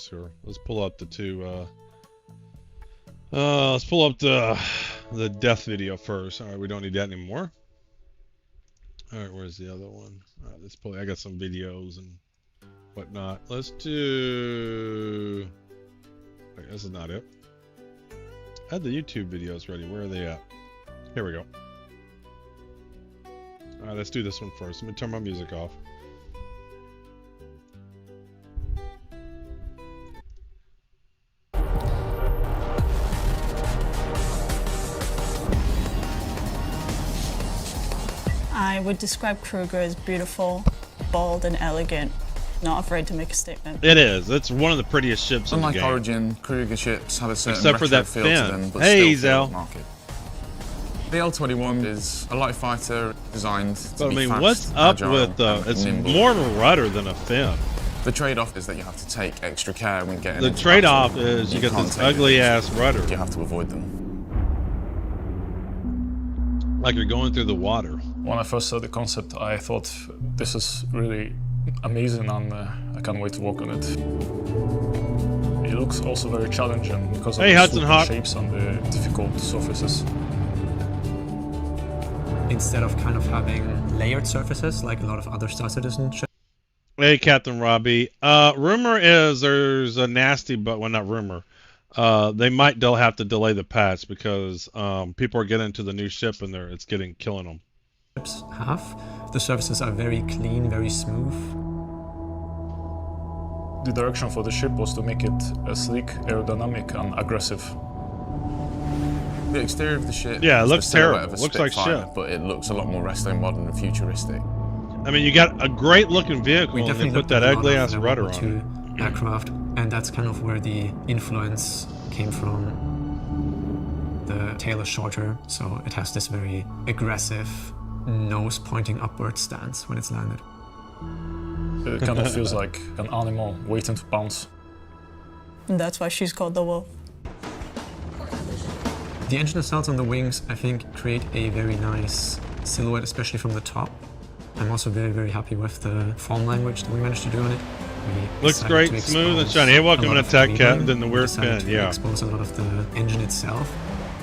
Sure. Let's pull up the two. Let's pull up the death video first. All right, we don't need that anymore. All right, where's the other one? All right, let's pull. I got some videos and whatnot. Let's do. Okay, this is not it. I had the YouTube videos ready. Where are they at? Here we go. All right, let's do this one first. Let me turn my music off. I would describe Kruger as beautiful, bold, and elegant. Not afraid to make a statement. It is. It's one of the prettiest ships in the game. Unlike Origin, Kruger ships have a certain except for that retro feel fin. to them, but Hey, still Zell. feel market. The L-21 is a light fighter designed to But be I mean, fast, what's up agile, with and it's nimble. more of a rudder than a fin. The trade-off is that you have to take extra care when getting The into trade-off battle. is you get can't this take ugly it. ass rudder. You have to avoid them. Like you're going through the water. When I first saw the concept, I thought this is really amazing, and I can't wait to work on it. It looks also very challenging because of Hey, the Hudson swooping Hawk. shapes and the difficult surfaces. Instead of kind of having layered surfaces like a lot of other Star Citizen ships. Hey, Captain Robbie. Rumor is there's a nasty, but well, not rumor. They'll have to delay the patch because people are getting into the new ship and it's killing them. Ships have. The surfaces are very clean, very smooth. The direction for the ship was to make it sleek, aerodynamic, and aggressive. The exterior of the ship Yeah, it is looks the silhouette terrible. of a Looks like Spitfire, shit. but it looks a lot more resto modern and futuristic. I mean, you got a great looking vehicle We and they definitely put that looked at a lot ugly of ass rudder on World War II aircraft, and that's kind of where the influence came from. The tail is shorter, so it has this very aggressive nose pointing upward stance when it's landed. It kind of feels like an animal waiting to pounce. And that's why she's called the Wolf. The engine cells on the wings, I think, create a very nice silhouette, especially from the top. I'm also very, very happy with the form language that we managed to do on it. We Looks decided great, to smooth, and expose shiny. Hey, welcome a lot to of Attack the Cat, wing. then the We weird decided fin, to yeah. expose a lot of the engine itself.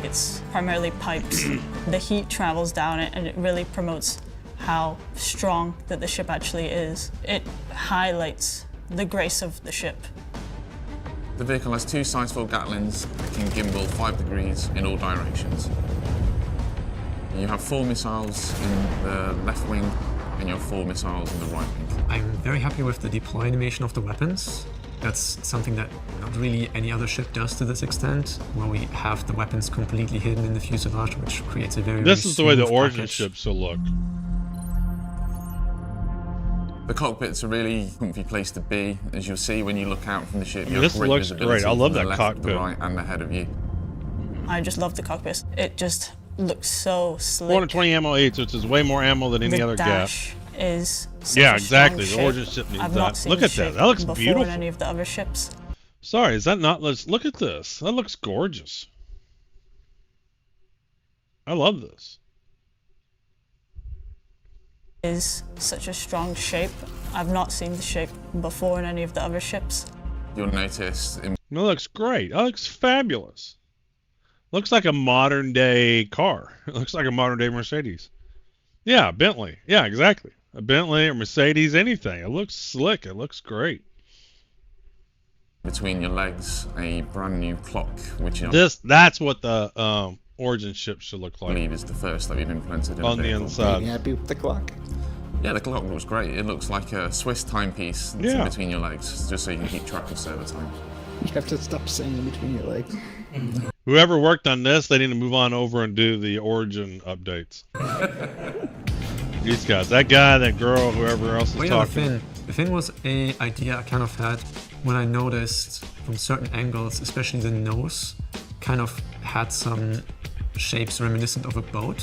It's primarily pipes. The heat travels down it, and it really promotes how strong that the ship actually is. It highlights the grace of the ship. The vehicle has two sizeful Gatlins that can gimbal 5 degrees in all directions. You have 4 missiles in the left wing, and you have 4 missiles in the right wing. I'm very happy with the deploy animation of the weapons. That's something that not really any other ship does to this extent, where we have the weapons completely hidden in the fuselage, which creates a very, This very is the way the smooth Origin package. ships will look. The cockpit's a really comfy place to be. As you'll see when you look out from the ship, you have This great looks visibility great. I love from the that left, cockpit. the right, and ahead of you. I just love the cockpit. It just looks so slick. 420 ammo 8, which is way more ammo than any The other gas. dash is such Yeah, a exactly. strong The Origin shape. ship needs I've that. not seen Look at shape that. That looks before beautiful. in any of the other ships. Sorry, is that not? Let's look at this. That looks gorgeous. I love this. Is such a strong shape. I've not seen the shape before in any of the other ships. You'll notice in That looks great. That looks fabulous. Looks like a modern day car. It looks like a modern day Mercedes. Yeah, Bentley. Yeah, exactly. A Bentley or Mercedes, anything. It looks slick. It looks great. between your legs a brand new clock, which I That's what the Origin ship should look like believe is the first that we've implemented in on a the vehicle. inside. You happy with the clock? Yeah, the clock looks great. It looks like a Swiss timepiece that's in Yeah. between your legs, just so you can keep track of server time. You have to stop saying in between your legs. Whoever worked on this, they need to move on over and do the Origin updates. These guys, that guy, that girl, whoever else is Well, yeah, talking. the fin was a idea I kind of had when I noticed from certain angles, especially the nose, kind of had some shapes reminiscent of a boat.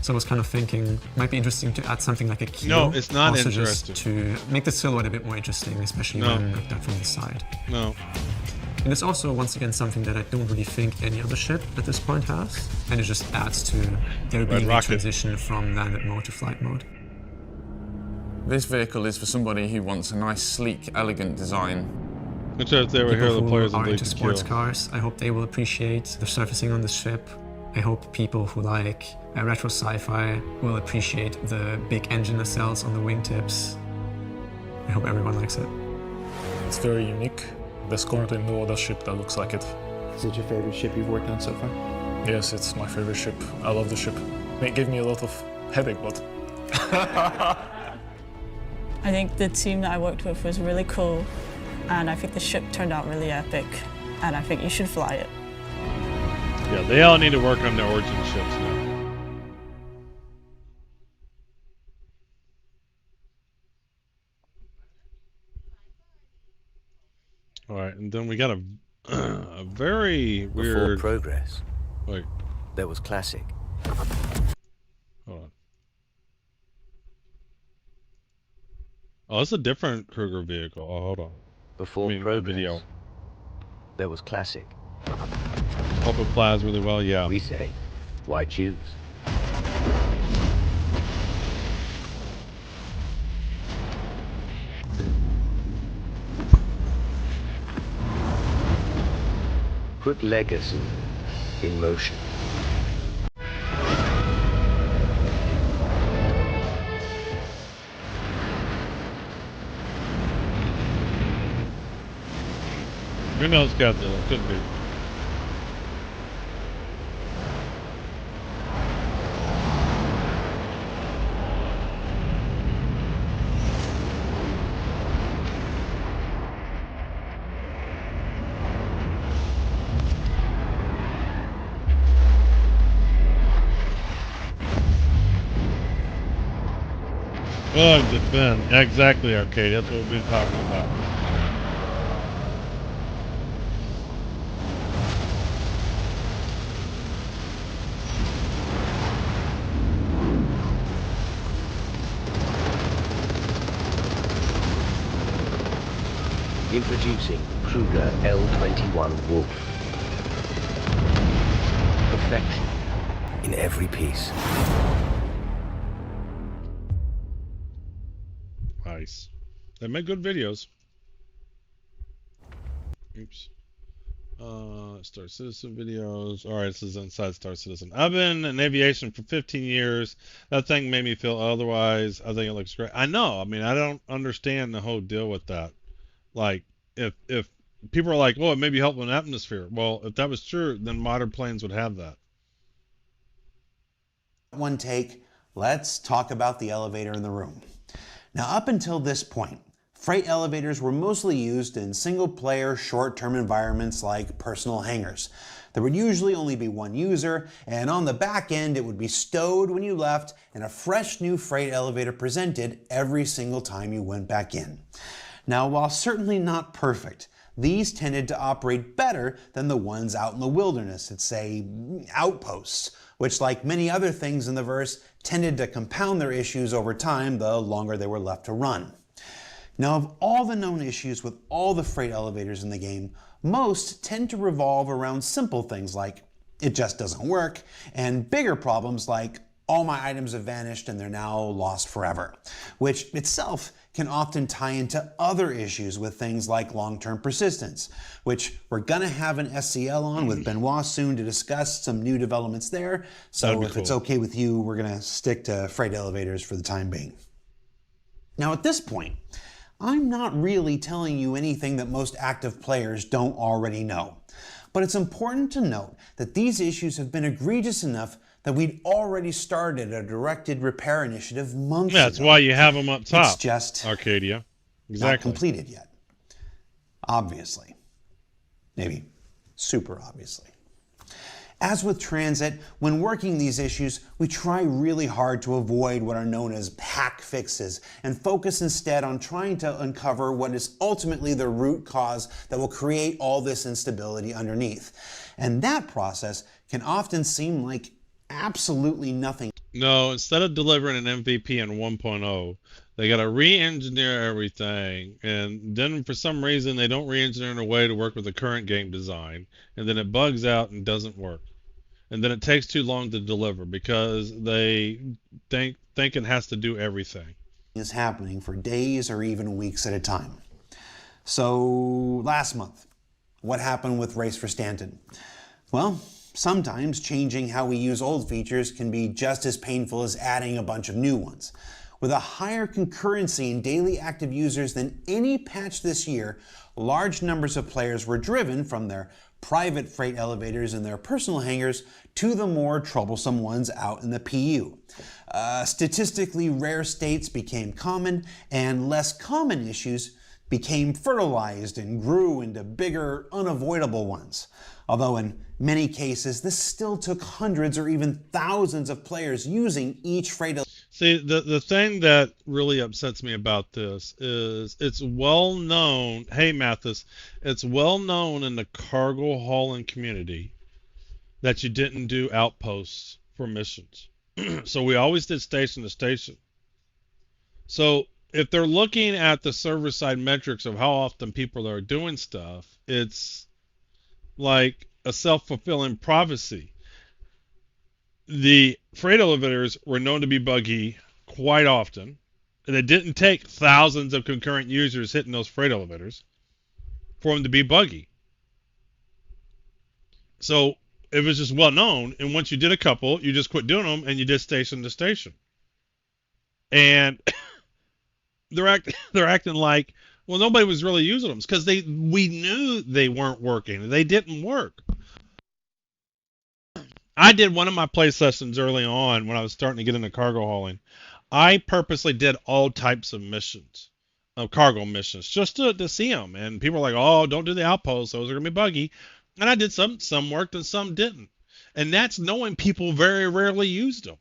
So I was kind of thinking, it might be interesting to add something like a keel. No, it's not also interesting. just to make the silhouette a bit more interesting, especially No. when looked at from the side. No. And it's also, once again, something that I don't really think any other ship at this point has. And it just adds to there being a rocket. transition from landed mode to flight mode. This vehicle is for somebody who wants a nice, sleek, elegant design, Which if they were here, the People players who would are lead into to sports kill. cars, I hope they will appreciate the surfacing on the ship. I hope people who like retro sci-fi will appreciate the big engine nacelles on the wingtips. I hope everyone likes it. It's very unique. There's currently no other ship that looks like it. Is it your favorite ship you've worked on so far? Yes, it's my favorite ship. I love the ship. It gave me a lot of headache, but I think the team that I worked with was really cool, and I think the ship turned out really epic, and I think you should fly it. Yeah, they all need to work on their origin ships now. All right, and then we got a very Before weird. progress, Wait, there was classic. hold on. Oh, it's a different Kruger vehicle. Oh, hold on. Before I mean, the progress, video. there was classic. Hope it flies really well. Yeah. We say, why choose? Put legacy in motion. Who knows, Captain? It could be. Oh, defend. Exactly, Arcade. That's what we've been talking about. Introducing Kruger L-21 Wolf. Perfection in every piece. Nice. They make good videos. Oops. Star Citizen videos. Alright, this is inside Star Citizen. I've been in aviation for 15 years. That thing made me feel otherwise. I think it looks great. I know. I mean, I don't understand the whole deal with that. Like, if people are like, oh, it maybe help with an atmosphere. Well, if that was true, then modern planes would have that. One take, let's talk about the elevator in the room. Now, up until this point, freight elevators were mostly used in single-player, short-term environments like personal hangars. There would usually only be one user, and on the back end, it would be stowed when you left, and a fresh new freight elevator presented every single time you went back in. Now, while certainly not perfect, these tended to operate better than the ones out in the wilderness at, say, outposts, which, like many other things in the verse, tended to compound their issues over time the longer they were left to run. Now, of all the known issues with all the freight elevators in the game, most tend to revolve around simple things like it just doesn't work, and bigger problems like all my items have vanished and they're now lost forever, which itself can often tie into other issues with things like long-term persistence, which we're gonna have an SCL on with Benoit soon to discuss some new developments there. So if it's okay with you, we're gonna stick to freight elevators for the time being. Now at this point, I'm not really telling you anything that most active players don't already know. But it's important to note that these issues have been egregious enough that we'd already started a directed repair initiative months ago. Yeah, that's why you have them up top. It's just Arcadia. not Exactly. completed yet. Obviously. Maybe super obviously. As with transit, when working these issues, we try really hard to avoid what are known as hack fixes and focus instead on trying to uncover what is ultimately the root cause that will create all this instability underneath. And that process can often seem like absolutely nothing. No, instead of delivering an MVP in 1.0, they got to re-engineer everything, and then for some reason they don't re-engineer in a way to work with the current game design, and then it bugs out and doesn't work. And then it takes too long to deliver because they think it has to do everything. Is happening for days or even weeks at a time. So last month, what happened with Race for Stanton? Well, sometimes changing how we use old features can be just as painful as adding a bunch of new ones. With a higher concurrency in daily active users than any patch this year, large numbers of players were driven from their private freight elevators and their personal hangars to the more troublesome ones out in the PU. Statistically rare states became common, and less common issues became fertilized and grew into bigger, unavoidable ones. Although in many cases, this still took hundreds or even thousands of players using each freight elevator. See, the thing that really upsets me about this is it's well known, hey Mathis, it's well known in the cargo hauling community that you didn't do outposts for missions. So we always did station to station. So if they're looking at the server side metrics of how often people are doing stuff, it's like a self-fulfilling prophecy. The freight elevators were known to be buggy quite often, and it didn't take thousands of concurrent users hitting those freight elevators for them to be buggy. So it was just well known, and once you did a couple, you just quit doing them and you did station to station. And they're acting like, well, nobody was really using them because we knew they weren't working. They didn't work. I did one of my play sessions early on when I was starting to get into cargo hauling. I purposely did all types of missions, of cargo missions, just to see them. And people were like, oh, don't do the outposts. Those are going to be buggy. And I did some worked and some didn't. And that's knowing people very rarely used them.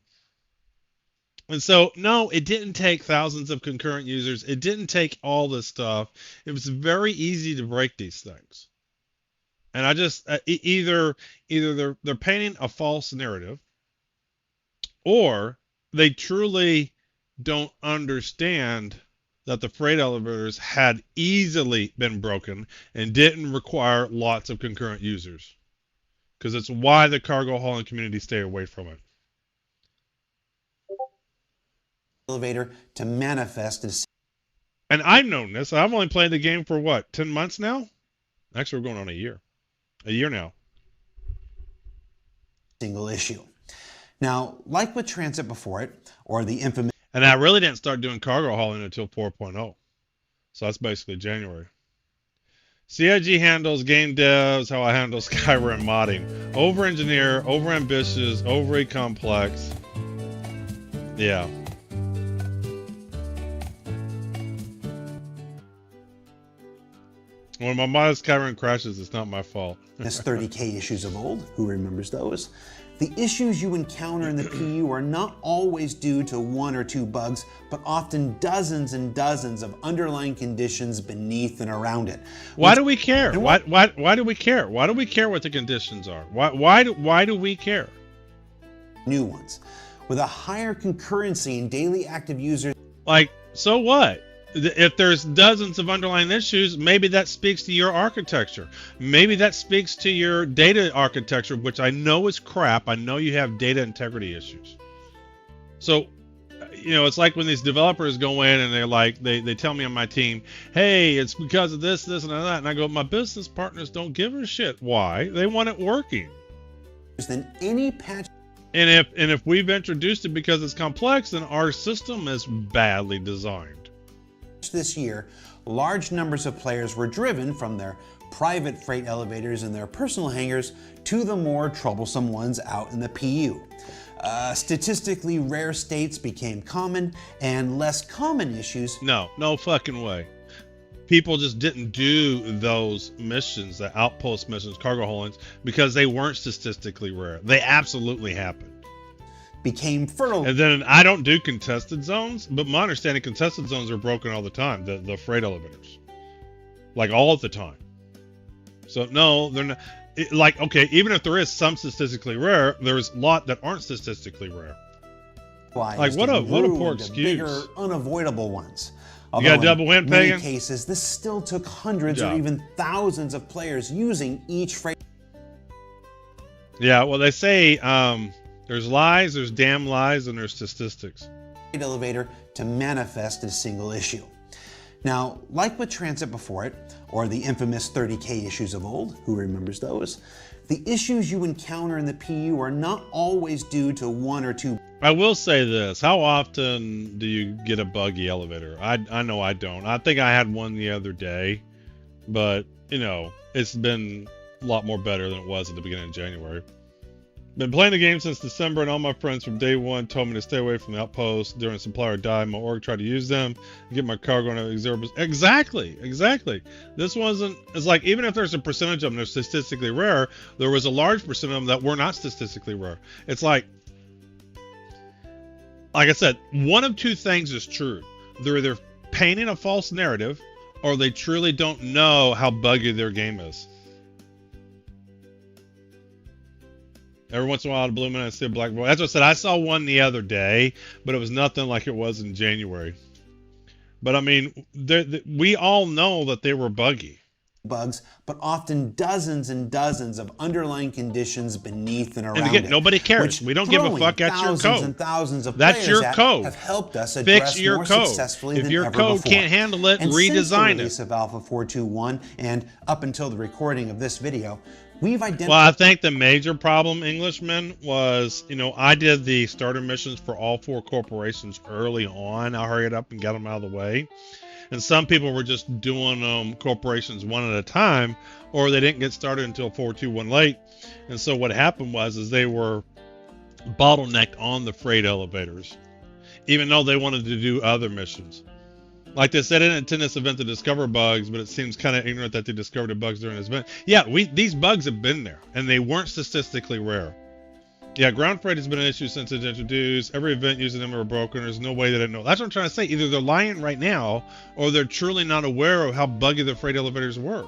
And so, no, it didn't take thousands of concurrent users. It didn't take all this stuff. It was very easy to break these things. And I just, either they're painting a false narrative, or they truly don't understand that the freight elevators had easily been broken and didn't require lots of concurrent users. Because it's why the cargo hauling community stay away from it. Elevator to manifest as. And I've known this. I've only played the game for what, 10 months now? Actually, we're going on a year. A year now. Single issue. Now, like with Transit before it, or the infamous. And I really didn't start doing cargo hauling until 4.0. So that's basically January. CIG handles game devs how I handle Skyrim modding. Over-engineer, over-ambitious, overly complex. Yeah. When my mod Skyrim crashes, it's not my fault. There's 30K issues of old. Who remembers those? The issues you encounter in the PU are not always due to one or two bugs, but often dozens and dozens of underlying conditions beneath and around it. Why do we care? Why do we care? Why do we care what the conditions are? Why do we care? New ones. With a higher concurrency in daily active users. Like, so what? If there's dozens of underlying issues, maybe that speaks to your architecture. Maybe that speaks to your data architecture, which I know is crap. I know you have data integrity issues. So, you know, it's like when these developers go in and they're like, they tell me on my team, hey, it's because of this, and that. And I go, my business partners don't give a shit. Why? They want it working. Than any patch. And if we've introduced it because it's complex, then our system is badly designed. This year, large numbers of players were driven from their private freight elevators and their personal hangars to the more troublesome ones out in the PU. Statistically rare states became common, and less common issues. No fucking way. People just didn't do those missions, the outpost missions, cargo haulings, because they weren't statistically rare. They absolutely happened. Became fertile. And then I don't do contested zones, but my understanding, contested zones are broken all the time, the freight elevators. Like all the time. So no, they're not. Like, okay, even if there is some statistically rare, there's a lot that aren't statistically rare. Like, what a poor excuse. Bigger, unavoidable ones. You got a double win, Pagan? In many cases, this still took hundreds or even thousands of players using each freight. Yeah, well, they say there's lies, there's damn lies, and there's statistics. Elevator to manifest a single issue. Now, like with Transit before it, or the infamous 30K issues of old, who remembers those, the issues you encounter in the PU are not always due to one or two. I will say this, how often do you get a buggy elevator? I know I don't. I think I had one the other day, but, you know, it's been a lot more better than it was at the beginning of January. Been playing the game since December, and all my friends from day one told me to stay away from the outposts during supplier die. My org tried to use them and get my cargo on 0%. Exactly. This wasn't, it's like, even if there's a percentage of them that are statistically rare, there was a large percent of them that were not statistically rare. It's like I said, one of two things is true. They're either painting a false narrative, or they truly don't know how buggy their game is. Every once in a while, the blue man, I see a black boy. That's what I said. I saw one the other day, but it was nothing like it was in January. But I mean, we all know that they were buggy. Bugs, but often dozens and dozens of underlying conditions beneath and around and again, it. nobody cares. We don't give a fuck. That's your code. And thousands of That's your code. Have helped us address Fix your more code. Successfully if than your ever code before. can't handle it, and redesign since the it. release of Alpha 4.2.1 and up until the recording of this video, we've identified. Well, I think the major problem, Englishman, was, you know, I did the starter missions for all 4 corporations early on. I hurried up and got them out of the way. And some people were just doing corporations one at a time, or they didn't get started until 4.2.1 late. And so what happened was they were bottlenecked on the freight elevators, even though they wanted to do other missions. Like they said, they didn't attend this event to discover bugs, but it seems kind of ignorant that they discovered the bugs during this event. Yeah, these bugs have been there, and they weren't statistically rare. Yeah, ground freight has been an issue since it's introduced. Every event using them are broken. There's no way they didn't know. That's what I'm trying to say. Either they're lying right now, or they're truly not aware of how buggy the freight elevators were.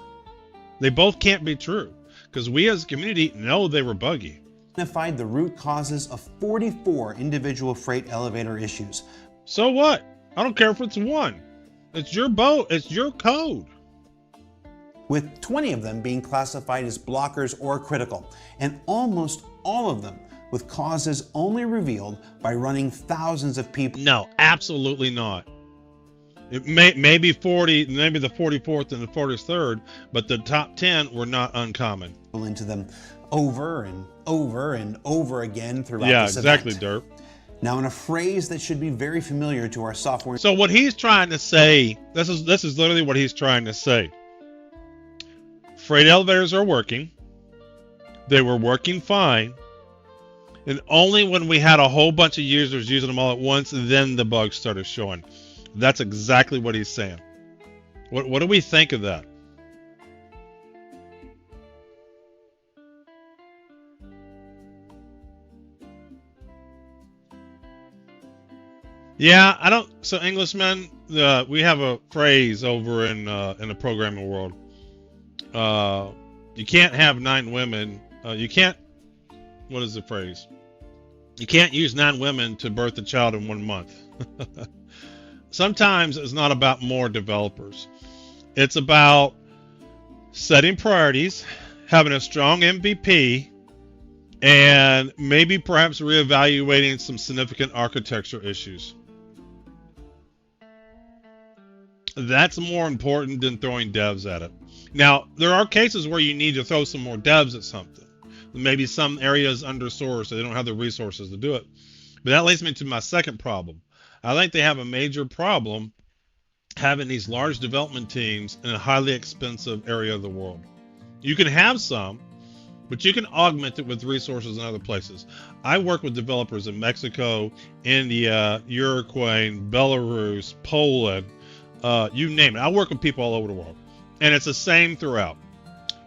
They both can't be true, because we as a community know they were buggy. Identified the root causes of 44 individual freight elevator issues. So what? I don't care if it's one. It's your boat. It's your code. With 20 of them being classified as blockers or critical, and almost all of them with causes only revealed by running thousands of people. No, absolutely not. It may be 40, maybe the 44th and the 43rd, but the top 10 were not uncommon. Into them over and over and over again throughout this exactly, event. Derp. Now, in a phrase that should be very familiar to our software. So what he's trying to say, this is literally what he's trying to say. Freight elevators are working. They were working fine. And only when we had a whole bunch of users using them all at once, then the bugs started showing. That's exactly what he's saying. What do we think of that? Yeah, I don't. So Englishmen, we have a phrase over in the programming world. You can't have 9 women. You can't. What is the phrase? You can't use 9 women to birth a child in 1 month. Sometimes it's not about more developers. It's about setting priorities, having a strong MVP, and maybe perhaps reevaluating some significant architecture issues. That's more important than throwing devs at it. Now, there are cases where you need to throw some more devs at something. Maybe some areas undersourced, so they don't have the resources to do it. But that leads me to my second problem. I think they have a major problem having these large development teams in a highly expensive area of the world. You can have some, but you can augment it with resources in other places. I work with developers in Mexico, India, Uruguay, Belarus, Poland, you name it. I work with people all over the world. And it's the same throughout.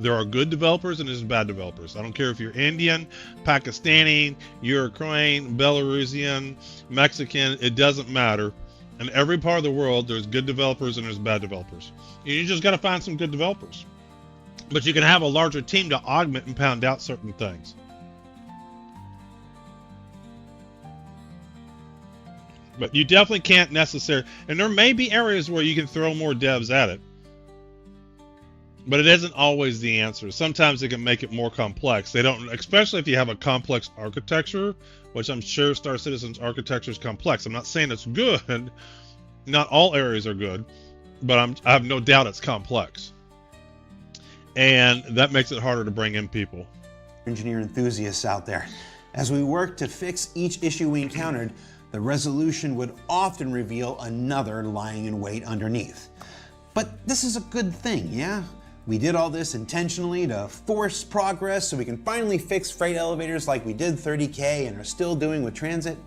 There are good developers and there's bad developers. I don't care if you're Indian, Pakistani, Ukrainian, Belarusian, Mexican, it doesn't matter. In every part of the world, there's good developers and there's bad developers. You just got to find some good developers. But you can have a larger team to augment and pound out certain things. But you definitely can't necessarily, and there may be areas where you can throw more devs at it. But it isn't always the answer. Sometimes it can make it more complex. They don't, especially if you have a complex architecture, which I'm sure Star Citizen's architecture is complex. I'm not saying it's good. Not all areas are good. but I have no doubt it's complex. And that makes it harder to bring in people. Engineer enthusiasts out there. As we work to fix each issue we encountered, the resolution would often reveal another lying in wait underneath. But this is a good thing, yeah? We did all this intentionally to force progress so we can finally fix freight elevators like we did 30K and are still doing with transit?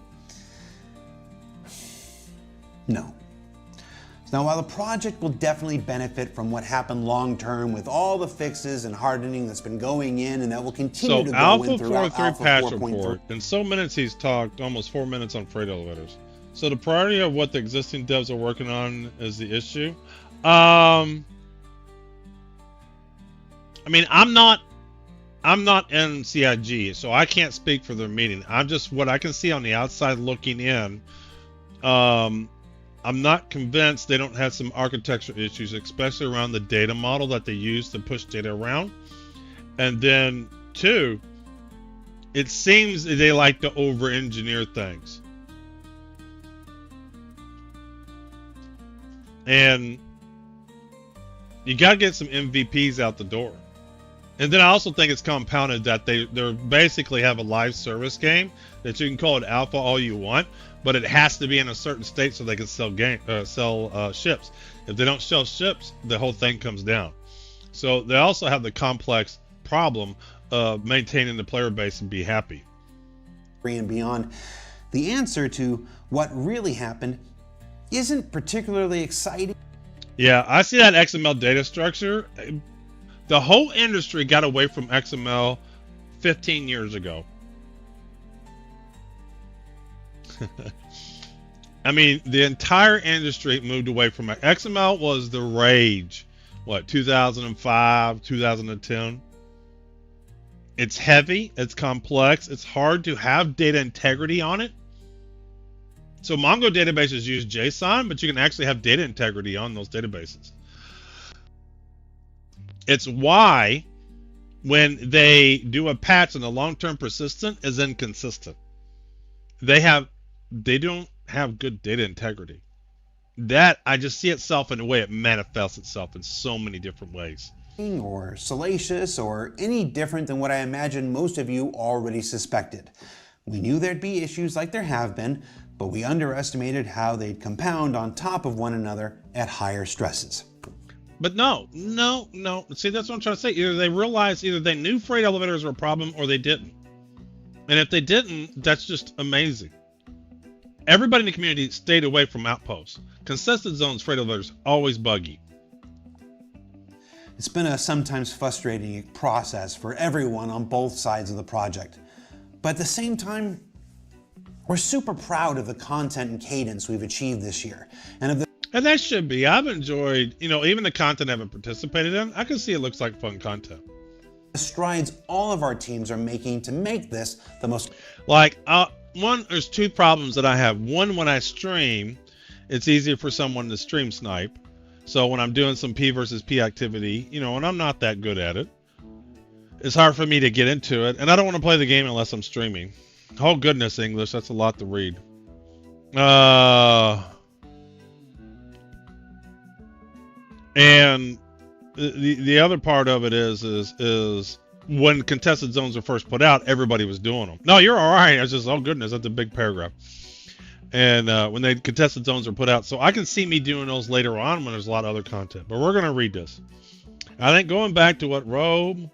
No. Now, while the project will definitely benefit from what happened long term with all the fixes and hardening that's been going in and that will continue to go in throughout Alpha 4.3 patch report. In so minutes he's talked almost 4 minutes on freight elevators. So the priority of what the existing devs are working on is the issue. I mean, I'm not in CIG, so I can't speak for their meeting. I'm just what I can see on the outside looking in. I'm not convinced they don't have some architecture issues, especially around the data model that they use to push data around. And then, two, it seems they like to over-engineer things. And you got to get some MVPs out the door. And then I also think it's compounded that they basically have a live service game that you can call it alpha all you want, but it has to be in a certain state so they can sell ships. If they don't sell ships, the whole thing comes down. So they also have the complex problem of maintaining the player base and be happy. And beyond, the answer to what really happened isn't particularly exciting. Yeah, I see that XML data structure. The whole industry got away from XML 15 years ago. I mean, the entire industry moved away from it. XML was the rage. What, 2005, 2010? It's heavy, it's complex, it's hard to have data integrity on it. So Mongo databases use JSON, but you can actually have data integrity on those databases. It's why when they do a patch and the long-term persistent is inconsistent. They don't have good data integrity. That I just see itself in the way it manifests itself in so many different ways. Or salacious or any different than what I imagine most of you already suspected. We knew there'd be issues like there have been, but we underestimated how they'd compound on top of one another at higher stresses. But no. See, that's what I'm trying to say. Either they knew freight elevators were a problem or they didn't. And if they didn't, that's just amazing. Everybody in the community stayed away from outposts. Consistent zones, freight elevators, always buggy. It's been a sometimes frustrating process for everyone on both sides of the project. But at the same time, we're super proud of the content and cadence we've achieved this year. And that should be. I've enjoyed, even the content I haven't participated in. I can see it looks like fun content. The strides all of our teams are making to make this the most... There's two problems that I have. One, when I stream, it's easier for someone to stream snipe. So when I'm doing some P versus P activity, and I'm not that good at it, it's hard for me to get into it. And I don't want to play the game unless I'm streaming. Oh goodness, English, that's a lot to read. And the other part of it is when contested zones were first put out, everybody was doing them. No, you're all right. I was just, oh goodness, that's a big paragraph. And when the contested zones are put out, so I can see me doing those later on when there's a lot of other content. But we're gonna read this. I think going back to what Robe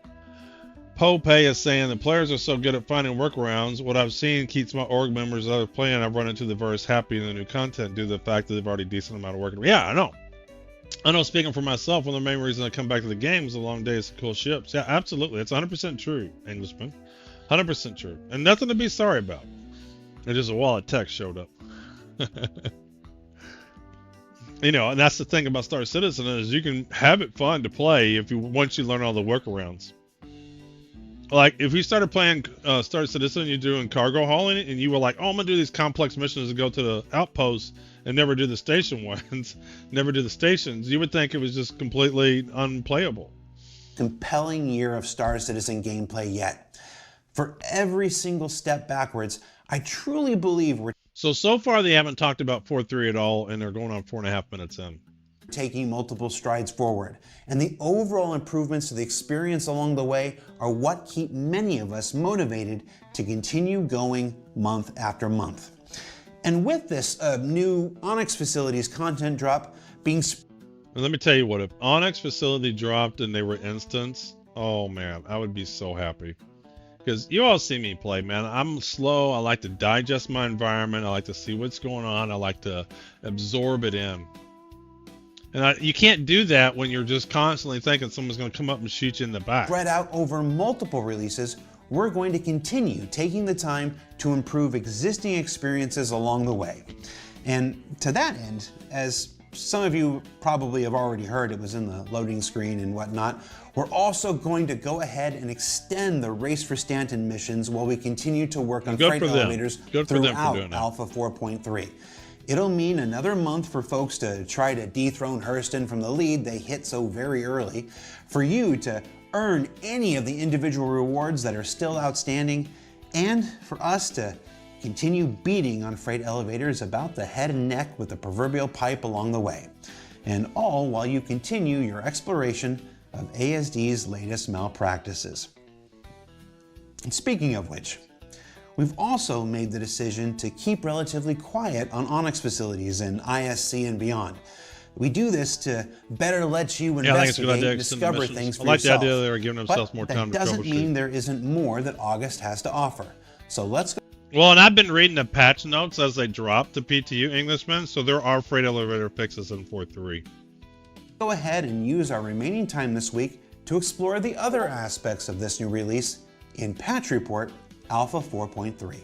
Pope is saying, the players are so good at finding workarounds. What I've seen keeps my org members that are playing. I've run into the verse happy in the new content due to the fact that they've already decent amount of work. Yeah, I know. Speaking for myself, one of the main reasons I come back to the game is the long days of cool ships. Yeah, absolutely. It's 100% true, Englishman. 100% true. And nothing to be sorry about. It's just a wall of text showed up. And that's the thing about Star Citizen is you can have it fun to play once you learn all the workarounds. Like, if you started playing Star Citizen and you're doing cargo hauling and you were like, oh, I'm going to do these complex missions and go to the outposts and never do the station ones, never do the stations, you would think it was just completely unplayable. Compelling year of Star Citizen gameplay yet. For every single step backwards, I truly believe we're... So far they haven't talked about 4.3 at all, and they're going on 4.5 minutes in. taking multiple strides forward, and the overall improvements to the experience along the way are what keep many of us motivated to continue going month after month. And with this new Onyx Facilities content drop being let me tell you what, if Onyx Facility dropped and they were instance, oh man, I would be so happy. Because you all see me play, man. I'm slow. I like to digest my environment. I like to see what's going on. I like to absorb it in. And you can't do that when you're just constantly thinking someone's going to come up and shoot you in the back. Spread out over multiple releases, we're going to continue taking the time to improve existing experiences along the way. And to that end, as some of you probably have already heard, it was in the loading screen and whatnot, we're also going to go ahead and extend the Race for Stanton missions while we continue to work on freight elevators throughout Alpha 4.3. It'll mean another month for folks to try to dethrone Hurston from the lead they hit so very early, for you to earn any of the individual rewards that are still outstanding, and for us to continue beating on freight elevators about the head and neck with the proverbial pipe along the way. And all while you continue your exploration of ASD's latest malpractices. And speaking of which, we've also made the decision to keep relatively quiet on Onyx Facilities and ISC and beyond. We do this to better let you investigate and discover things for yourself. I like the idea they were giving themselves more time to troubleshoot. That doesn't mean there isn't more that August has to offer. So let's go. Well, and I've been reading the patch notes as they drop the PTU Englishmen, so there are freight elevator fixes in 4.3. Go ahead and use our remaining time this week to explore the other aspects of this new release in Patch Report Alpha 4.3.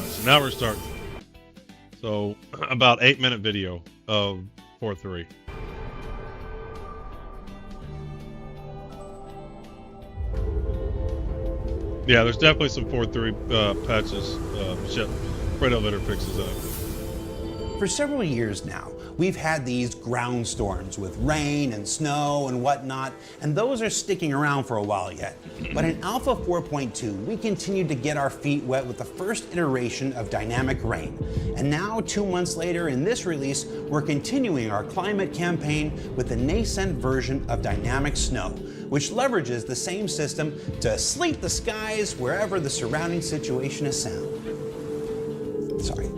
So now we're starting. So about 8-minute video of 4.3. Yeah, there's definitely some 4.3 patches, freight elevator fixes in it. For several years now, we've had these ground storms with rain and snow and whatnot, and those are sticking around for a while yet. But in Alpha 4.2, we continued to get our feet wet with the first iteration of dynamic rain. And now, 2 months later, in this release, we're continuing our climate campaign with the nascent version of dynamic snow, which leverages the same system to sleet the skies wherever the surrounding situation is sound. Sorry.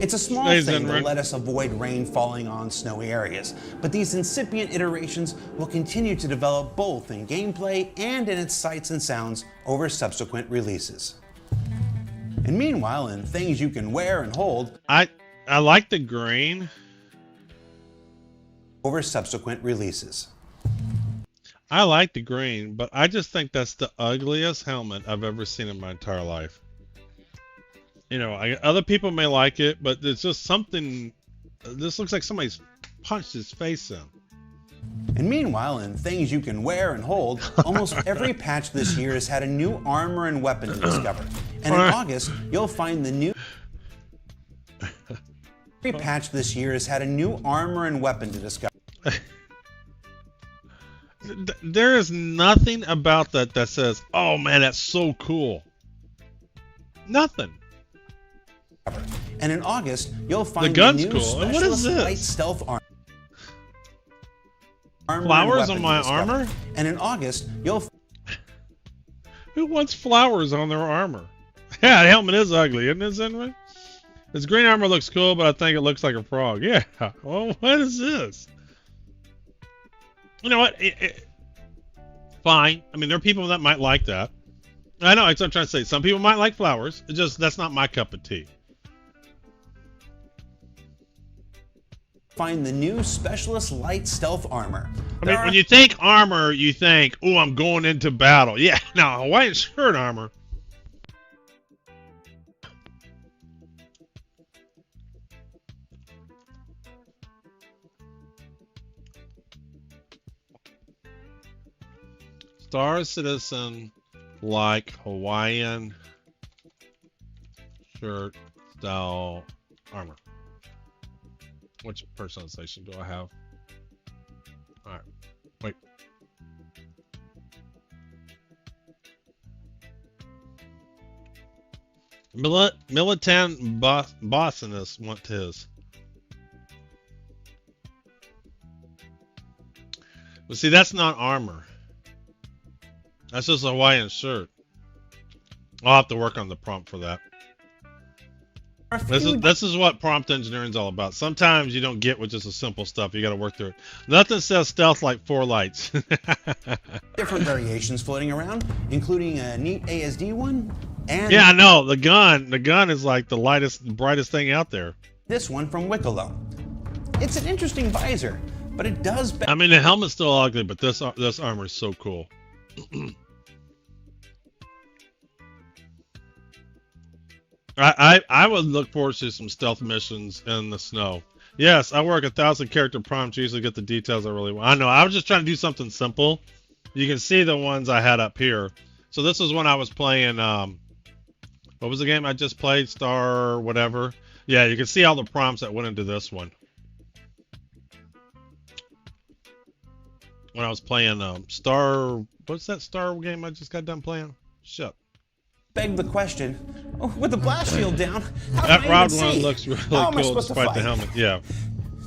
It's a small thing to let us avoid rain falling on snowy areas, but these incipient iterations will continue to develop both in gameplay and in its sights and sounds over subsequent releases. And meanwhile, in things you can wear and hold, I like the green over subsequent releases. I like the green, but I just think that's the ugliest helmet I've ever seen in my entire life. You know, other people may like it, but it's just something. This looks like somebody's punched his face in. And meanwhile, in things you can wear and hold, almost every patch this year has had a new armor and weapon to discover. And in August, you'll find the new. Every patch this year has had a new armor and weapon to discover. There is nothing about that that says, "Oh man, that's so cool." Nothing. And in August, you'll find the gun's new cool. And what is this? Light stealth armor. Flowers on my armor? And in August, you'll. Who wants flowers on their armor? Yeah, the helmet is ugly, isn't it, anyway? This green armor looks cool, but I think it looks like a frog. Yeah. Well, what is this? You know what? Fine. I mean, there are people that might like that. I know, that's what I'm trying to say. Some people might like flowers. It's just, that's not my cup of tea. Find the new Specialist Light Stealth Armor. I mean, when you think armor, you think, oh, I'm going into battle. Yeah, no, Hawaiian shirt armor. Star Citizen like Hawaiian shirt style armor. Which personalization do I have? Alright, wait. Militant Bossinus want his. But see, that's not armor. That's just a Hawaiian shirt. I'll have to work on the prompt for that. This is what prompt engineering is all about. Sometimes you don't get with just the simple stuff. You got to work through it. Nothing says stealth like 4 lights. Different variations floating around, including a neat ASD one, and yeah, I know. The gun is like the lightest, brightest thing out there. this one from Wicklow. It's an interesting visor, but it does. I mean, the helmet's still ugly, but this armor is so cool. I would look forward to some stealth missions in the snow. Yes, I work 1,000 character prompts to usually get the details I really want. I know, I was just trying to do something simple. You can see the ones I had up here. So this is when I was playing, what was the game I just played? Star whatever. Yeah, you can see all the prompts that went into this one. When I was playing Star, what's that Star game I just got done playing? Shit. Beg the question, with the blast shield down, how That can I Rod even one see? looks really How am I cool supposed to despite the fight? helmet. Yeah.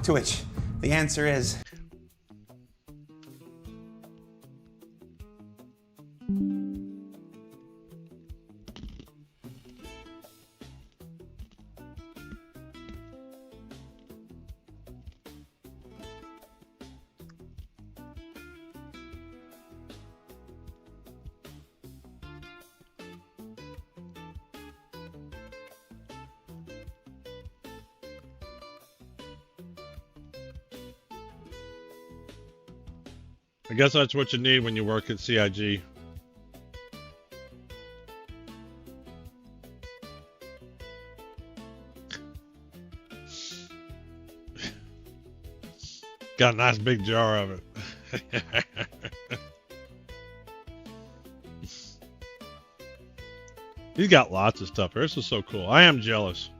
To which the answer is I guess that's what you need when you work at CIG. Got a nice big jar of it. He's got lots of stuff here. This is so cool. I am jealous.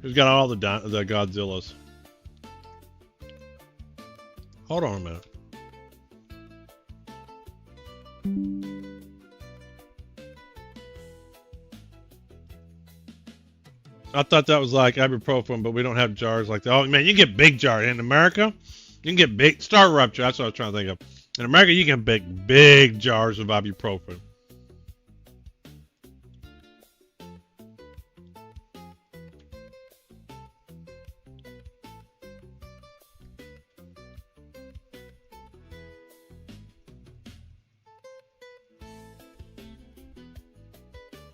He's got all the Godzillas. Hold on a minute. I thought that was like ibuprofen, but we don't have jars like that. Oh man, you can get big jars in America. You can get big Star Rupture. That's what I was trying to think of. In America, you can get big jars of ibuprofen.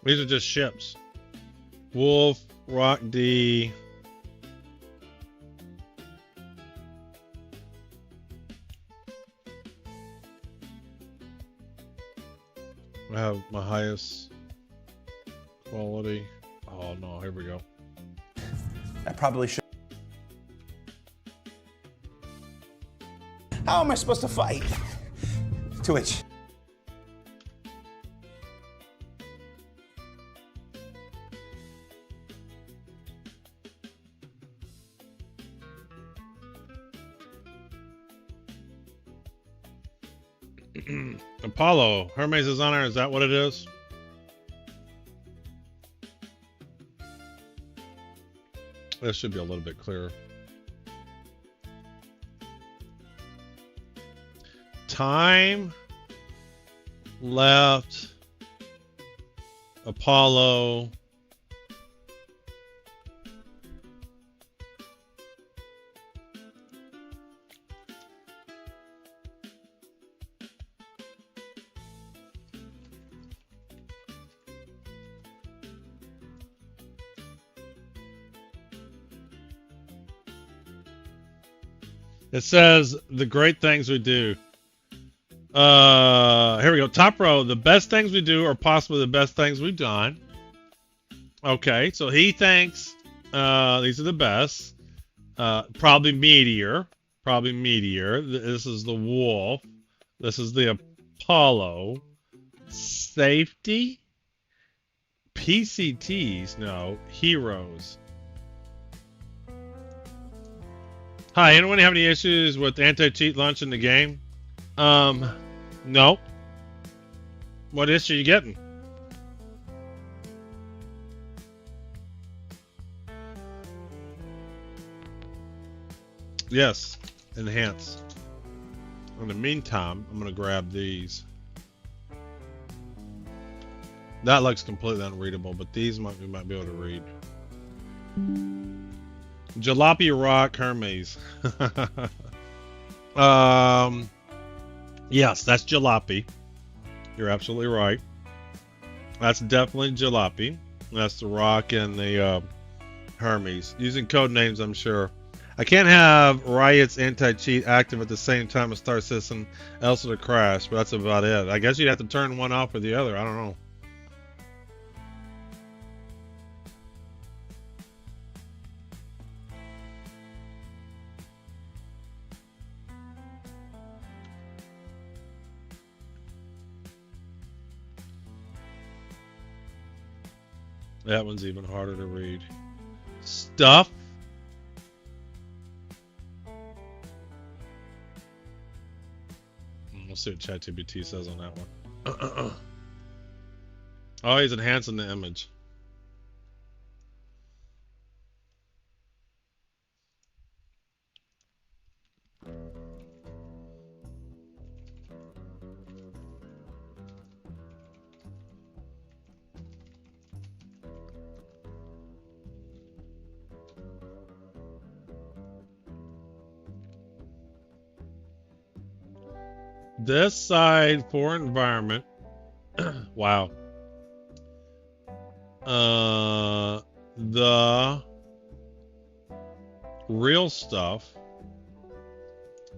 These are just ships. Wolf, Rock D. I have my highest quality. Oh no, here we go. I probably should. How am I supposed to fight? To which Apollo. Hermes is on there. Is that what it is? This should be a little bit clearer. Time left. Apollo. It says the great things we do. Here we go. Top row. The best things we do are possibly the best things we've done. Okay, so he thinks these are the best. Probably Meteor. Probably Meteor. This is the Wolf. This is the Apollo. Safety. PCTs. No. Heroes. Hi, anyone have any issues with anti-cheat launch in the game? No. What issue are you getting? Yes, enhance. In the meantime, I'm going to grab these. That looks completely unreadable, but these we might be able to read. Jalopy Rock Hermes. Yes, that's jalopy. You're absolutely right. That's definitely jalopy. That's the rock and the Hermes. Using code names, I'm sure. I can't have Riot's anti-cheat active at the same time as Star Citizen, else it'll crash, but that's about it. I guess you'd have to turn one off or the other. I don't know. That one's even harder to read. Stuff. We'll see what ChatGPT says on that one. Oh, he's enhancing the image. This side for environment. Wow. The real stuff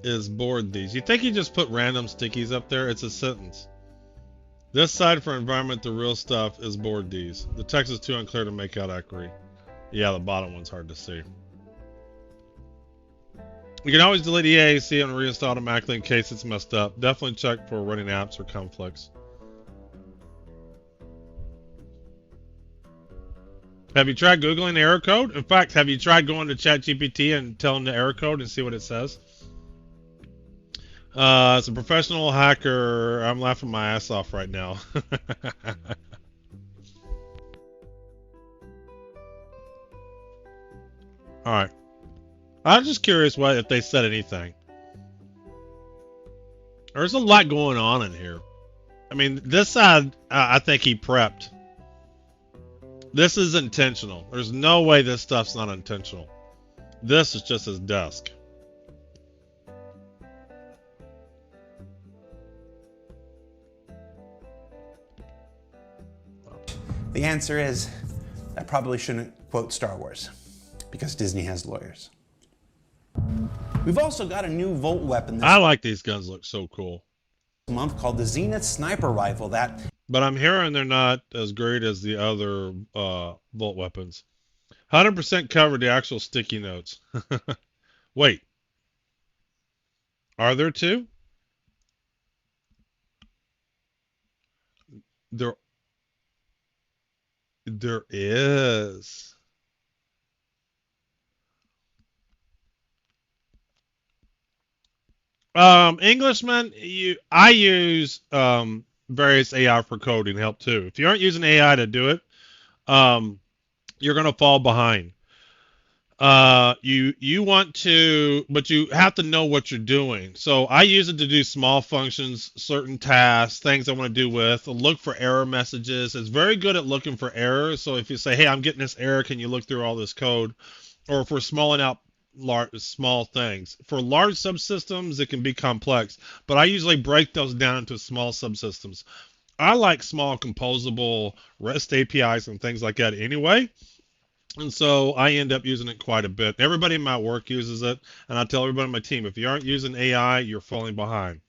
is board these. You think you just put random stickies up there? It's a sentence. This side for environment, the real stuff is board these. The text is too unclear to make out accurately. Yeah, the bottom one's hard to see. You can always delete EAC and reinstall automatically in case it's messed up. Definitely check for running apps or conflicts. Have you tried Googling error code? In fact, have you tried going to ChatGPT and telling the error code and see what it says? As a professional hacker, I'm laughing my ass off right now. All right. I'm just curious if they said anything. There's a lot going on in here. I mean, this side, I think he prepped. This is intentional. There's no way this stuff's not intentional. This is just his desk. The answer is, I probably shouldn't quote Star Wars, because Disney has lawyers. We've also got a new Volt weapon I like these guns, look so cool. month called the Zenith Sniper Rifle that... But I'm hearing they're not as great as the other Volt weapons. 100% covered the actual sticky notes. Wait. Are there two? There is. Englishman, I use various AI for coding help too. If you aren't using AI to do it, you're gonna fall behind. You want to, but you have to know what you're doing. So I use it to do small functions, certain tasks, things I want to do with. Look for error messages. It's very good at looking for errors. So if you say, hey, I'm getting this error, can you look through all this code? Or if we're smalling out small things. For large subsystems, it can be complex, but I usually break those down into small subsystems. I like small composable REST APIs and things like that anyway. And so I end up using it quite a bit. Everybody in my work uses it, and I tell everybody on my team, if you aren't using AI, you're falling behind.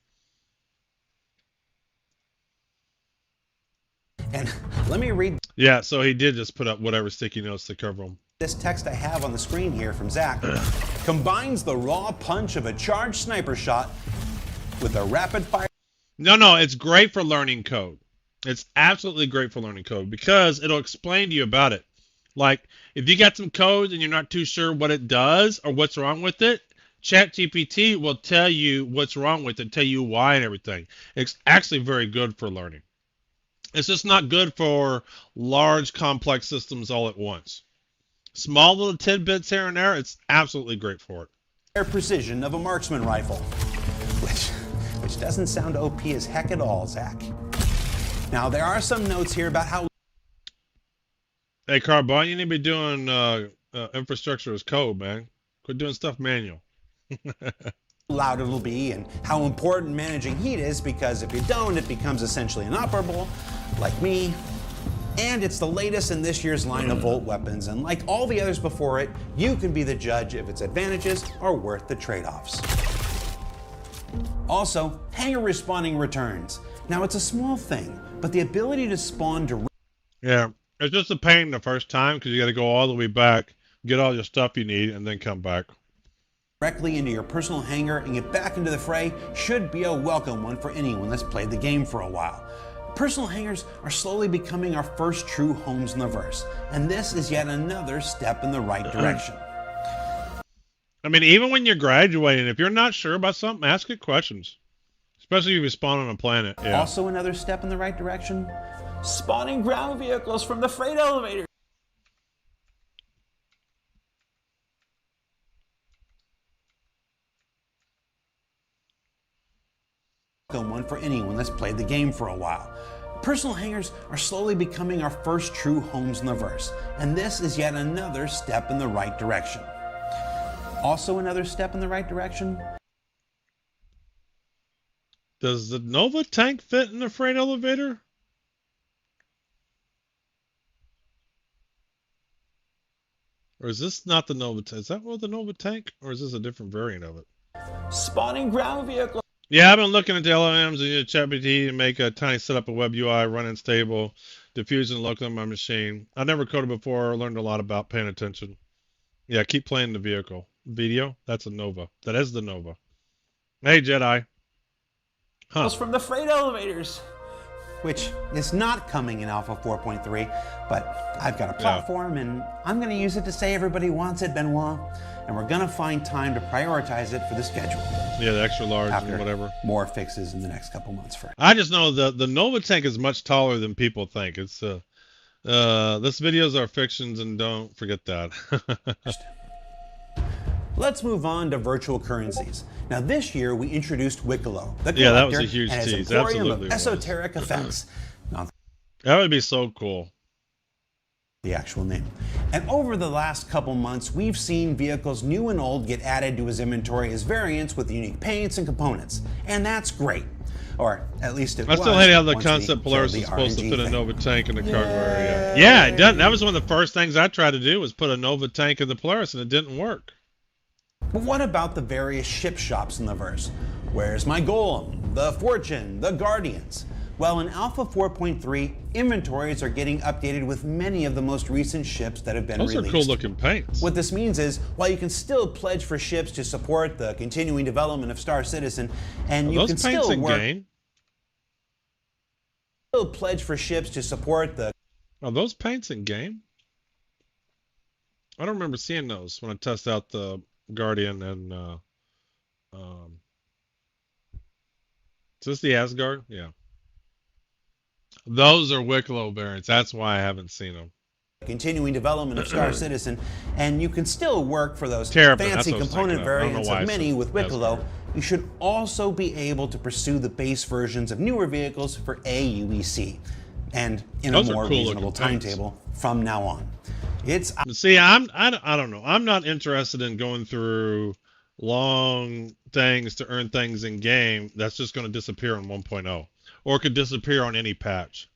And let me read. Yeah, so he did just put up whatever sticky notes to cover them. This text I have on the screen here from Zach combines the raw punch of a charged sniper shot with a rapid fire. No, it's great for learning code. It's absolutely great for learning code because it'll explain to you about it. Like, if you got some code and you're not too sure what it does or what's wrong with it, ChatGPT will tell you what's wrong with it, tell you why and everything. It's actually very good for learning. It's just not good for large, complex systems all at once. Small little tidbits here and there, it's absolutely great for it. Precision of a marksman rifle, which which doesn't sound OP as heck at all, Zach. Now, there are some notes here about how Hey, Carbon, you need to be doing infrastructure as code, man. Quit doing stuff manual. loud it'll be and how important managing heat is, because if you don't, it becomes essentially inoperable, like me. And it's the latest in this year's line of Volt weapons, and like all the others before it, you can be the judge if its advantages are worth the trade-offs. Also, hanger respawning returns. Now, it's a small thing, but the ability to spawn directly. Yeah, it's just a pain the first time because you got to go all the way back, get all your stuff you need, and then come back directly into your personal hangar and get back into the fray should be a welcome one for anyone that's played the game for a while. Personal hangars are slowly becoming our first true homes in the verse, and this is yet another step in the right direction. I mean, even when you're graduating, if you're not sure about something, ask it questions. Especially if you spawn on a planet. Yeah. Also another step in the right direction, spawning ground vehicles from the freight elevator. One for anyone that's played the game for a while. Personal hangars are slowly becoming our first true homes in the verse, and this is yet another step in the right direction. Also another step in the right direction. Does the Nova tank fit in the freight elevator? Or is this not the Nova tank? Is that the Nova tank? Or is this a different variant of it? Spawning ground vehicles. Yeah, I've been looking at the LLMs and ChatGPT to make a tiny setup of web UI, running stable, diffusing locally on my machine. I never coded before, learned a lot about paying attention. Yeah, keep playing the vehicle. Video? That's a Nova. That is the Nova. Hey, Jedi. Huh. From the freight elevators, which is not coming in Alpha 4.3, but I've got a platform and I'm going to use it to say everybody wants it, Benoit, and we're going to find time to prioritize it for the schedule. Yeah, the extra large After and whatever. More fixes in the next couple months for it. I just know the Nova tank is much taller than people think. It's this videos are fictions, and don't forget that. Let's move on to virtual currencies. Now this year we introduced Wicklow, the Yeah, that was collector, a huge and its tease. emporium Absolutely of was. esoteric effects. Not That would be so cool. the actual name. And over the last couple months, we've seen vehicles new and old get added to his inventory as variants with unique paints and components, and that's great. Or at least it was. I still hate how the once concept we Polaris killed is the supposed to RNG fit a thing. Nova tank in the cargo area. Yeah, it doesn't. That was one of the first things I tried to do, was put a Nova tank in the Polaris, and it didn't work. But what about the various ship shops in the verse? Where's my Golem, the Fortune, the Guardians? Well, in Alpha 4.3, inventories are getting updated with many of the most recent ships that have been Those released. are cool looking paints. What this means is, while you can still pledge for ships to support the continuing development of Star Citizen, and you Those can paints still in work, game. still pledge for ships to support the Are those paints in game? I don't remember seeing those when I test out the Guardian and is this the Asgard? Yeah. Those are Wicklow variants. That's why I haven't seen them. continuing development of Star Citizen, and you can still work for those Terrapin, that's fancy what I was component thinking of. I don't know variants why I of many said with Wicklow. Asgard. You should also be able to pursue the base versions of newer vehicles for AUEC, and in Those a are more cool reasonable looking paints. timetable from now on. It's See, I don't know. I'm not interested in going through long things to earn things in game. That's just going to disappear on 1.0, or it could disappear on any patch.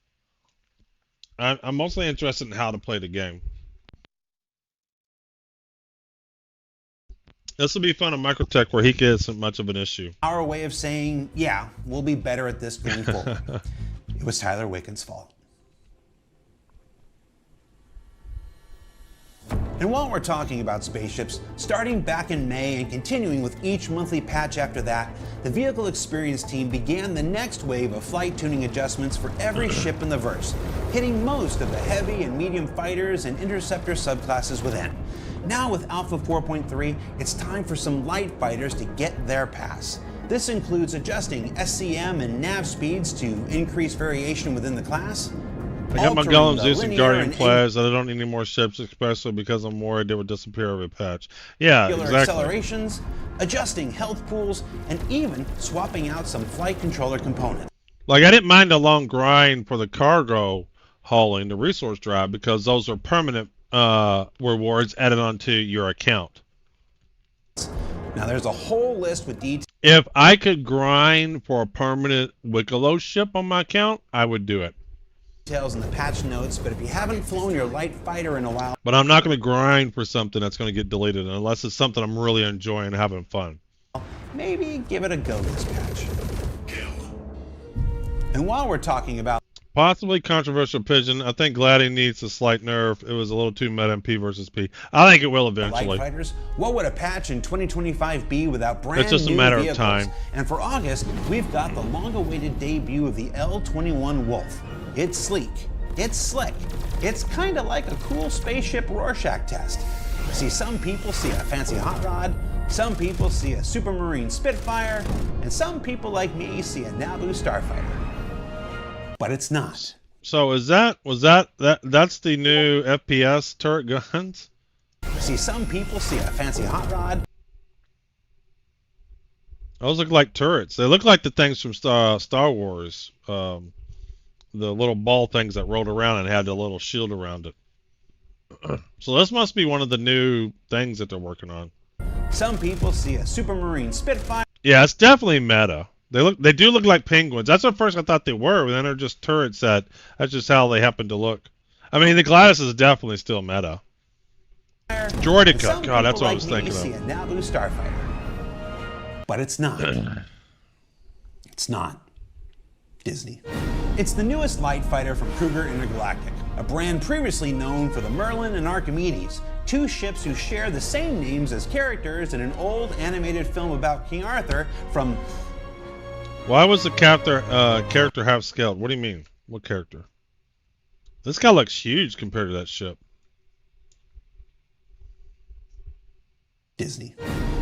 I'm mostly interested in how to play the game. This will be fun on Microtech, where he isn't much of an issue. our way of saying, yeah, we'll be better at this going forward. It was Tyler Wickens' fault. And while we're talking about spaceships, starting back in May and continuing with each monthly patch after that, the Vehicle Experience team began the next wave of flight tuning adjustments for every ship in the verse, hitting most of the heavy and medium fighters and interceptor subclasses within. Now with Alpha 4.3, it's time for some light fighters to get their pass. This includes adjusting SCM and nav speeds to increase variation within the class, I got my altering Golems the using linear Guardian and players. I don't need any more ships, especially because I'm worried they would disappear over a patch. Yeah, angular exactly. accelerations, adjusting health pools, and even swapping out some flight controller components. Like, I didn't mind a long grind for the cargo hauling, the resource drive, because those are permanent rewards added onto your account. Now there's a whole list with details. If I could grind for a permanent Wicklow ship on my account, I would do it. In the patch notes, but if you haven't flown your light fighter in a while, But I'm not going to grind for something that's going to get deleted unless it's something I'm really enjoying and having fun. maybe give it a go this patch. And while we're talking about Possibly controversial pigeon, I think Gladi needs a slight nerf. It was a little too meta in P versus P. I think it will light eventually. fighters, what would a patch in 2025 be without brand It's just a new matter of vehicles? time. And for August, we've got the long-awaited debut of the L-21 Wolf. It's sleek, it's slick, it's kind of like a cool spaceship Rorschach test. See, some people see a fancy hot rod, some people see a Supermarine Spitfire, and some people like me see a Naboo Starfighter. But it's not. So that's the new FPS turret guns? See, some people see a fancy hot rod, Those look like turrets. They look like the things from Star Wars. The little ball things that rolled around and had the little shield around it. So this must be one of the new things that they're working on. some people see a Supermarine Spitfire, Yeah, it's definitely meta. They do look like penguins. That's what first I thought they were, but then they're just turrets that's just how they happen to look. I mean, the Gladys is definitely still meta. Droidica, God, that's what I was thinking see of. a Naboo Starfighter. But it's not. It's not. Disney. It's the newest light fighter from Kruger Intergalactic, a brand previously known for the Merlin and Archimedes, two ships who share the same names as characters in an old animated film about King Arthur from... Why was the character half scaled? What do you mean? What character? This guy looks huge compared to that ship. Disney.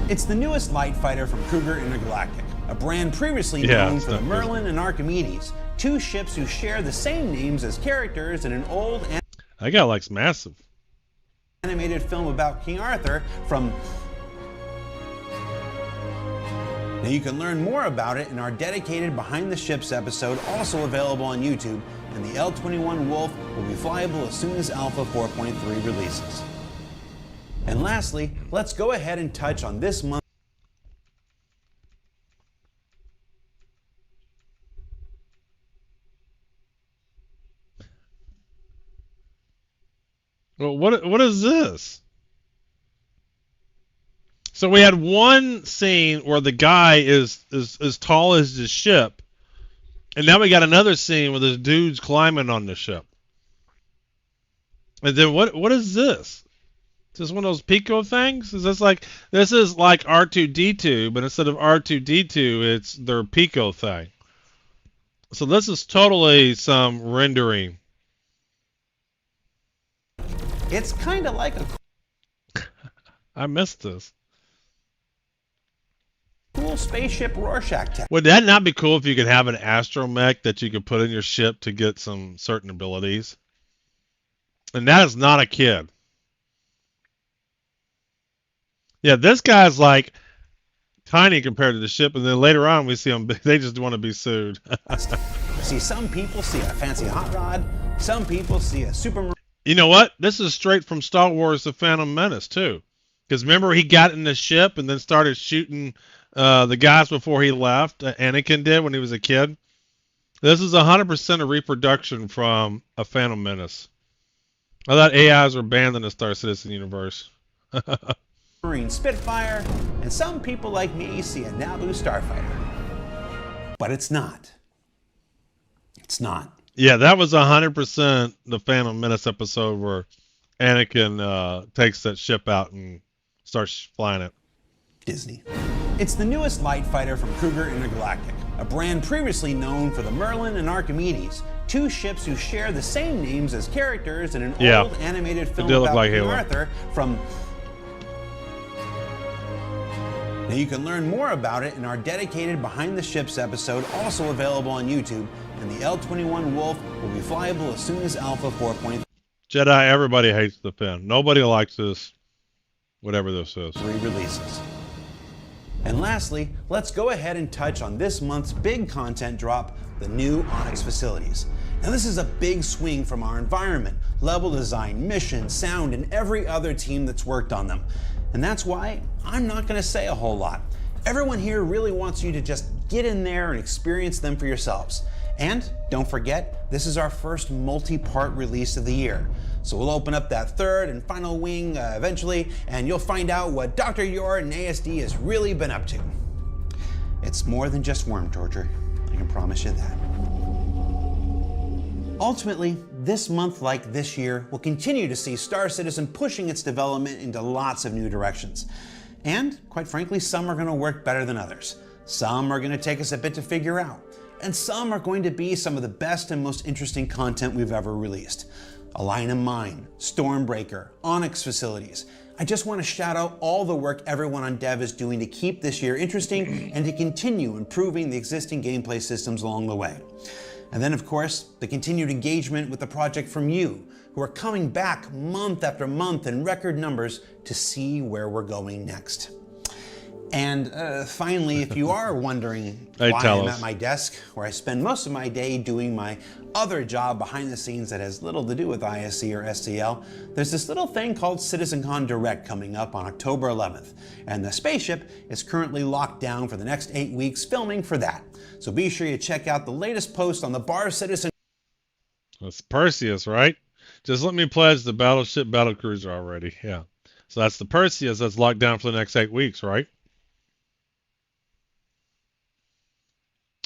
It's the newest light fighter from Kruger Intergalactic, a brand previously known for the Merlin and Archimedes, two ships who share the same names as characters in an old That guy looks massive. animated film about King Arthur from... Now you can learn more about it in our dedicated Behind the Ships episode, also available on YouTube, and the L-21 Wolf will be flyable as soon as Alpha 4.3 releases. And lastly, let's go ahead and touch on this month. Well, what is this? So we had one scene where the guy is as tall as the ship, and now we got another scene where this dude's climbing on the ship. And then what is this? Is this one of those Pico things? Is this like R2-D2, but instead of R2-D2, it's their Pico thing. So this is totally some rendering. It's kind of like a I missed this. cool spaceship Rorschach test. Would that not be cool if you could have an astromech that you could put in your ship to get some certain abilities? And that is not a kid. Yeah, this guy's like tiny compared to the ship, and then later on we see them, they just want to be sued. See, some people see a fancy hot rod, some people see a Supermarine. You know what? This is straight from Star Wars The Phantom Menace, too. Because remember, he got in the ship and then started shooting the guys before he left. Anakin did when he was a kid. This is 100% a reproduction from A Phantom Menace. I thought AIs were banned in the Star Citizen universe. Marine Spitfire, and some people like me see a Naboo Starfighter. But it's not. It's not. Yeah, that was 100% the Phantom Menace episode where Anakin takes that ship out and starts flying it. Disney. It's the newest light fighter from Kruger Intergalactic, a brand previously known for the Merlin and Archimedes, two ships who share the same names as characters in an old animated film about like King Halo. Arthur from... Now you can learn more about it in our dedicated Behind the Ships episode, also available on YouTube, and the L-21 Wolf will be flyable as soon as Alpha 4.3 Jedi, everybody hates the fin. Nobody likes this, whatever this is. releases. And lastly, let's go ahead and touch on this month's big content drop, the new Onyx facilities. Now this is a big swing from our environment, level design, mission, sound, and every other team that's worked on them. And that's why I'm not going to say a whole lot. Everyone here really wants you to just get in there and experience them for yourselves. And don't forget, this is our first multi-part release of the year. So we'll open up that third and final wing eventually, and you'll find out what Dr. Yor and ASD has really been up to. It's more than just worm torture, I can promise you that. Ultimately, this month like this year, we'll continue to see Star Citizen pushing its development into lots of new directions. And quite frankly, some are going to work better than others. Some are going to take us a bit to figure out. And some are going to be some of the best and most interesting content we've ever released. Align and Mine, Stormbreaker, Onyx facilities. I just want to shout out all the work everyone on dev is doing to keep this year interesting and to continue improving the existing gameplay systems along the way. And then of course, the continued engagement with the project from you, who are coming back month after month in record numbers to see where we're going next. And finally, if you are wondering why I'm at my desk, where I spend most of my day doing my other job behind the scenes that has little to do with ISC or SCL, there's this little thing called CitizenCon Direct coming up on October 11th. And the spaceship is currently locked down for the next 8 weeks filming for that. So be sure you check out the latest post on the Bar Citizen. That's Perseus, right? Just let me pledge the battleship battlecruiser already. Yeah. So that's the Perseus that's locked down for the next 8 weeks, right?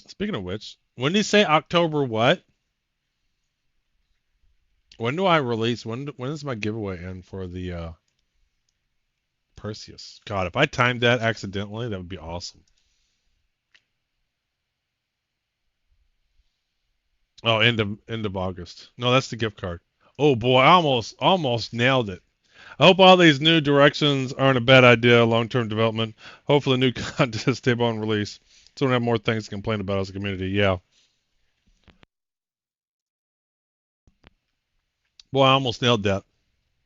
Speaking of which, when did you say October what? When do I release? When is my giveaway end for the Perseus? God, if I timed that accidentally, that would be awesome. Oh, end of August. No, that's the gift card. Oh boy, I almost nailed it. I hope all these new directions aren't a bad idea. Long-term development. Hopefully, new content is stable on release. So we don't have more things to complain about as a community. Yeah. Boy, I almost nailed that.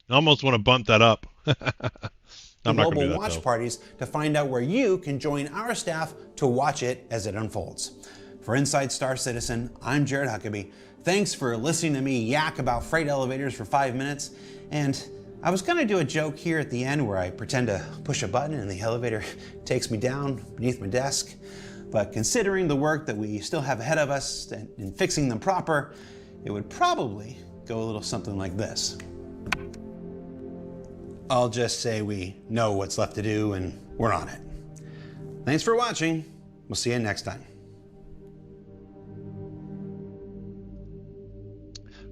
I almost want to bump that up. I'm not going to do that, watch though. Parties to find out where you can join our staff to watch it as it unfolds. For Inside Star Citizen, I'm Jared Huckabee. Thanks for listening to me yak about freight elevators for 5 minutes. And I was going to do a joke here at the end where I pretend to push a button and the elevator takes me down beneath my desk. But considering the work that we still have ahead of us in fixing them proper, it would probably go a little something like this. I'll just say we know what's left to do and we're on it. Thanks for watching. We'll see you next time.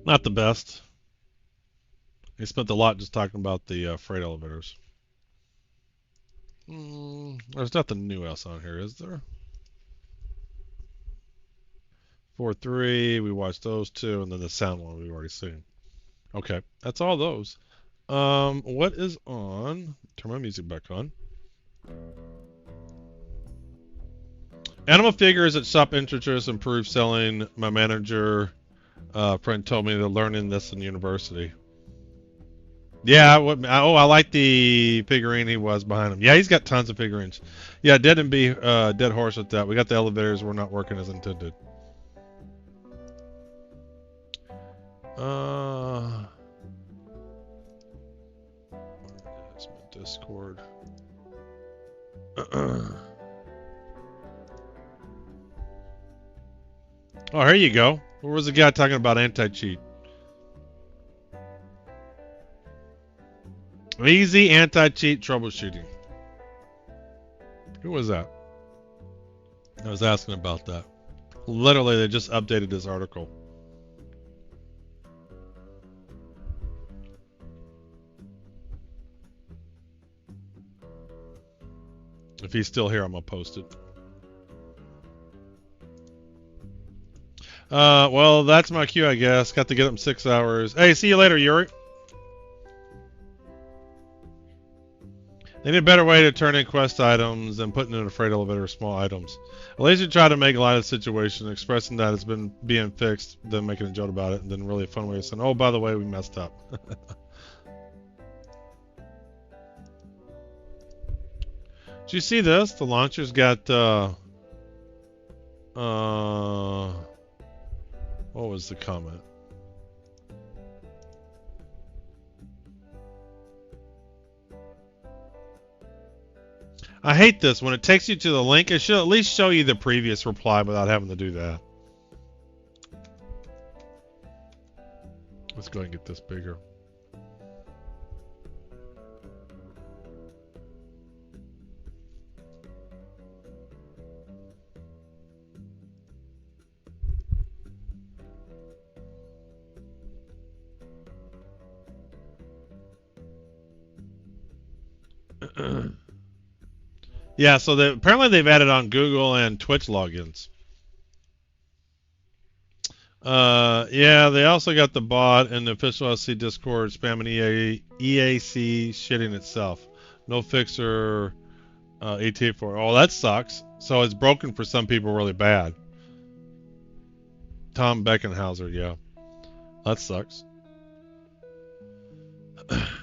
Not the best. I spent a lot just talking about the freight elevators. There's nothing new else on here, is there? 4.3, we watched those two, and then the sound one we've already seen. Okay, that's all those. What is on? Turn my music back on. Animal figures at shop interest improve selling. My manager friend told me they're learning this in university. Yeah, I like the figurine he was behind him. Yeah, he's got tons of figurines. Yeah, dead horse with that. We got the elevators. We're not working as intended. There's my Discord. Oh, here you go. Where was the guy talking about anti-cheat? Easy anti-cheat troubleshooting. Who was that? I was asking about that. Literally, they just updated this article. If he's still here, I'm gonna post it. Well, that's my cue, I guess. Got to get up in 6 hours. Hey, see you later, Yuri. Any better way to turn in quest items than putting in a freight elevator or small items? At least you try to make light of the situation, expressing that it's been being fixed, then making a joke about it, and then really a fun way of saying, oh, by the way, we messed up. Did you see this? The launcher's got, what was the comment? I hate this. When it takes you to the link, it should at least show you the previous reply without having to do that. Let's go ahead and get this bigger. Yeah, so apparently they've added on Google and Twitch logins. Yeah, they also got the bot and the official SC Discord spamming EAC shitting itself. No fixer, ET for. Oh, that sucks. So it's broken for some people really bad. Tom Beckenhauser, yeah. That sucks.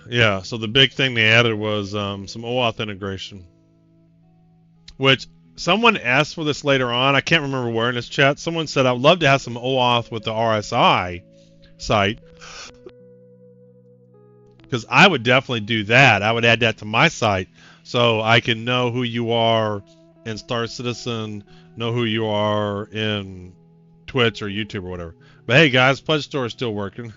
Yeah, so the big thing they added was some OAuth integration. Which someone asked for this later on. I can't remember where in this chat. Someone said, I would love to have some OAuth with the RSI site. Because I would definitely do that. I would add that to my site so I can know who you are in Star Citizen, know who you are in Twitch or YouTube or whatever. But hey guys, Pledge Store is still working.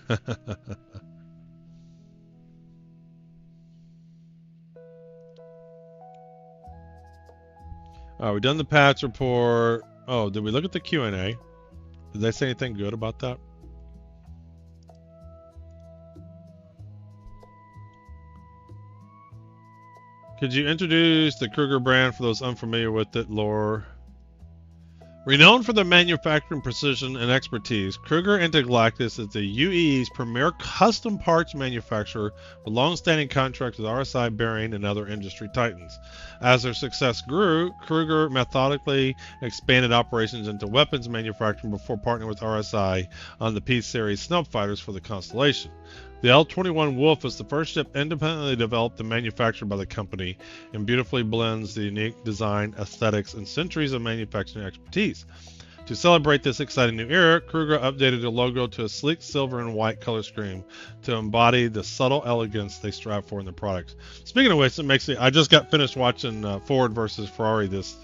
Alright, we done the patch report. Oh, did we look at the Q&A? Did they say anything good about that? Could you introduce the Kruger brand for those unfamiliar with it, lore? Renowned for their manufacturing precision and expertise, Kruger Intergalactic is the UEE's premier custom parts manufacturer with long-standing contracts with RSI, Bearing, and other industry titans. As their success grew, Kruger methodically expanded operations into weapons manufacturing before partnering with RSI on the P-Series snub fighters for the Constellation. The L-21 Wolf is the first ship independently developed and manufactured by the company and beautifully blends the unique design, aesthetics, and centuries of manufacturing expertise. To celebrate this exciting new era, Kruger updated the logo to a sleek silver and white color scheme to embody the subtle elegance they strive for in the products. Speaking of which, it makes me, I just got finished watching Ford versus Ferrari this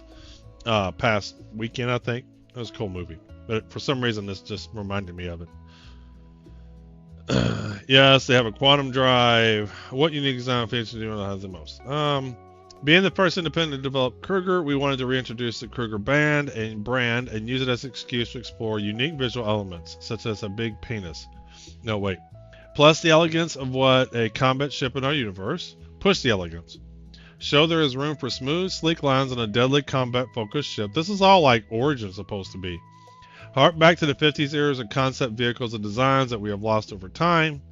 past weekend, I think. It was a cool movie, but for some reason this just reminded me of it. Yes, they have a quantum drive. What unique design features do you know has the most? Being the first independent to develop Kruger, we wanted to reintroduce the Kruger brand and use it as an excuse to explore unique visual elements, such as a big penis. No, wait. Plus the elegance of what a combat ship in our universe. Push the elegance. Show there is room for smooth, sleek lines on a deadly combat-focused ship. This is all like Origin supposed to be. Hark back to the 50s eras of concept vehicles and designs that we have lost over time.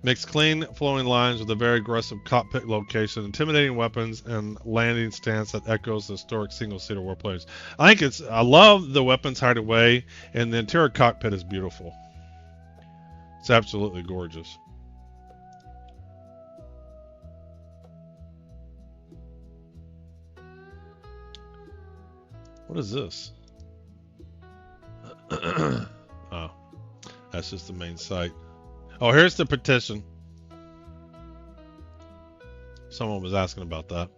Mix clean, flowing lines with a very aggressive cockpit location, intimidating weapons, and landing stance that echoes the historic single-seater warplanes. I love the weapons hide away, and the interior cockpit is beautiful. It's absolutely gorgeous. What is this? Oh, that's just the main site. Oh, here's the petition. Someone was asking about that.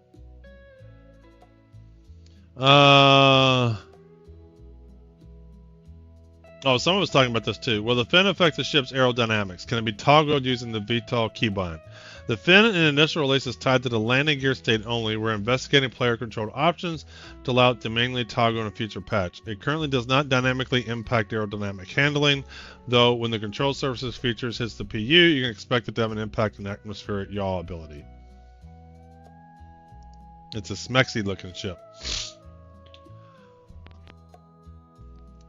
Oh, someone was talking about this too. Will the fin affect the ship's aerodynamics? Can it be toggled using the VTOL keybind? The fin in initial release is tied to the landing gear state only. We're investigating player-controlled options to allow it to manually toggle in a future patch. It currently does not dynamically impact aerodynamic handling, though when the control surfaces features hits the PU, you can expect it to have an impact on atmospheric yaw ability. It's a smexy looking ship.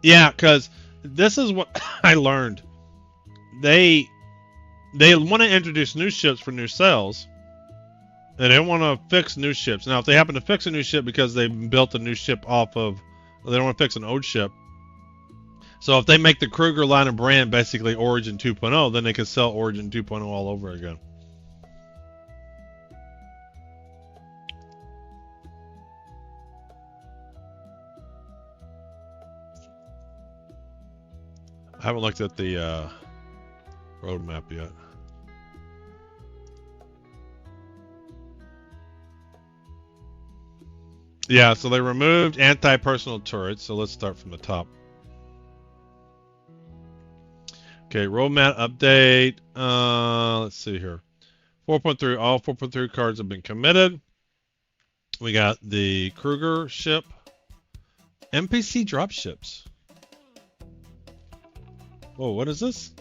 Yeah, because this is what I learned. They want to introduce new ships for new sales, And they want to fix new ships. Now, if they happen to fix a new ship because they built a new ship off of, well, they don't want to fix an old ship. So if they make the Kruger line of brand basically Origin 2.0, then they can sell Origin 2.0 all over again. I haven't looked at the roadmap yet. Yeah, so they removed anti-personnel turrets. So let's start from the top. Okay, roadmap update. Let's see here. 4.3. All 4.3 cards have been committed. We got the Kruger ship. NPC dropships. Whoa, what is this?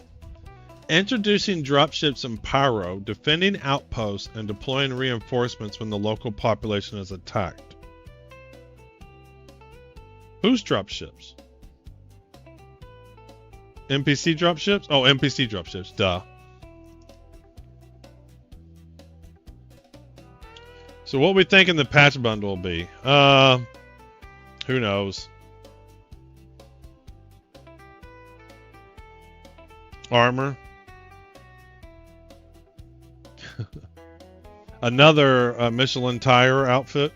Introducing dropships in Pyro, defending outposts, and deploying reinforcements when the local population is attacked. Whose dropships? NPC dropships? Oh, NPC dropships, duh. So what we thinking the patch bundle will be? Who knows? Armor. Another Michelin tire outfit.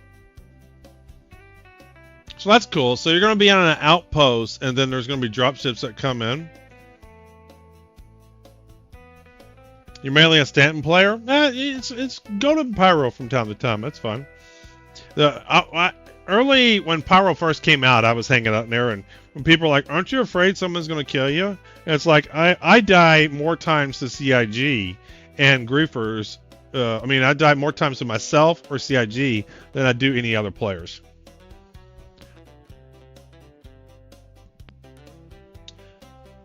So that's cool. So you're going to be on an outpost, and then there's going to be dropships that come in. You're mainly a Stanton player? It's go to Pyro from time to time. That's fine. Early when Pyro first came out, I was hanging out in there, and when people are like, "Aren't you afraid someone's going to kill you?" And it's like I die more times to CIG and griefers. I mean, I die more times to myself or CIG than I do any other players.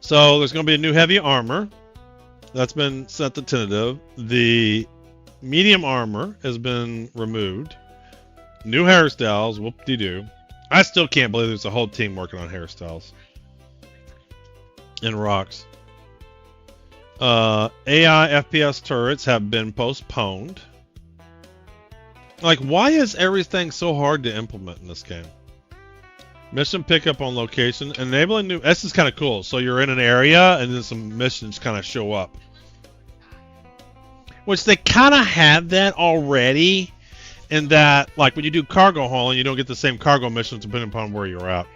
So there's going to be a new heavy armor that's been set to tentative. The medium armor has been removed. New hairstyles, whoop-de-doo. I still can't believe there's a whole team working on hairstyles. And rocks. AI FPS turrets have been postponed. Like, why is everything so hard to implement in this game? Mission pickup on location. Enabling new... This is kind of cool. So you're in an area and then some missions kind of show up. Which they kind of have that already. In that, like, when you do cargo hauling, you don't get the same cargo missions depending upon where you're at.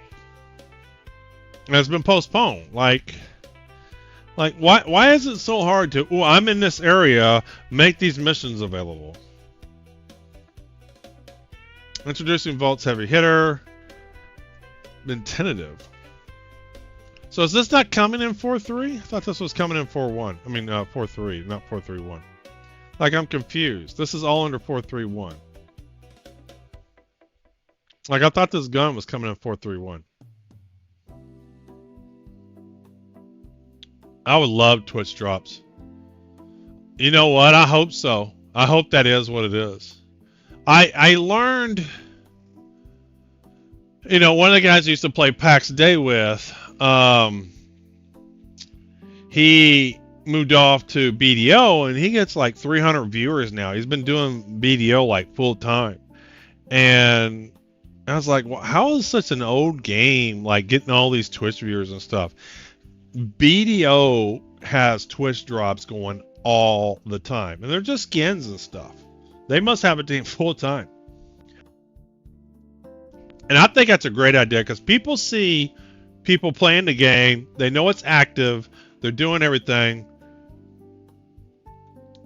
And it's been postponed. Like why is it so hard to... Oh, I'm in this area. Make these missions available. Introducing Vault's heavy hitter. Been tentative. So is this not coming in 4.3? I thought this was coming in 4.1. I mean 4.3, not 4.3.1. Like, I'm confused. This is all under 4.3.1. Like, I thought this gun was coming in 4.3.1. I would love Twitch drops. You know what? I hope so. I hope that is what it is. I learned... You know, one of the guys I used to play PAX Day with, he moved off to BDO, and he gets like 300 viewers now. He's been doing BDO like full time. And I was like, well, how is such an old game like getting all these Twitch viewers and stuff? BDO has Twitch drops going all the time, and they're just skins and stuff. They must have a team full time. And I think that's a great idea because people see people playing the game. They know it's active. They're doing everything.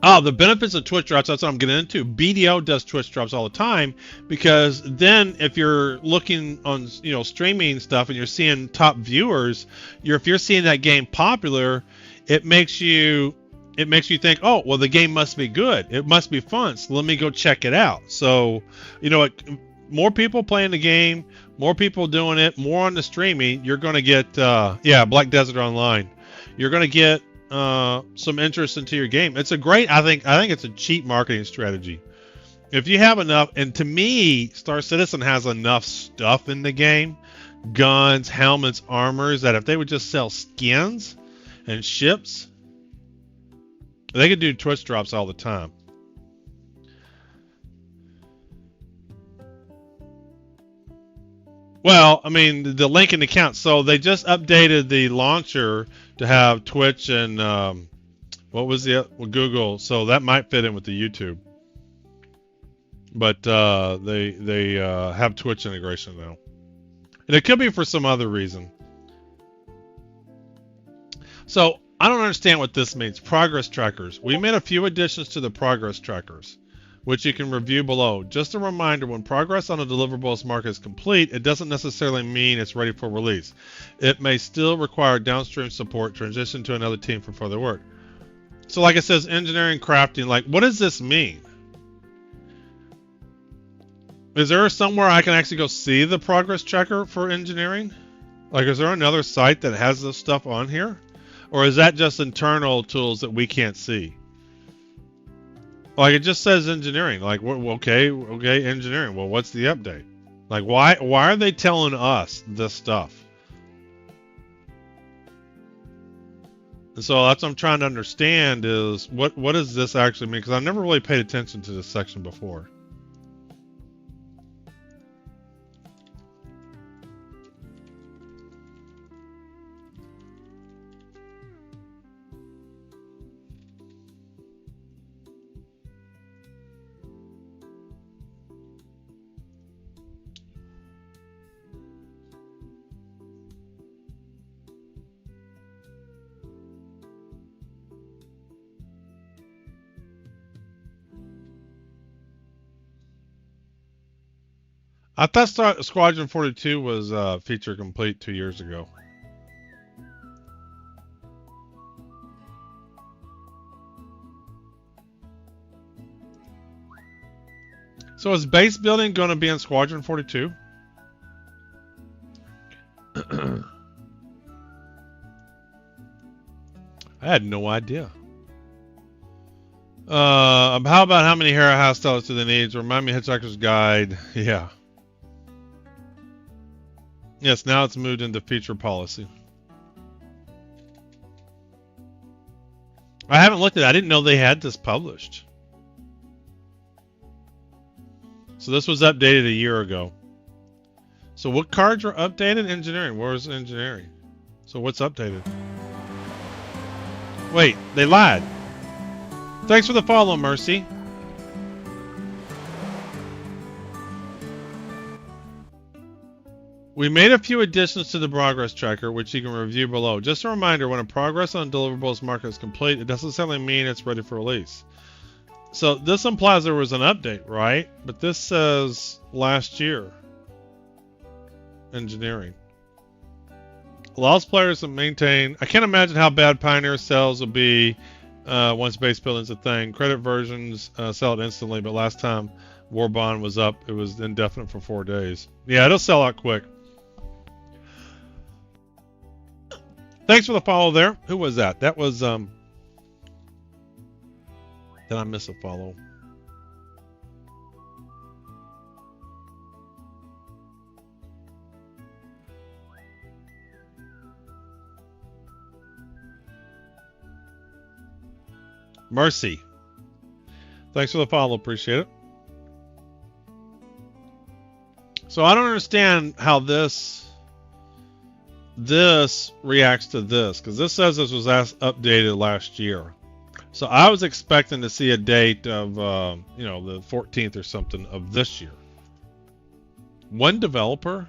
Oh, the benefits of Twitch drops, that's what I'm getting into. BDO does Twitch drops all the time because then if you're looking on, you know, streaming stuff and you're seeing top viewers, if you're seeing that game popular, it makes you think, oh, well, the game must be good. It must be fun. So let me go check it out. So, you know, more people playing the game, more people doing it, more on the streaming, you're going to get, Black Desert Online. You're going to get some interest into your game. It's a great, I think it's a cheap marketing strategy. If you have enough, and to me, Star Citizen has enough stuff in the game, guns, helmets, armors, that if they would just sell skins and ships, they could do Twitch drops all the time. Well, I mean, the link in the account. So they just updated the launcher to have Twitch and what was the Google. So that might fit in with the YouTube. But they have Twitch integration now, and it could be for some other reason. So I don't understand what this means. Progress trackers. We made a few additions to the progress trackers, which you can review below. Just a reminder, when progress on a deliverable is marked as complete, it doesn't necessarily mean it's ready for release. It may still require downstream support, transition to another team for further work. So like it says, engineering, crafting, like what does this mean? Is there somewhere I can actually go see the progress tracker for engineering? Like, is there another site that has this stuff on here? Or is that just internal tools that we can't see? Like, it just says engineering. Like, okay, engineering. Well, what's the update? Like, why are they telling us this stuff? And so that's what I'm trying to understand is what does this actually mean? Because I've never really paid attention to this section before. I thought Squadron 42 was feature complete 2 years ago. So is base building going to be in Squadron 42? I had no idea. How about how many Hera house tellers do they need? Remind me, Hitchhiker's Guide. Yeah. Yes, now it's moved into feature policy. I haven't looked at it. I didn't know they had this published. So this was updated a year ago. So what cards are updated? Engineering. Where's engineering? So what's updated? Wait, they lied. Thanks for the follow, Mercy. We made a few additions to the progress tracker, which you can review below. Just a reminder, when a progress on deliverables mark is complete, it doesn't necessarily mean it's ready for release. So this implies there was an update, right? But this says last year. Engineering. Allows players to maintain... I can't imagine how bad Pioneer sales will be once base building's a thing. Credit versions sell it instantly, but last time War Bond was up, it was indefinite for 4 days. Yeah, it'll sell out quick. Thanks for the follow there. Who was that? That was, did I miss a follow? Mercy. Thanks for the follow. Appreciate it. So I don't understand how this reacts to this, because this says this was updated last year. So I was expecting to see a date of, you know, the 14th or something of this year. One developer?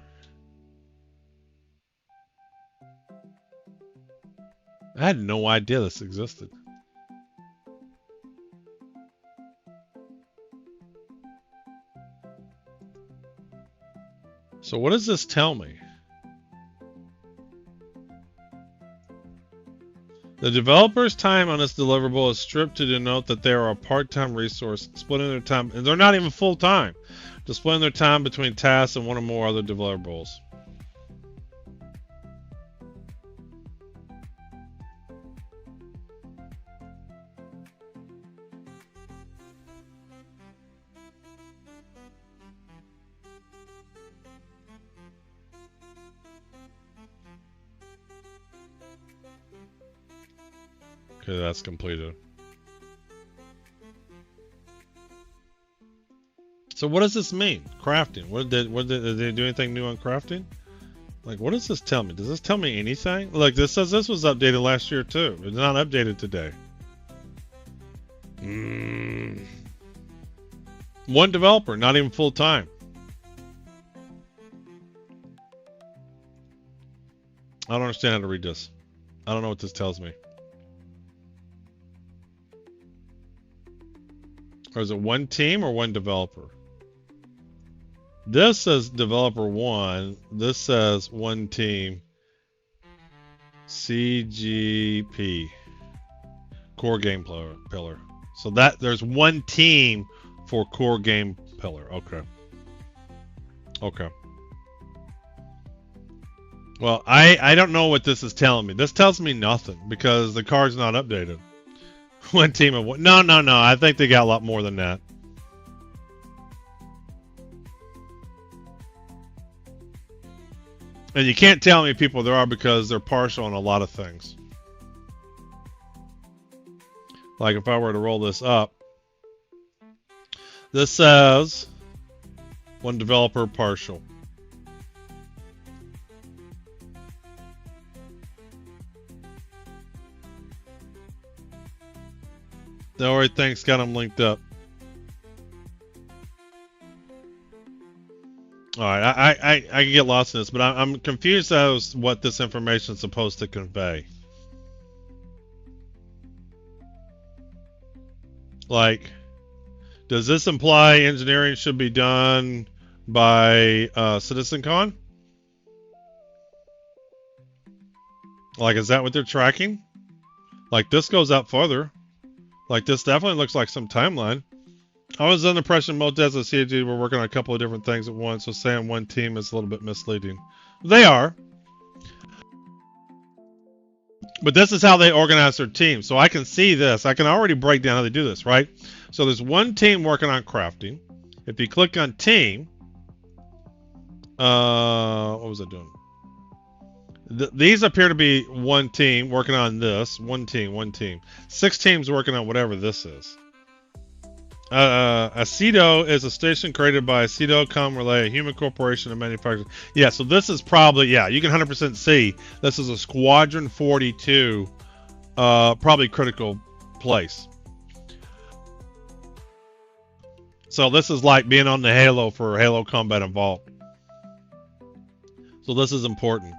I had no idea this existed. So what does this tell me? The developer's time on this deliverable is stripped to denote that they are a part-time resource, splitting their time, and they're not even full-time, just splitting their time between tasks and one or more other deliverables. Okay, that's completed. So what does this mean? Crafting. Did they do anything new on crafting? Like, what does this tell me? Does this tell me anything? Like, this says this was updated last year too. It's not updated today. One developer, not even full time. I don't understand how to read this. I don't know what this tells me. Or is it one team or one developer? This says developer one. This says one team. CGP. Core game pillar. So that there's one team for core game pillar. Okay. Okay. Well, I don't know what this is telling me. This tells me nothing because the card's not updated. One team of one. No. I think they got a lot more than that. And you can't tell how many people there are because they're partial on a lot of things. Like if I were to roll this up, this says one developer partial. The already thing's got them linked up. Alright, I can get lost in this, but I'm confused as to what this information is supposed to convey. Like, does this imply engineering should be done by CitizenCon? Like, is that what they're tracking? Like, this goes out further. Like, this definitely looks like some timeline. I was under the impression most devs at CAG were working on a couple of different things at once, so saying one team is a little bit misleading. They are. But this is how they organize their team. So I can see this. I can already break down how they do this, right? So there's one team working on crafting. If you click on team, what was I doing? These appear to be one team working on this. One team. 6 teams working on whatever this is. Aceto is a station created by Aceto Com Relay, a human corporation and manufacturer. Yeah, so this is probably, yeah, you can 100% see this is a Squadron 42, probably critical place. So this is like being on the Halo for Halo Combat Involved. So this is important.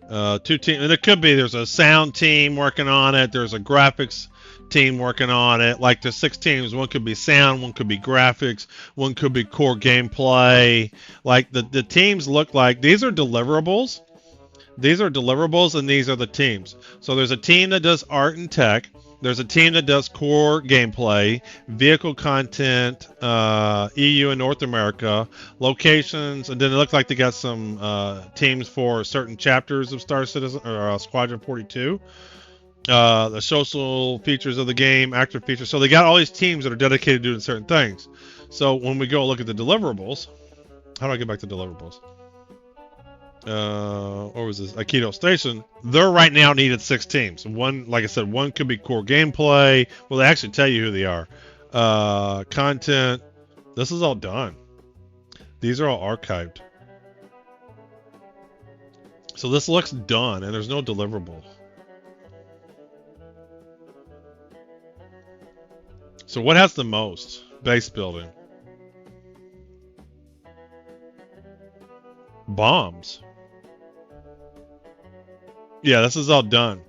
2 teams, and it could be there's a sound team working on it, there's a graphics team working on it. Like there's 6 teams. One could be sound, one could be graphics, one could be core gameplay. Like the teams look like these are deliverables. These are deliverables and these are the teams. So there's a team that does art and tech. There's a team that does core gameplay, vehicle content, EU and North America, locations, and then it looks like they got some teams for certain chapters of Star Citizen or Squadron 42. The social features of the game, active features. So they got all these teams that are dedicated to doing certain things. So when we go look at the deliverables, how do I get back to deliverables? What was this? Aikido Station. They're right now needed 6 teams. One, like I said, one could be core gameplay. Well, they actually tell you who they are. Content. This is all done. These are all archived. So this looks done, and there's no deliverable. So what has the most? Base building. Bombs. Yeah, this is all done.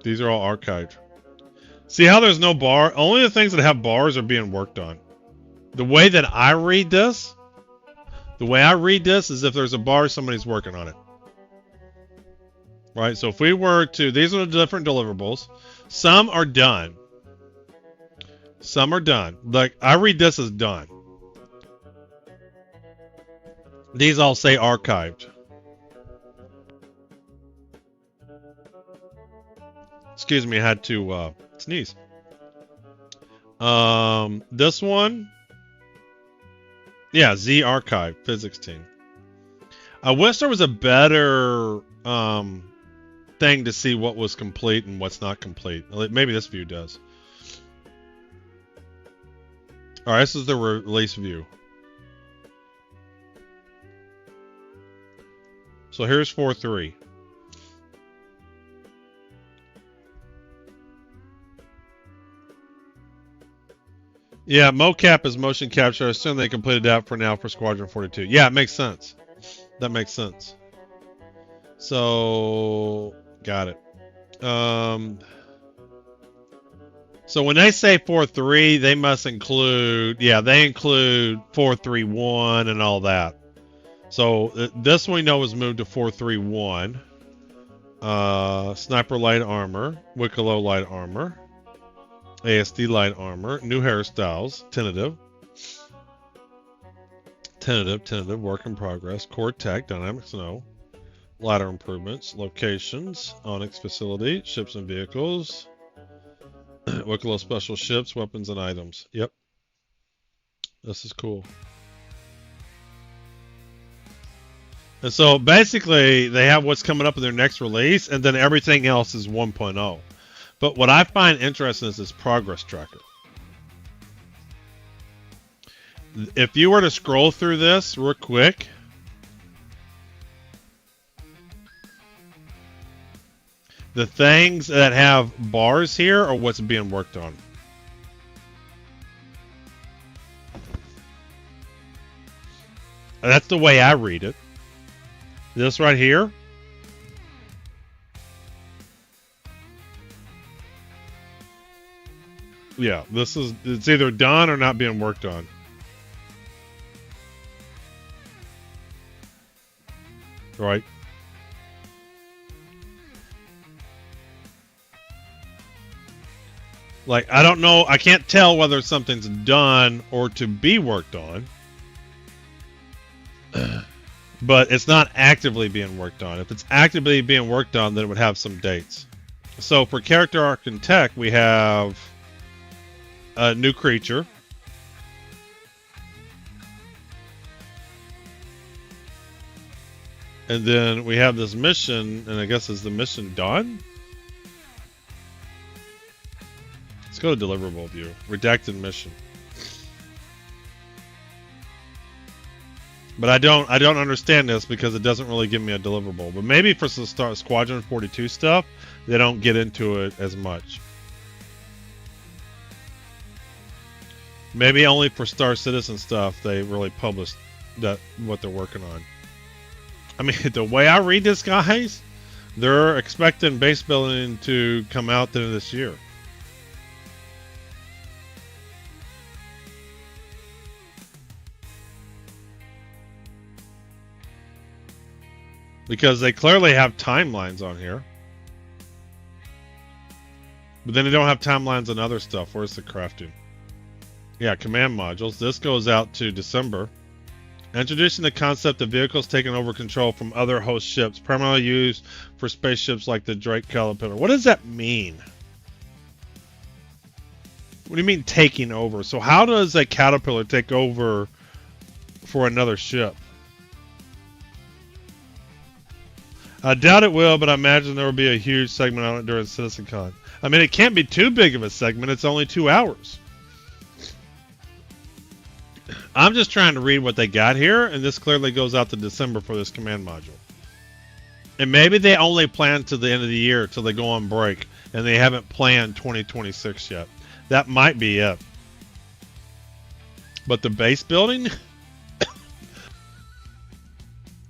These are all archived. See how there's no bar? Only the things that have bars are being worked on. The way that I read this, is if there's a bar, somebody's working on it. Right? So if we were to, these are the different deliverables. Some are done. Some are done. Like, I read this as done. These all say archived. Excuse me, I had to sneeze. This one. Yeah, Z archive, physics team. I wish there was a better thing to see what was complete and what's not complete. Maybe this view does. All right, this is the release view. So here's 4.3. Yeah, mocap is motion capture. I assume they completed that for now for Squadron 42. Yeah, it makes sense. That makes sense. So, got it. So when they say 4.3, they must include, yeah, they include 4.3.1 and all that. So this we know was moved to 4.3.1. Sniper light armor, Wicklow light armor, ASD light armor, new hairstyles, tentative, work in progress, core tech, dynamic snow, ladder improvements, locations, Onyx facility, ships and vehicles, Wicklow special ships, weapons and items. Yep. This is cool. And so basically they have what's coming up in their next release, and then everything else is 1.0. But what I find interesting is this progress tracker. If you were to scroll through this real quick, the things that have bars here are what's being worked on. That's the way I read it. This right here. Yeah, this is, it's either done or not being worked on. Right? Like, I don't know, I can't tell whether something's done or to be worked on. But it's not actively being worked on. If it's actively being worked on, then it would have some dates. So for character arc and tech, we have a new creature. And then we have this mission, and I guess is the mission done? Let's go to deliverable view. Redacted mission. But I don't understand this because it doesn't really give me a deliverable. But maybe for some Squadron 42 stuff, they don't get into it as much. Maybe only for Star Citizen stuff they really publish that what they're working on. I mean, the way I read this, guys, they're expecting base building to come out the end of this year. Because they clearly have timelines on here. But then they don't have timelines on other stuff. Where's the crafting? Yeah, command modules. This goes out to December. Introducing the concept of vehicles taking over control from other host ships, primarily used for spaceships like the Drake Caterpillar. What does that mean? What do you mean taking over? So how does a Caterpillar take over for another ship? I doubt it will, but I imagine there will be a huge segment on it during CitizenCon. I mean, it can't be too big of a segment. It's only 2 hours. I'm just trying to read what they got here, and this clearly goes out to December for this command module. And maybe they only plan to the end of the year till they go on break, and they haven't planned 2026 yet. That might be it. But the base building...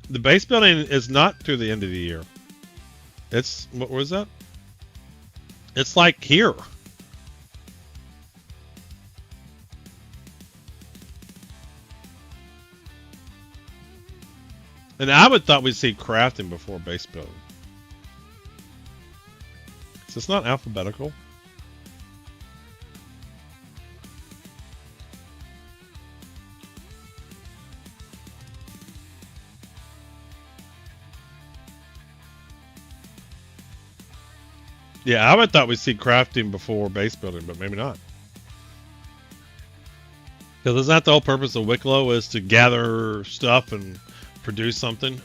The base building is not through the end of the year. It's, what was that? It's like here. And I would thought we'd see crafting before base building. Is this not alphabetical? Yeah, I would thought we'd see crafting before base building, but maybe not. Because isn't that the whole purpose of Wicklow, is to gather stuff and produce something?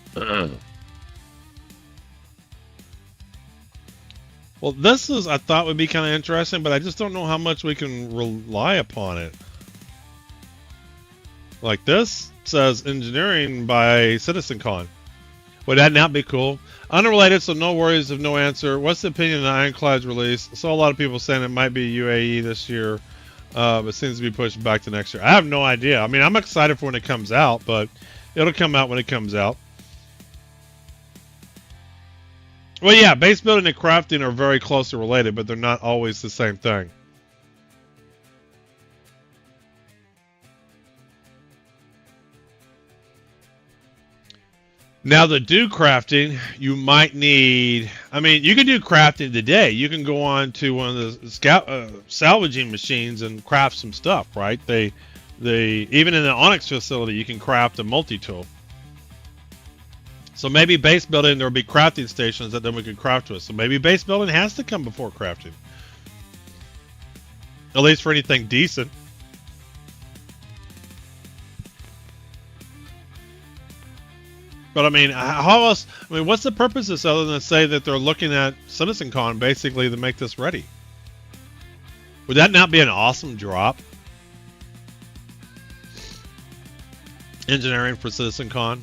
Well, this is, I thought would be kind of interesting, but I just don't know how much we can rely upon it. Like this says engineering by CitizenCon. Would that not be cool? Unrelated, so no worries if no answer. What's the opinion of the Ironclad's release? I saw a lot of people saying it might be UAE this year, but seems to be pushed back to next year. I have no idea. I mean, I'm excited for when it comes out, but it'll come out when it comes out. Well, yeah, base building and crafting are very closely related, but they're not always the same thing. Now, to do crafting, you might need... I mean, you can do crafting today. You can go on to one of the salvaging machines and craft some stuff, right? Even in the Onyx facility, you can craft a multi-tool. So maybe base building, there'll be crafting stations that then we can craft with. So maybe base building has to come before crafting. At least for anything decent. But I mean, how else? I mean, what's the purpose of this other than to say that they're looking at CitizenCon basically to make this ready? Would that not be an awesome drop? Engineering for CitizenCon.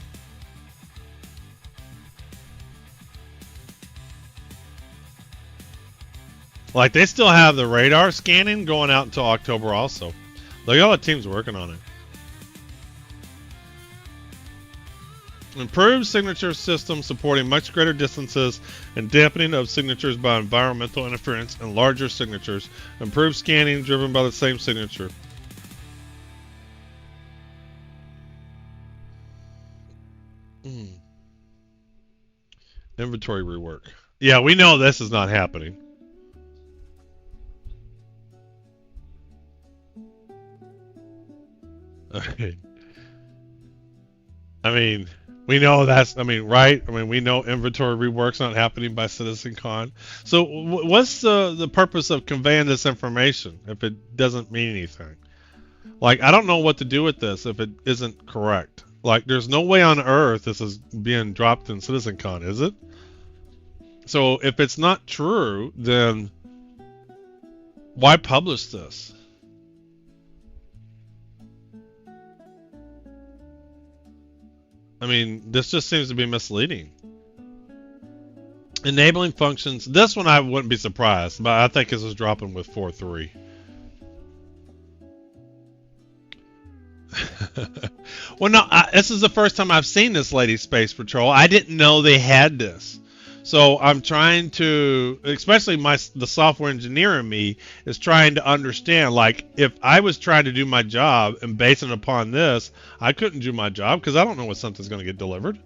Like, they still have the radar scanning going out until October also. Look at all the teams working on it. Improved signature system supporting much greater distances and dampening of signatures by environmental interference and larger signatures. Improved scanning driven by the same signature. Inventory rework. Yeah, we know this is not happening. Okay. I mean, we know that's, I mean, right? I mean, we know inventory rework's not happening by CitizenCon. So what's the purpose of conveying this information if it doesn't mean anything? Like, I don't know what to do with this if it isn't correct. Like, there's no way on earth this is being dropped in CitizenCon, is it? So if it's not true, then why publish this? I mean, this just seems to be misleading. Enabling functions. This one I wouldn't be surprised, but I think this is dropping with 4.3. Well, no, this is the first time I've seen this Lady Space Patrol. I didn't know they had this. So I'm trying to, especially the software engineer in me is trying to understand, like, if I was trying to do my job and basing it upon this, I couldn't do my job because I don't know when something's going to get delivered.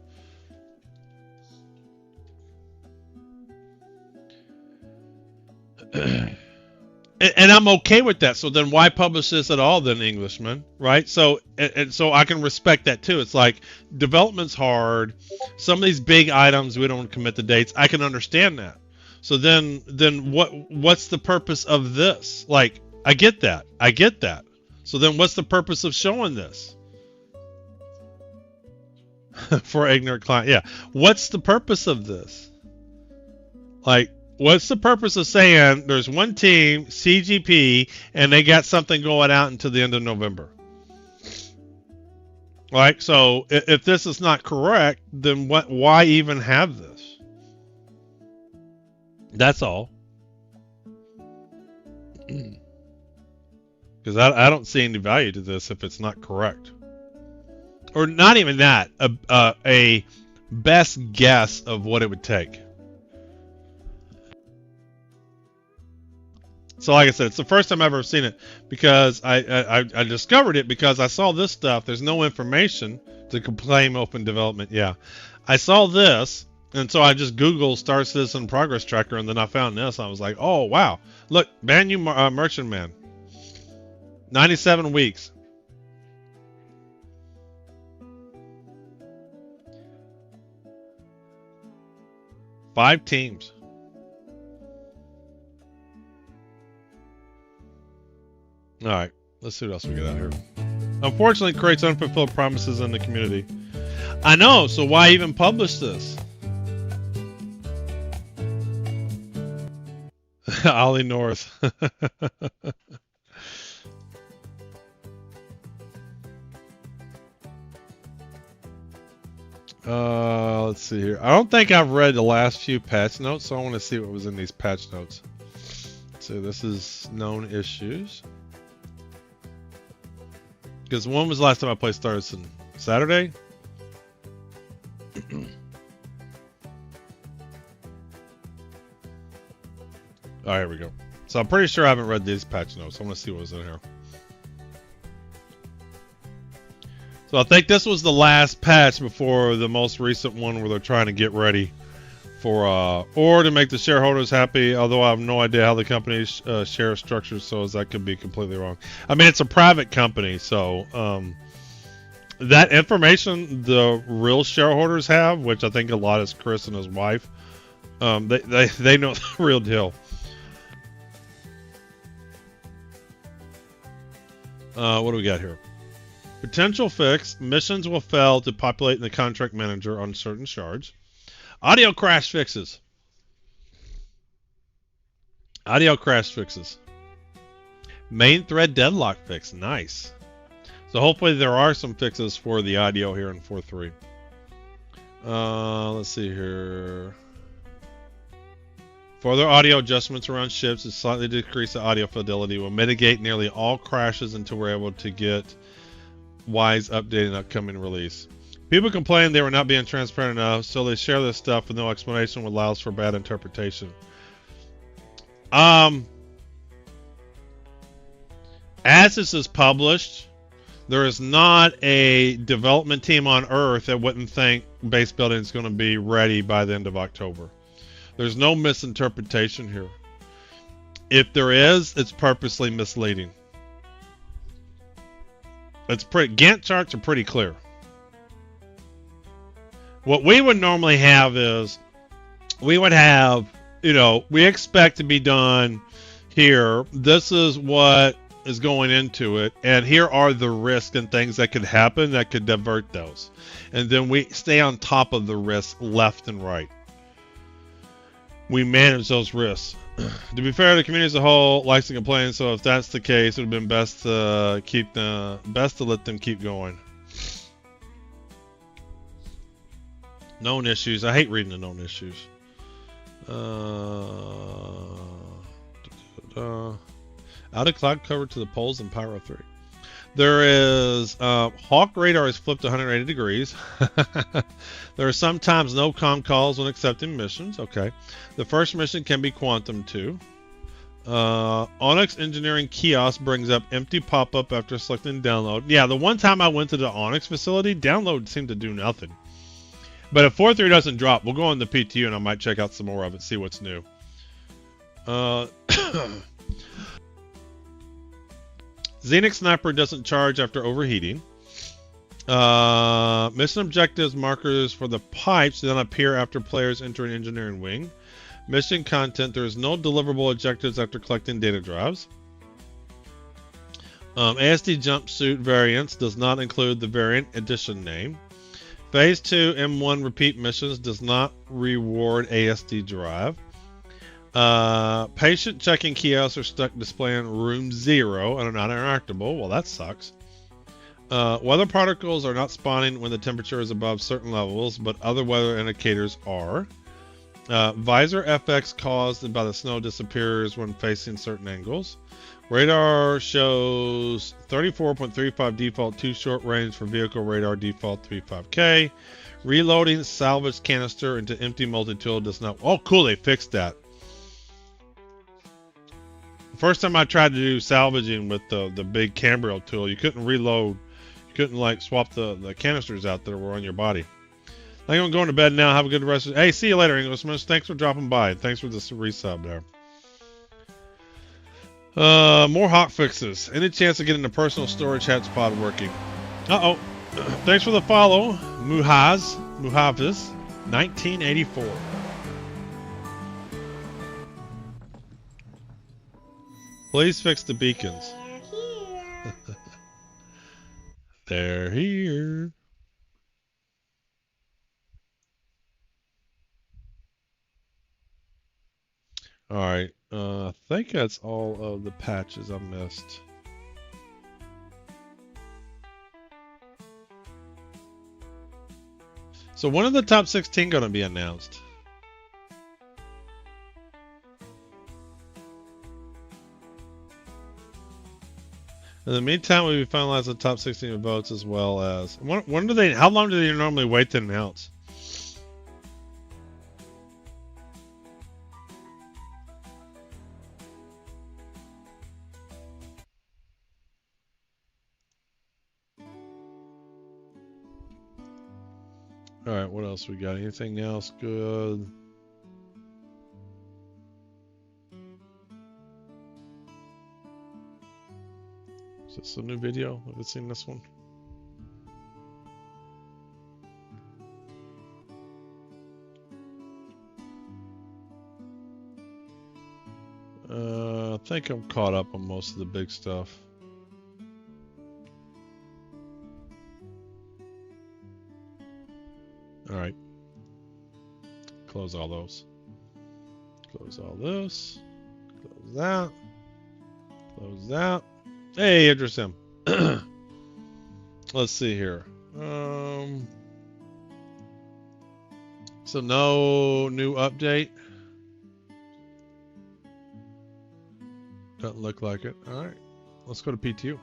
And I'm okay with that. So then why publish this at all then, Englishman? Right? So and so I can respect that too. It's like development's hard. Some of these big items we don't commit the dates. I can understand that. So then what's the purpose of this? Like, I get that. I get that. So then what's the purpose of showing this? For ignorant client. Yeah. What's the purpose of this? Like, what's the purpose of saying there's one team, CGP, and they got something going out until the end of November? Right? So if this is not correct, then why even have this? That's all. Because I don't see any value to this if it's not correct. Or not even that. A best guess of what it would take. So like I said, it's the first time I've ever seen it because I discovered it because I saw this stuff. There's no information to claim open development. Yeah. I saw this, and so I just Googled Star Citizen Progress Tracker, and then I found this. I was like, oh, wow. Look, brand new Merchantman. 97 weeks. Five teams. All right, let's see what else we got out here. Unfortunately, it creates unfulfilled promises in the community. I know, so why even publish this? Ollie North. Let's see here. I don't think I've read the last few patch notes, so I want to see what was in these patch notes. So this is known issues. Because when was the last time I played Star Citizen? Saturday? Oh, here we go. So I'm pretty sure I haven't read these patch notes. I want to see what was in here. So I think this was the last patch before the most recent one where they're trying to get ready for, or to make the shareholders happy, although I have no idea how the company's share structure, so that could be completely wrong. I mean, it's a private company, so that information the real shareholders have, which I think a lot is Chris and his wife, they know the real deal. What do we got here? Potential fix. Missions will fail to populate the contract manager on certain shards. Audio crash fixes. Audio crash fixes. Main thread deadlock fix. Nice. So hopefully there are some fixes for the audio here in 4.3. Let's see here. Further audio adjustments around ships to slightly decrease the audio fidelity will mitigate nearly all crashes until we're able to get wise update in upcoming release. People complain they were not being transparent enough, so they share this stuff with no explanation, which allows for bad interpretation. As this is published, there is not a development team on Earth that wouldn't think base building is going to be ready by the end of October. There's no misinterpretation here. If there is, it's purposely misleading. It's pretty. Gantt charts are pretty clear. What we would normally have is, we would have, you know, we expect to be done here. This is what is going into it, and here are the risks and things that could happen that could divert those. And then we stay on top of the risks left and right. We manage those risks. To be fair, the community as a whole likes to complain, so if that's the case, it would have been best to let them keep going. Known issues. I hate reading the known issues. Out of cloud cover to the poles in Pyro 3. There is Hawk radar is flipped 180 degrees. There are sometimes no comm calls when accepting missions. Okay. The first mission can be quantum too. Onyx Engineering Kiosk brings up empty pop-up after selecting download. Yeah, the one time I went to the Onyx facility, download seemed to do nothing. But if 4.3 doesn't drop, we'll go on the PTU and I might check out some more of it, see what's new. Xenix Sniper doesn't charge after overheating. Mission objectives markers for the pipes then appear after players enter an engineering wing. Mission content, there is no deliverable objectives after collecting data drives. ASD jumpsuit variants does not include the variant edition name. Phase 2 M1 repeat missions does not reward ASD drive. Patient checking kiosks are stuck displaying room 0 and are not interactable. Well, that sucks. Weather particles are not spawning when the temperature is above certain levels, but other weather indicators are. Visor FX caused by the snow disappears when facing certain angles. Radar shows 34.35 default too short range for vehicle radar default 35K. Reloading salvage canister into empty multi-tool does not. Oh, cool, they fixed that. First time I tried to do salvaging with the big Cambriel tool, you couldn't reload. You couldn't like swap the canisters out that were on your body. I think I'm going to bed now. Have a good rest of the day. Hey, see you later, Englishman. Thanks for dropping by. Thanks for the resub there. More hot fixes. Any chance of getting the personal storage hotspot working? Uh-oh. Thanks for the follow. Muhafiz, 1984. Please fix the beacons. They're here. Alright, I think that's all of the patches I missed. So when are the top 16 going to be announced? In the meantime, we finalize the top 16 votes as well as when do they? How long do they normally wait to announce? All right, what else we got? Anything else good? Is this a new video? Have you seen this one? I think I'm caught up on most of the big stuff. All right. Close all those. Close all this. Close that. Close that. Hey, Idrisim. Let's see here. So no new update. Doesn't look like it. All right. Let's go to PTU.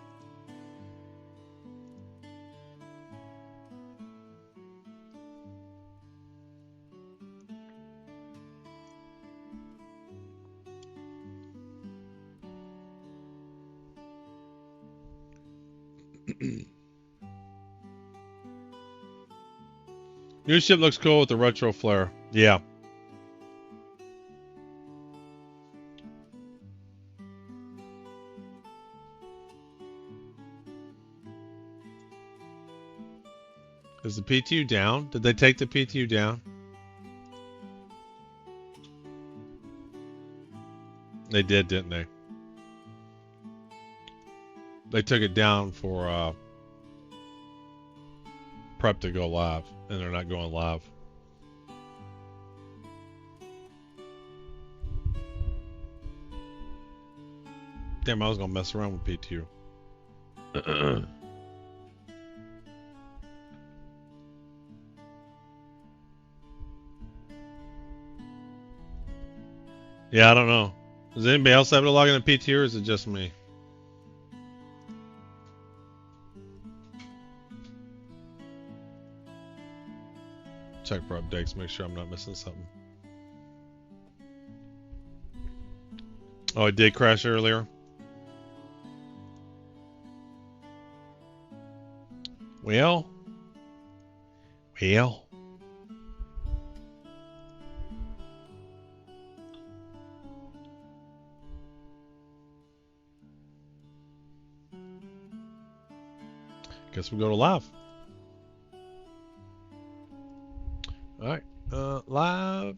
New ship looks cool with the retro flare. Yeah. Is the PTU down? Did they take the PTU down? They did, didn't they? They took it down for prep to go live, and they're not going live. Damn, I was gonna mess around with PTU. Yeah, I don't know. Does anybody else have to log in to PTU, or is it just me? Check for updates, make sure I'm not missing something. Oh, it did crash earlier. Well. Guess we go to live. All right, live.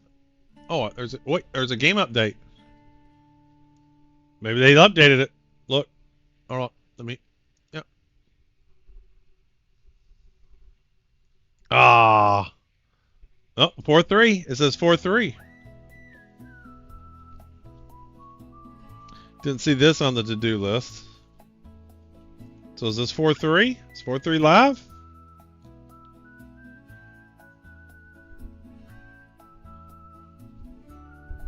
Oh, there's a game update. Maybe they updated it. Look, hold on, let me. Yeah. Ah. Oh, 4-3. It says 4-3. Didn't see this on the to-do list. So is this 4-3? Is 4-3 live?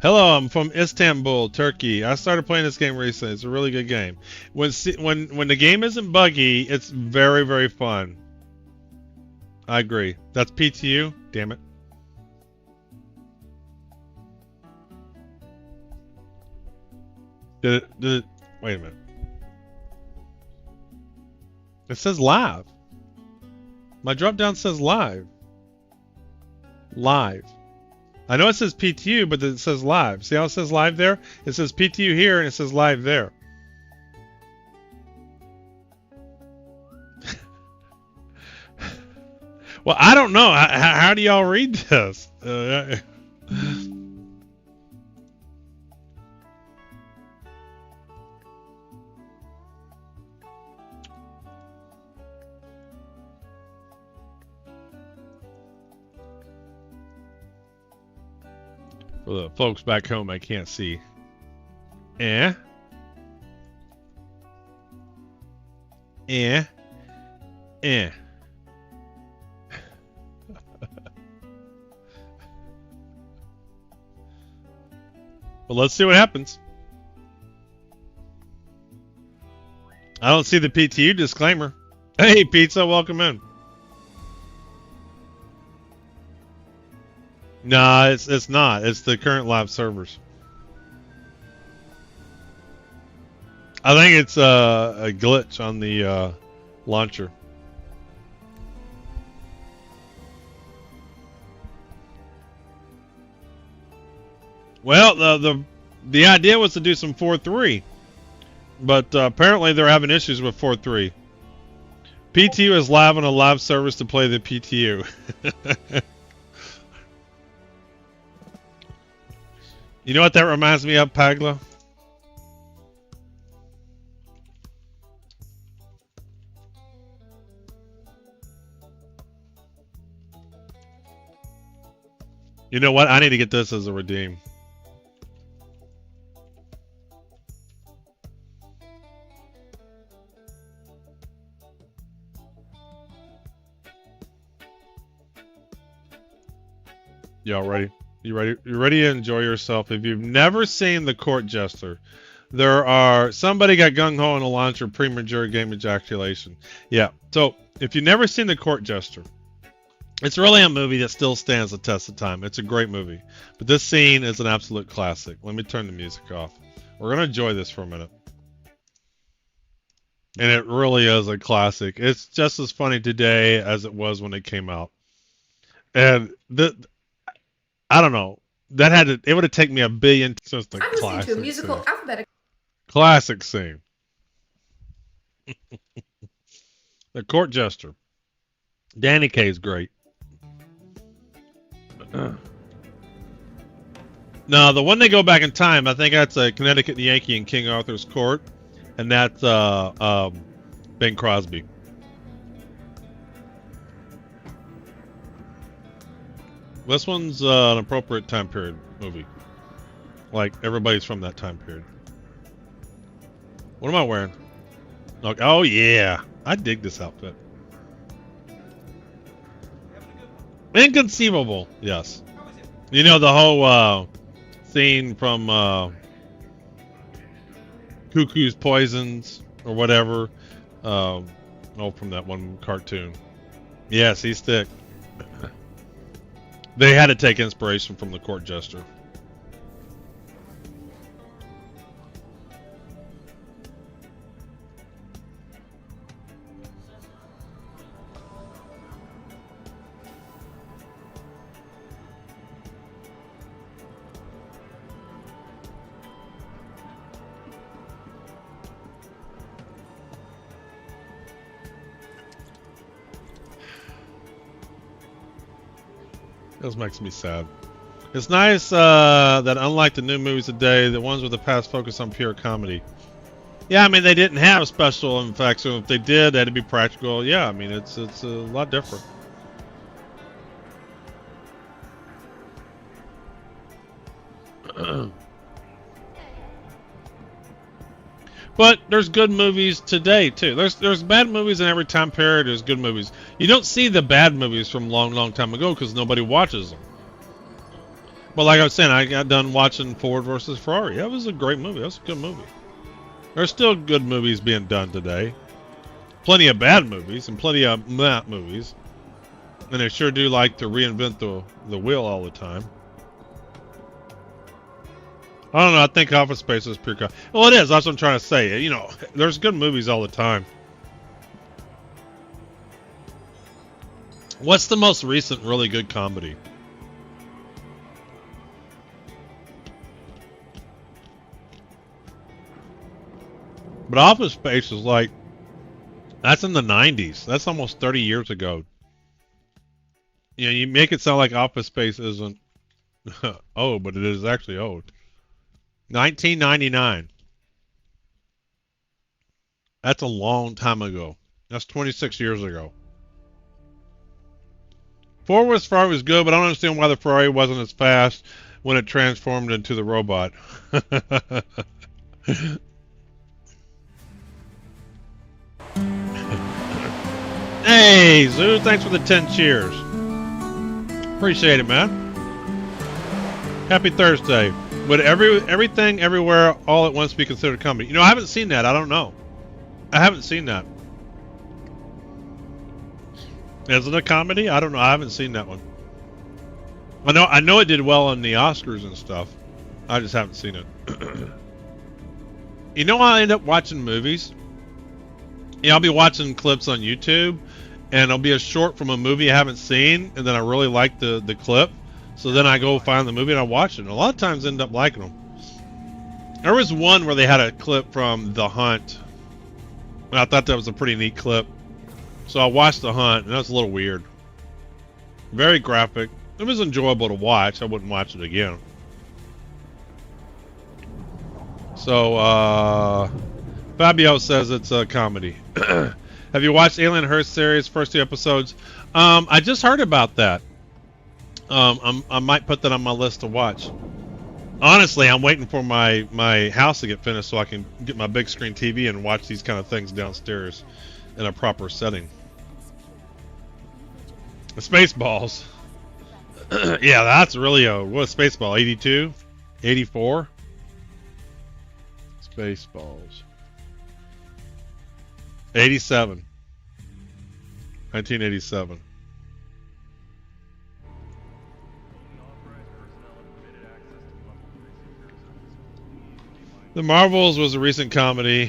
Hello, I'm from Istanbul, Turkey. I started playing this game recently. It's a really good game. When the game isn't buggy, it's very, very fun. I agree. That's PTU? Damn it. Did it, wait a minute. It says live. My drop down says live. Live. I know it says PTU, but it says live. See how it says live there? It says PTU here, and it says live there. Well, I don't know. How do y'all read this? For the folks back home, I can't see. Eh? But let's see what happens. I don't see the PTU disclaimer. Hey, Pizza, welcome in. Nah, it's not. It's the current live servers. I think it's a glitch on the launcher. Well, the idea was to do some 4-3, but apparently they're having issues with 4-3. PTU is live on a live service to play the PTU. You know what that reminds me of, Pagla? You know what? I need to get this as a redeem. Y'all ready? You ready? You ready to enjoy yourself? If you've never seen The Court Jester, somebody got gung-ho in a launcher, premature game ejaculation. Yeah. So if you've never seen The Court Jester, it's really a movie that still stands the test of time. It's a great movie. But this scene is an absolute classic. Let me turn the music off. We're going to enjoy this for a minute. And it really is a classic. It's just as funny today as it was when it came out. And I don't know. It would have taken me a billion. Just a classic to a musical scene. Alphabet. Classic scene. The Court Jester. Danny Kaye's great. No, the one they go back in time, I think that's a Connecticut Yankee in King Arthur's Court, and that's Bing Crosby. This one's an appropriate time period movie. Like, everybody's from that time period. What am I wearing? Oh, yeah. I dig this outfit. Inconceivable. Yes. You know, the whole scene from Cuckoo's Poisons or whatever. From that one cartoon. Yes, he's thick. They had to take inspiration from The Court Jester. This makes me sad. It's nice that unlike the new movies today, the ones with the past focus on pure comedy. Yeah, I mean, they didn't have special effects, so if they did, that'd be practical. Yeah, I mean, it's a lot different. But there's good movies today too. There's bad movies in every time period. There's good movies. You don't see the bad movies from long time ago because nobody watches them. But like I was saying, I got done watching Ford versus Ferrari. That was a great movie. That was a good movie. There's still good movies being done today. Plenty of bad movies and plenty of meh movies. And they sure do like to reinvent the wheel all the time. I don't know. I think Office Space is pure. Well, it is. That's what I'm trying to say. You know, there's good movies all the time. What's the most recent really good comedy? But Office Space is like, that's in the 90s. That's almost 30 years ago. You know, you make it sound like Office Space isn't old, but it is actually old. 1999. That's a long time ago. That's 26 years ago. Ford vs. Ferrari was good, but I don't understand why the Ferrari wasn't as fast when it transformed into the robot. Hey, Zoo, thanks for the 10 cheers. Appreciate it, man. Happy Thursday. Would everything everywhere all at once be considered a comedy? You know, I haven't seen that. I don't know. I haven't seen that. Is it a comedy? I don't know. I haven't seen that one. I know it did well on the Oscars and stuff. I just haven't seen it. You know how I end up watching movies? Yeah, I'll be watching clips on YouTube, and it'll be a short from a movie I haven't seen, and then I really like the clip. So then I go find the movie and I watch it. And a lot of times I end up liking them. There was one where they had a clip from The Hunt. And I thought that was a pretty neat clip. So I watched The Hunt, and that's a little weird. Very graphic. It was enjoyable to watch. I wouldn't watch it again. So, Fabio says it's a comedy. Have you watched Alien Hearst series, first 2 episodes? I just heard about that. I might put that on my list to watch. Honestly, I'm waiting for my house to get finished so I can get my big screen TV and watch these kind of things downstairs in a proper setting. Spaceballs. Yeah, that's really what a Spaceball? 82? 84? Spaceballs. 87. 1987. The Marvels was a recent comedy.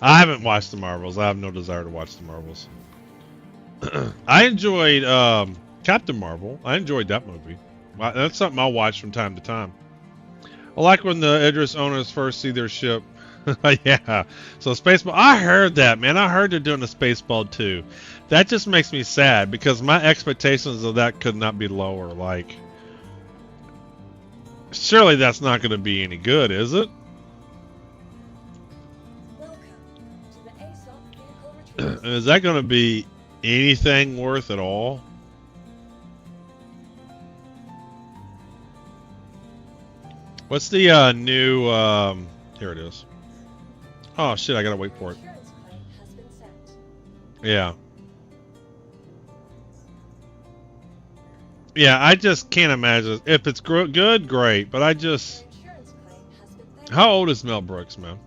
I haven't watched The Marvels. I have no desire to watch The Marvels. I enjoyed Captain Marvel. I enjoyed that movie. That's something I'll watch from time to time. I like when the Idris owners first see their ship. Yeah. So Spaceball. I heard that, man. I heard they're doing a Spaceball too. That just makes me sad because my expectations of that could not be lower. Like, surely that's not going to be any good, is it? Is that going to be anything worth at all? What's the new here it is. Oh shit, I gotta wait for it. Yeah. Yeah, I just can't imagine. If it's good, great, but I just... How old is Mel Brooks, man?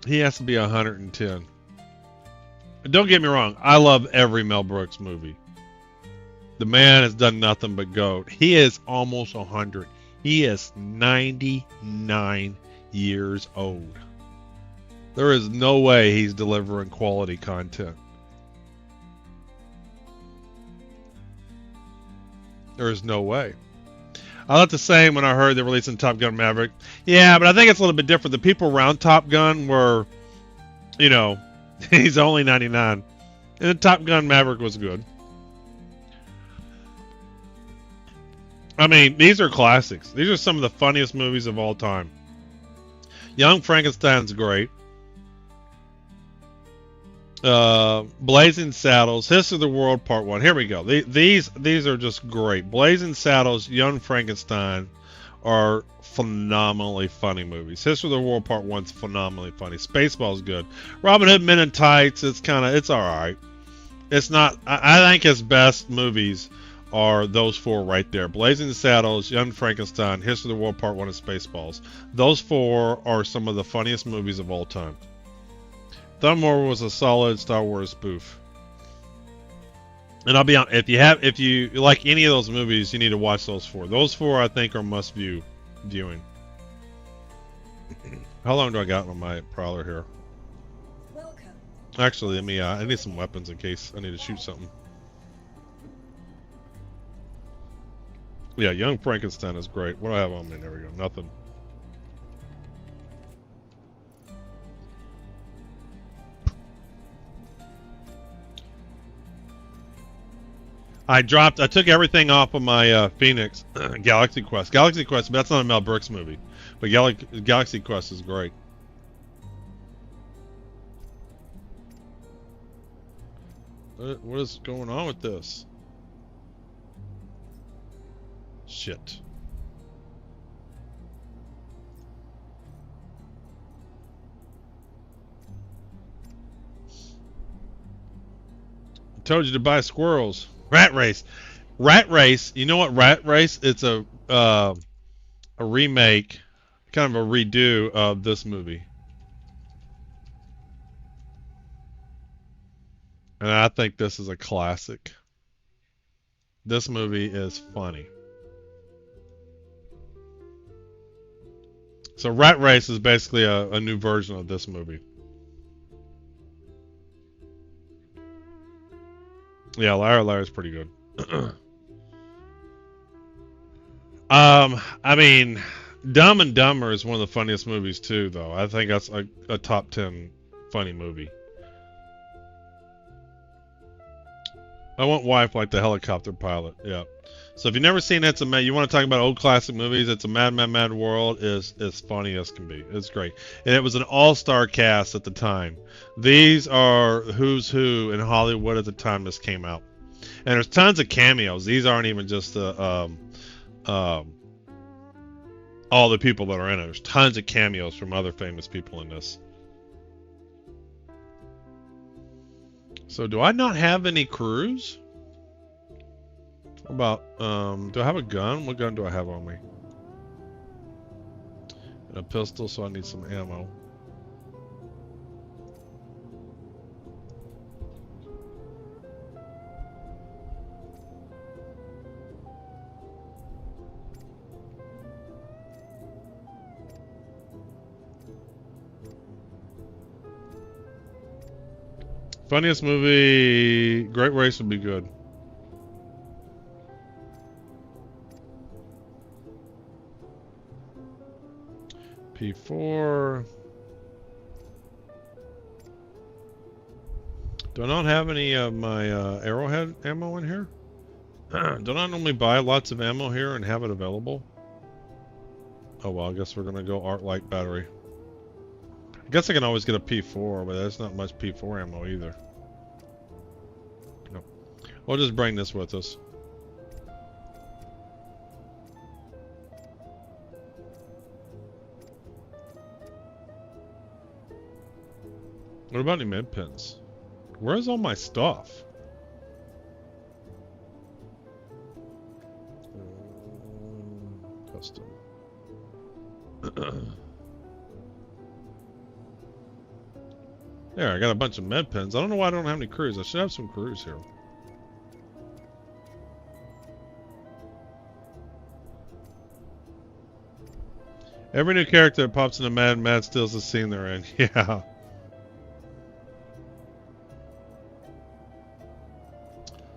He has to be 110. Don't get me wrong, I love every Mel Brooks movie. The man has done nothing but goat. He is almost 100. He is 99 years old. There is no way he's delivering quality content. There is no way. I thought the same when I heard they're releasing Top Gun Maverick. Yeah, but I think it's a little bit different. The people around Top Gun were, you know, he's only 99. And Top Gun Maverick was good. I mean, these are classics. These are some of the funniest movies of all time. Young Frankenstein's great. Blazing Saddles, History of the World Part 1. Here we go. These are just great. Blazing Saddles, Young Frankenstein are phenomenally funny movies. History of the World Part 1's phenomenally funny. Spaceball's good. Robin Hood Men in Tights, it's alright. It's not, I think his best movies are those 4 right there. Blazing Saddles, Young Frankenstein, History of the World Part 1, and Spaceballs. Those 4 are some of the funniest movies of all time. Thumbmore was a solid Star Wars spoof. And I'll be honest, if you like any of those movies, you need to watch those 4. Those 4 I think are must viewing. How long do I got on my prowler here? Actually, let me I need some weapons in case I need to shoot something. Yeah, Young Frankenstein is great. What do I have on me? There we go. Nothing. I took everything off of my Phoenix Galaxy Quest. Galaxy Quest, but that's not a Mel Brooks movie. But Galaxy Quest is great. What is going on with this? Shit. I told you to buy squirrels. Rat Race. Rat Race. You know what Rat Race? It's a remake, kind of a redo of this movie. And I think this is a classic. This movie is funny. So Rat Race is basically a new version of this movie. Yeah, Larry's pretty good. I mean, Dumb and Dumber is one of the funniest movies too, though. I think that's a top 10 funny movie. I want wife like the helicopter pilot. Yeah. So if you've never seen It's a Mad, you want to talk about old classic movies, It's a Mad, Mad, Mad World is as funny as can be. It's great. And it was an all-star cast at the time. These are who's who in Hollywood at the time this came out. And there's tons of cameos. These aren't even just all the people that are in it. There's tons of cameos from other famous people in this. So do I not have any crews? What about, do I have a gun? What gun do I have on me? And a pistol, so I need some ammo. Funniest movie, Great Race would be good. P4. Do I not have any of my arrowhead ammo in here? Don't I normally buy lots of ammo here and have it available? Oh well, I guess we're gonna go Art Light battery. I guess I can always get a P4, but that's not much P4 ammo either. No. We'll just bring this with us. What about any med pins? Where's all my stuff? Custom. There, I got a bunch of med pins. I don't know why I don't have any crews. I should have some crews here. Every new character that pops into Mad steals the scene they're in. Yeah.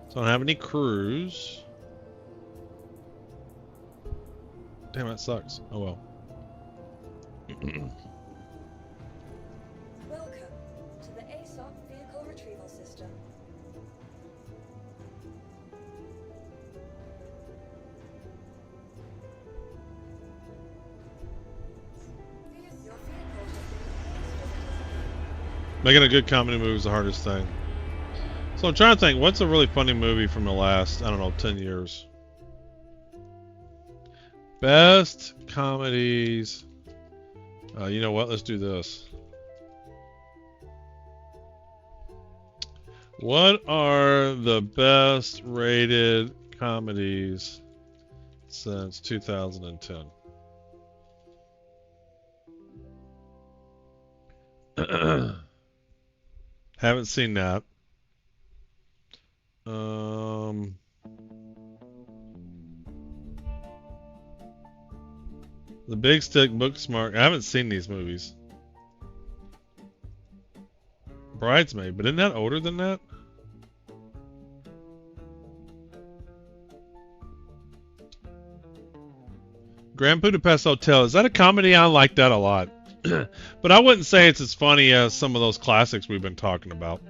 So I don't have any crews. Damn, that sucks. Oh well. Making a good comedy movie is the hardest thing. So I'm trying to think, what's a really funny movie from the last, I don't know, 10 years? Best comedies. You know what? Let's do this. What are the best rated comedies since 2010? Haven't seen that. The Big Stick, Booksmart. I haven't seen these movies. Bridesmaid, but isn't that older than that? Grand Budapest Hotel. Is that a comedy? I like that a lot. But I wouldn't say it's as funny as some of those classics we've been talking about.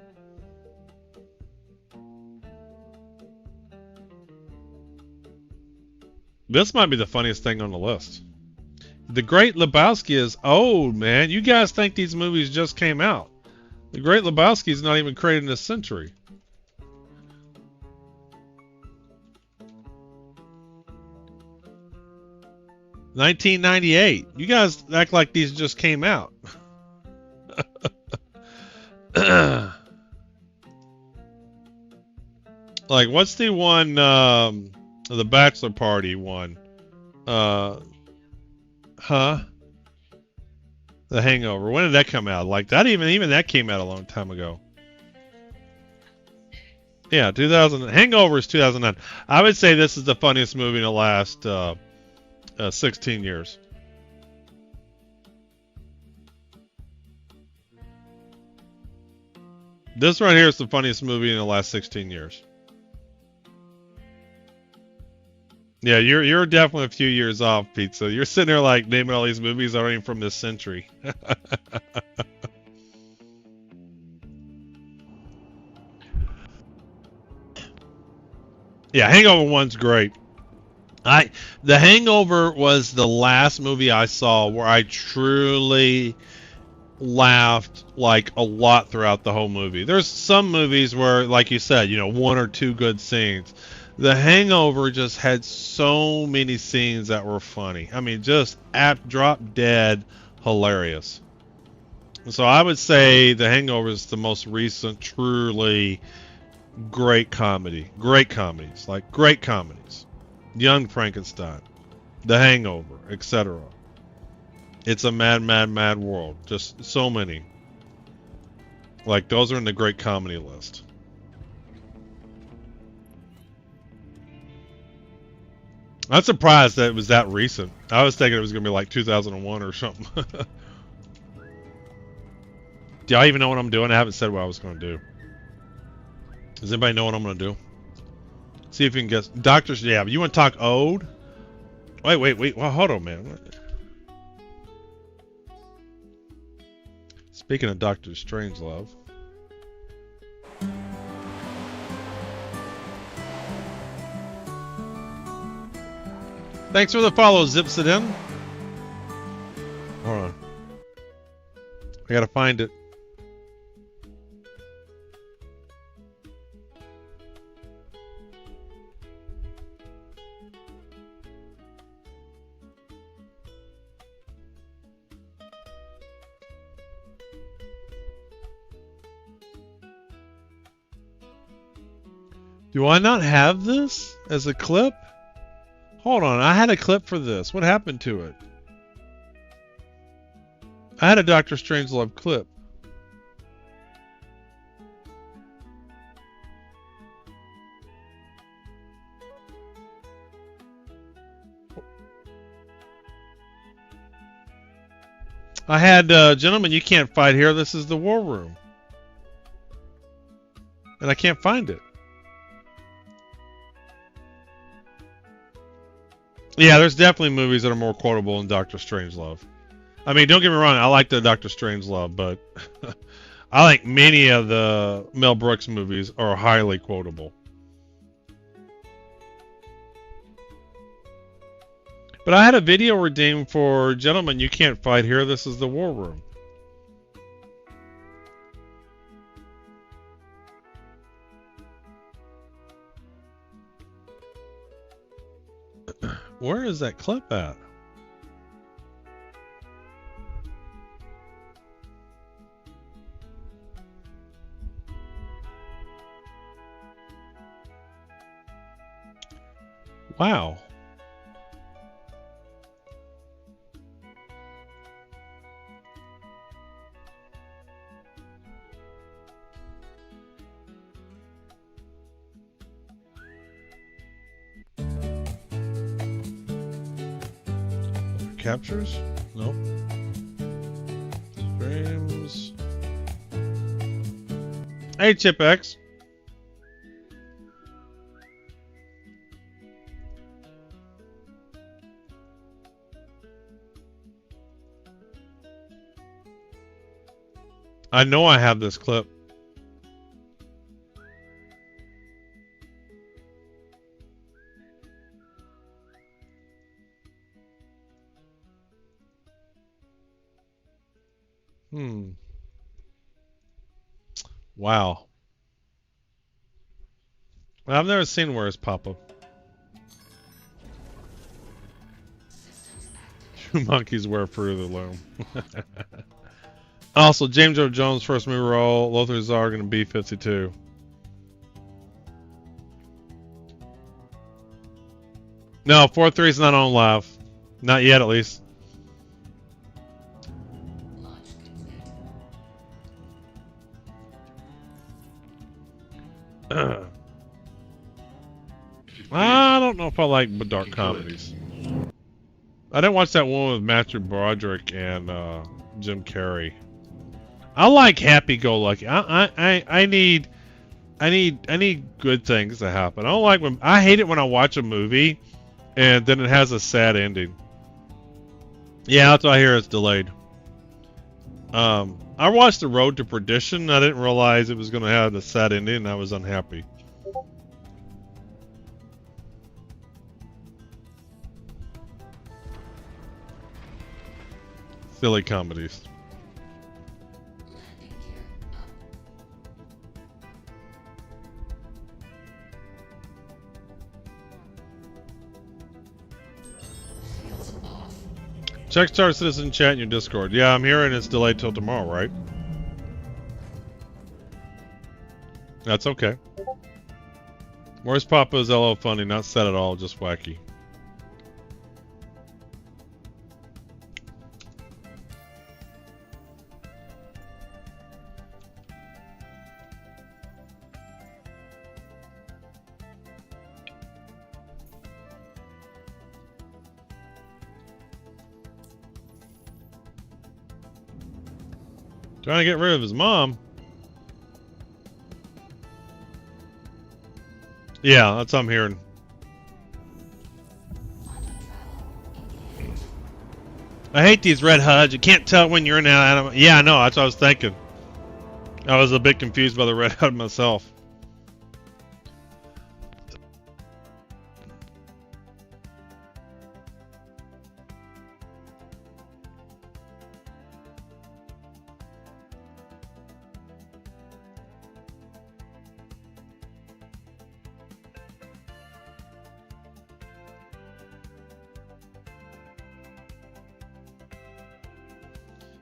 This might be the funniest thing on the list. The Great Lebowski is old, man. You guys think these movies just came out. The Great Lebowski is not even created in this century. $1998. You guys act like these just came out. Like, what's the one, the bachelor party one? The Hangover. When did that come out? Like that, even that came out a long time ago. Yeah, 2000. Hangover is 2009. I would say this is the funniest movie in the last 16 years. This right here is the funniest movie in the last 16 years. Yeah, you're definitely a few years off, Pete. So you're sitting there like naming all these movies that aren't even from this century. Yeah, Hangover 1's great. The Hangover was the last movie I saw where I truly laughed like a lot throughout the whole movie. There's some movies where, like you said, you know, one or two good scenes. The Hangover just had so many scenes that were funny. I mean, just drop dead hilarious. So I would say The Hangover is the most recent truly great comedy. Great comedies. Like great comedies. Young Frankenstein, The Hangover, etc. It's a mad, mad, mad world. Just so many. Like, those are in the great comedy list. I'm surprised that it was that recent. I was thinking it was going to be like 2001 or something. Do y'all even know what I'm doing? I haven't said what I was going to do. Does anybody know what I'm going to do? See if you can guess. Doctors, yeah, but you want to talk Ode? Wait. Well, hold on, man. Speaking of Doctor Strangelove. Thanks for the follow, Zipsidin. Hold on. I gotta find it. Do I not have this as a clip? Hold on, I had a clip for this. What happened to it? I had a Doctor Strangelove clip. I had, gentlemen, you can't fight here. This is the war room. And I can't find it. Yeah, there's definitely movies that are more quotable than Doctor Strangelove. I mean, don't get me wrong, I like the Doctor Strangelove, but I think many of the Mel Brooks movies are highly quotable. But I had a video redeemed for Gentlemen, You Can't Fight Here. This is the War Room. Where is that clip at? Wow. Captures? Nope. Frames. Hey, Chip X. I know I have this clip. Wow. I've never seen Where's Papa. Two monkeys wear fruit of the loom. Also, James Earl Jones' first movie role, Lothar Zarg in B-52. No, 4-3 is not on live. Not yet, at least. I don't know if I like dark comedies. I didn't watch that one with Matthew Broderick and Jim Carrey. I like happy-go-lucky. I need good things to happen. I don't like when I hate it when I watch a movie and then it has a sad ending. Yeah, that's what I hear. It's delayed. I watched The Road to Perdition. I didn't realize it was going to have a sad ending, and I was unhappy. Silly comedies. Check Star Citizen chat in your Discord. Yeah, I'm hearing it's delayed till tomorrow, right? That's okay. Where's Papa's LO funny? Not sad at all, just wacky. Trying to get rid of his mom. Yeah, that's what I'm hearing. I hate these red HUDs. You can't tell when you're in that. Yeah, I know. That's what I was thinking. I was a bit confused by the red HUD myself.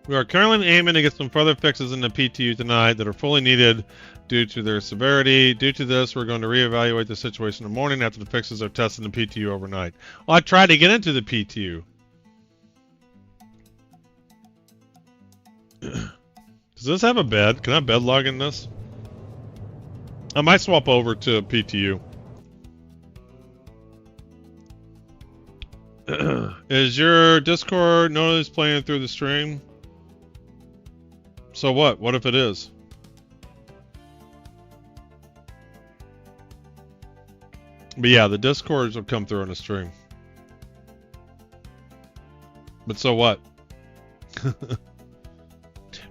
We are currently aiming to get some further fixes in the PTU tonight that are fully needed due to their severity. Due to this, we're going to reevaluate the situation in the morning after the fixes are tested in the PTU overnight. Well, I tried to get into the PTU. Does this have a bed? Can I bed log in this? I might swap over to PTU. Is your Discord notice playing through the stream? So what? What if it is? But yeah, the Discords will come through on the stream. But so what?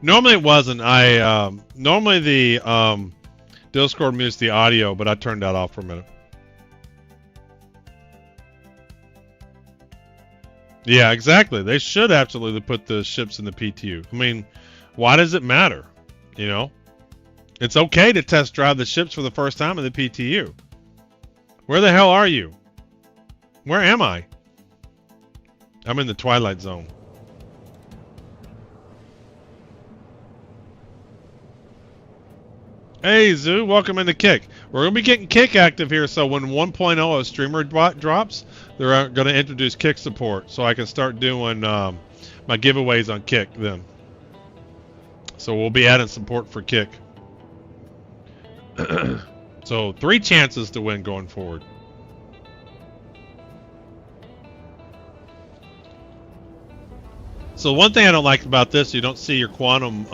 Normally it wasn't. Normally the Discord mutes the audio, but I turned that off for a minute. Yeah, exactly. They should absolutely put the ships in the PTU. I mean, why does it matter? You know, it's okay to test drive the ships for the first time in the PTU. Where the hell are you? Where am I? I'm in the Twilight Zone. Hey, Zoo, welcome into Kick. We're going to be getting Kick active here, so when 1.0 of Streamer drops, they're going to introduce Kick support, so I can start doing my giveaways on Kick then. So we'll be adding support for Kick. So 3 chances to win going forward. So one thing I don't like about this, you don't see your quantum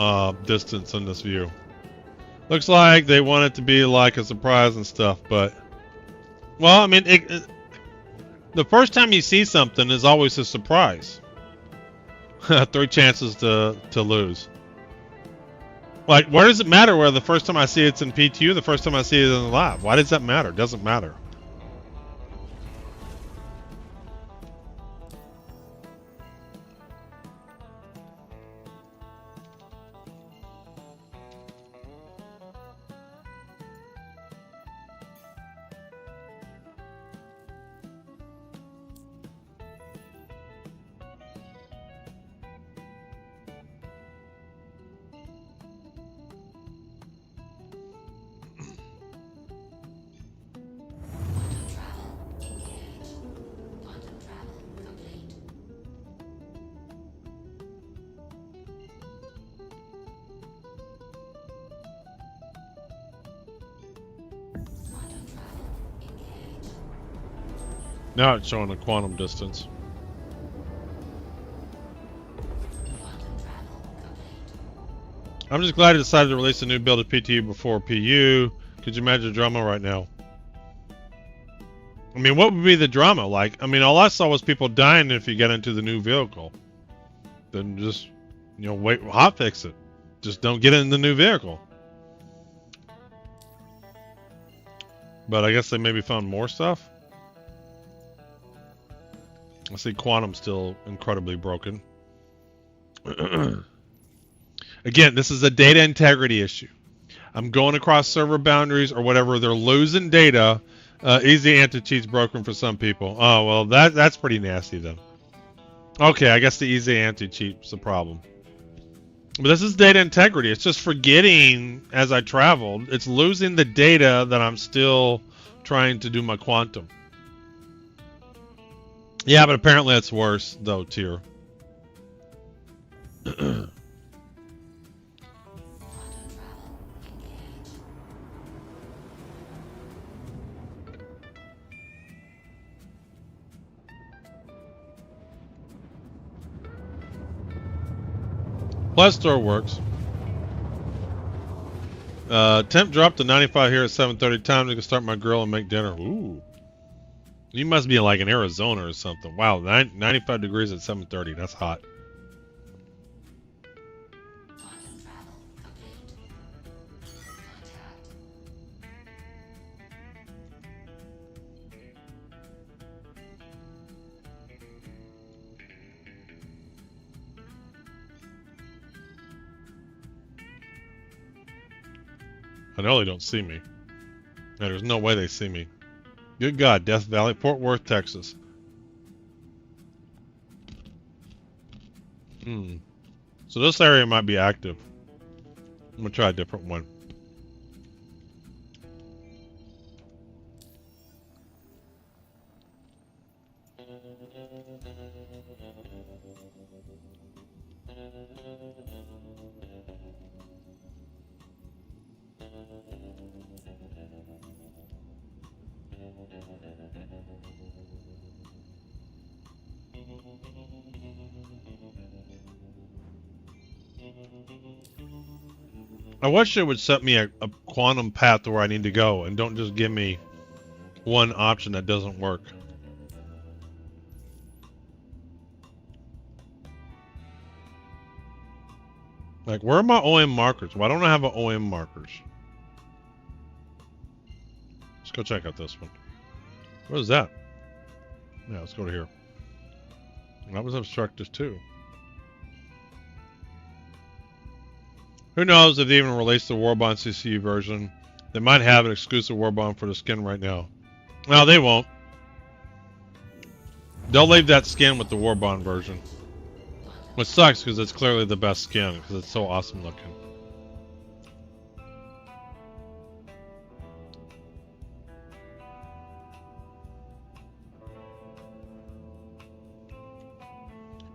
distance in this view. Looks like they want it to be like a surprise and stuff, but... Well, I mean, the first time you see something is always a surprise. 3 chances to lose. Like, where does it matter where the first time I see it's in PTU, the first time I see it in the live? Why does that matter? It doesn't matter. Now it's showing a quantum distance. I'm just glad it decided to release a new build of PTU before PU. Could you imagine the drama right now? I mean, what would be the drama? Like, I mean, all I saw was people dying if you get into the new vehicle. Then just, you know, wait, hotfix it. Just don't get in the new vehicle. But I guess they maybe found more stuff. I see Quantum still incredibly broken. Again, this is a data integrity issue. I'm going across server boundaries or whatever. They're losing data. Easy anti-cheat's broken for some people. Oh, well, that's pretty nasty then. Okay, I guess the easy anti-cheat's the problem. But this is data integrity. It's just forgetting as I traveled. It's losing the data that I'm still trying to do my quantum. Yeah, but apparently it's worse, though, Tier. Plus store works. Temp dropped to 95 here at 7:30. Time to start my grill and make dinner. Ooh. You must be like in Arizona or something. Wow, 95 degrees at 7:30. That's hot. I know they don't see me. No, there's no way they see me. Good God, Death Valley, Fort Worth, Texas. So this area might be active. I'm gonna try a different one. I wish it would set me a quantum path to where I need to go and don't just give me one option that doesn't work. Like, where are my OM markers? Why don't I have OM markers? Let's go check out this one. What is that? Yeah, let's go to here. That was obstructive too. Who knows if they even released the Warbond CCU version? They might have an exclusive Warbond for the skin right now. No, they won't. They'll leave that skin with the Warbond version. Which sucks because it's clearly the best skin because it's so awesome looking.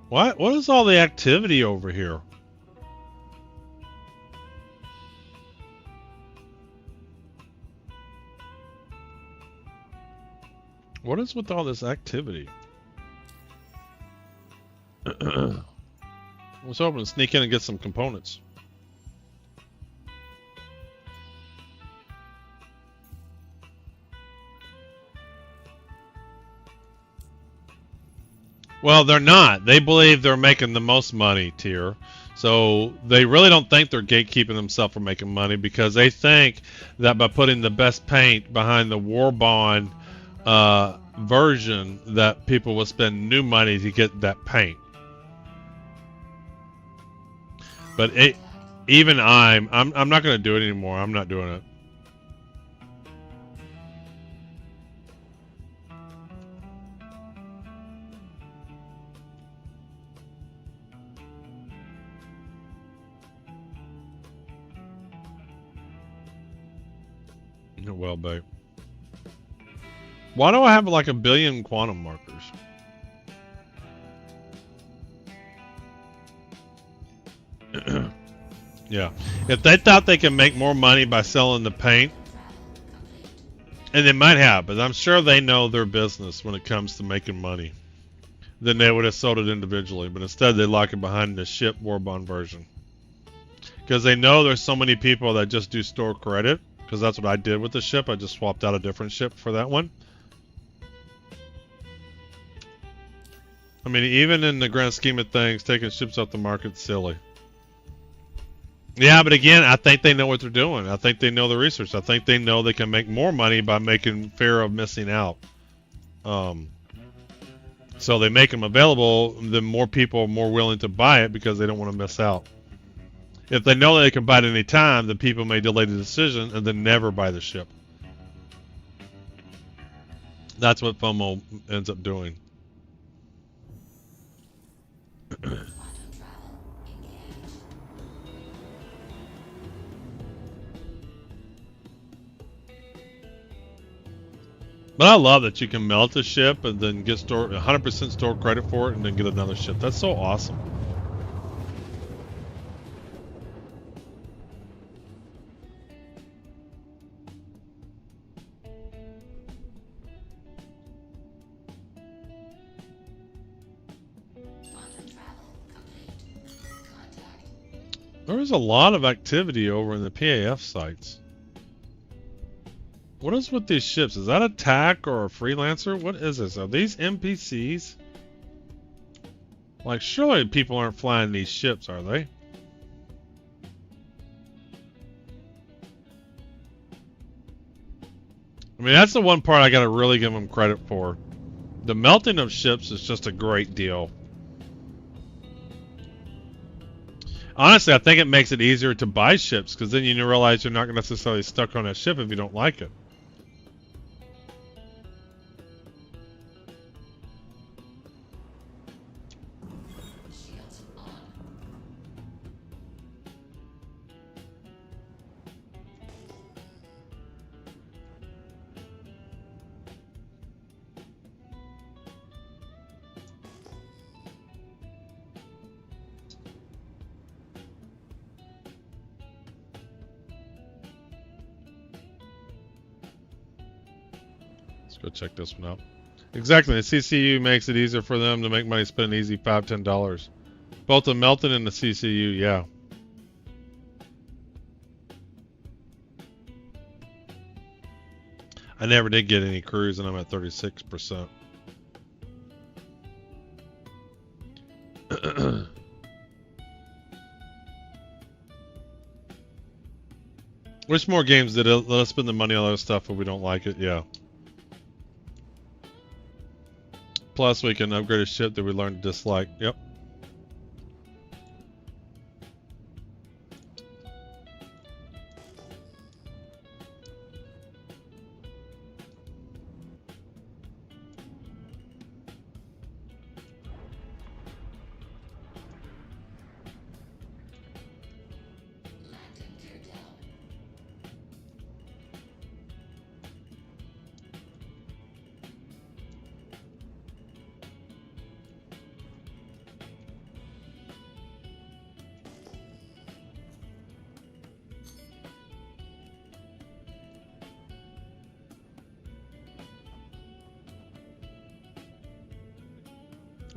What is all the activity over here? What is with all this activity? I was hoping to sneak in and get some components. Well, they're not. They believe they're making the most money, Tier. So they really don't think they're gatekeeping themselves from making money because they think that by putting the best paint behind the Warbond version that people will spend new money to get that paint. But even I'm not going to do it anymore. I'm not doing it. Well, babe. Why do I have like 1 billion quantum markers? Yeah. If they thought they could make more money by selling the paint And they might have, but I'm sure they know their business when it comes to making money. Then they would have sold it individually, but instead they lock it behind the ship war bond version. Because they know there's so many people that just do store credit, because that's what I did with the ship. I just swapped out a different ship for that one. I mean, even in the grand scheme of things, taking ships off the market's silly. Yeah, but again, I think they know what they're doing. I think they know the research. I think they know they can make more money by making fear of missing out. So they make them available, then more people are more willing to buy it because they don't want to miss out. If they know that they can buy it any time, then people may delay the decision and then never buy the ship. That's what FOMO ends up doing. But I love that you can melt a ship and then get 100% store credit for it and then get another ship. That's so awesome. There is a lot of activity over in the PAF sites. What is with these ships? Is that a TAC or a freelancer? What is this? Are these NPCs? Like, surely people aren't flying these ships, are they? I mean, that's the one part I gotta really give them credit for. The melting of ships is just a great deal. Honestly, I think it makes it easier to buy ships, because then you realize you're not necessarily stuck on a ship if you don't like it. Go check this one out. Exactly, the CCU makes it easier for them to make money, spend easy $5–10. Both the melting and the CCU, yeah. I never did get any crews, and I'm at 36%. Which more games did it let us spend the money on other stuff if we don't like it? Yeah. Plus, we can upgrade a ship that we learned to dislike. Yep.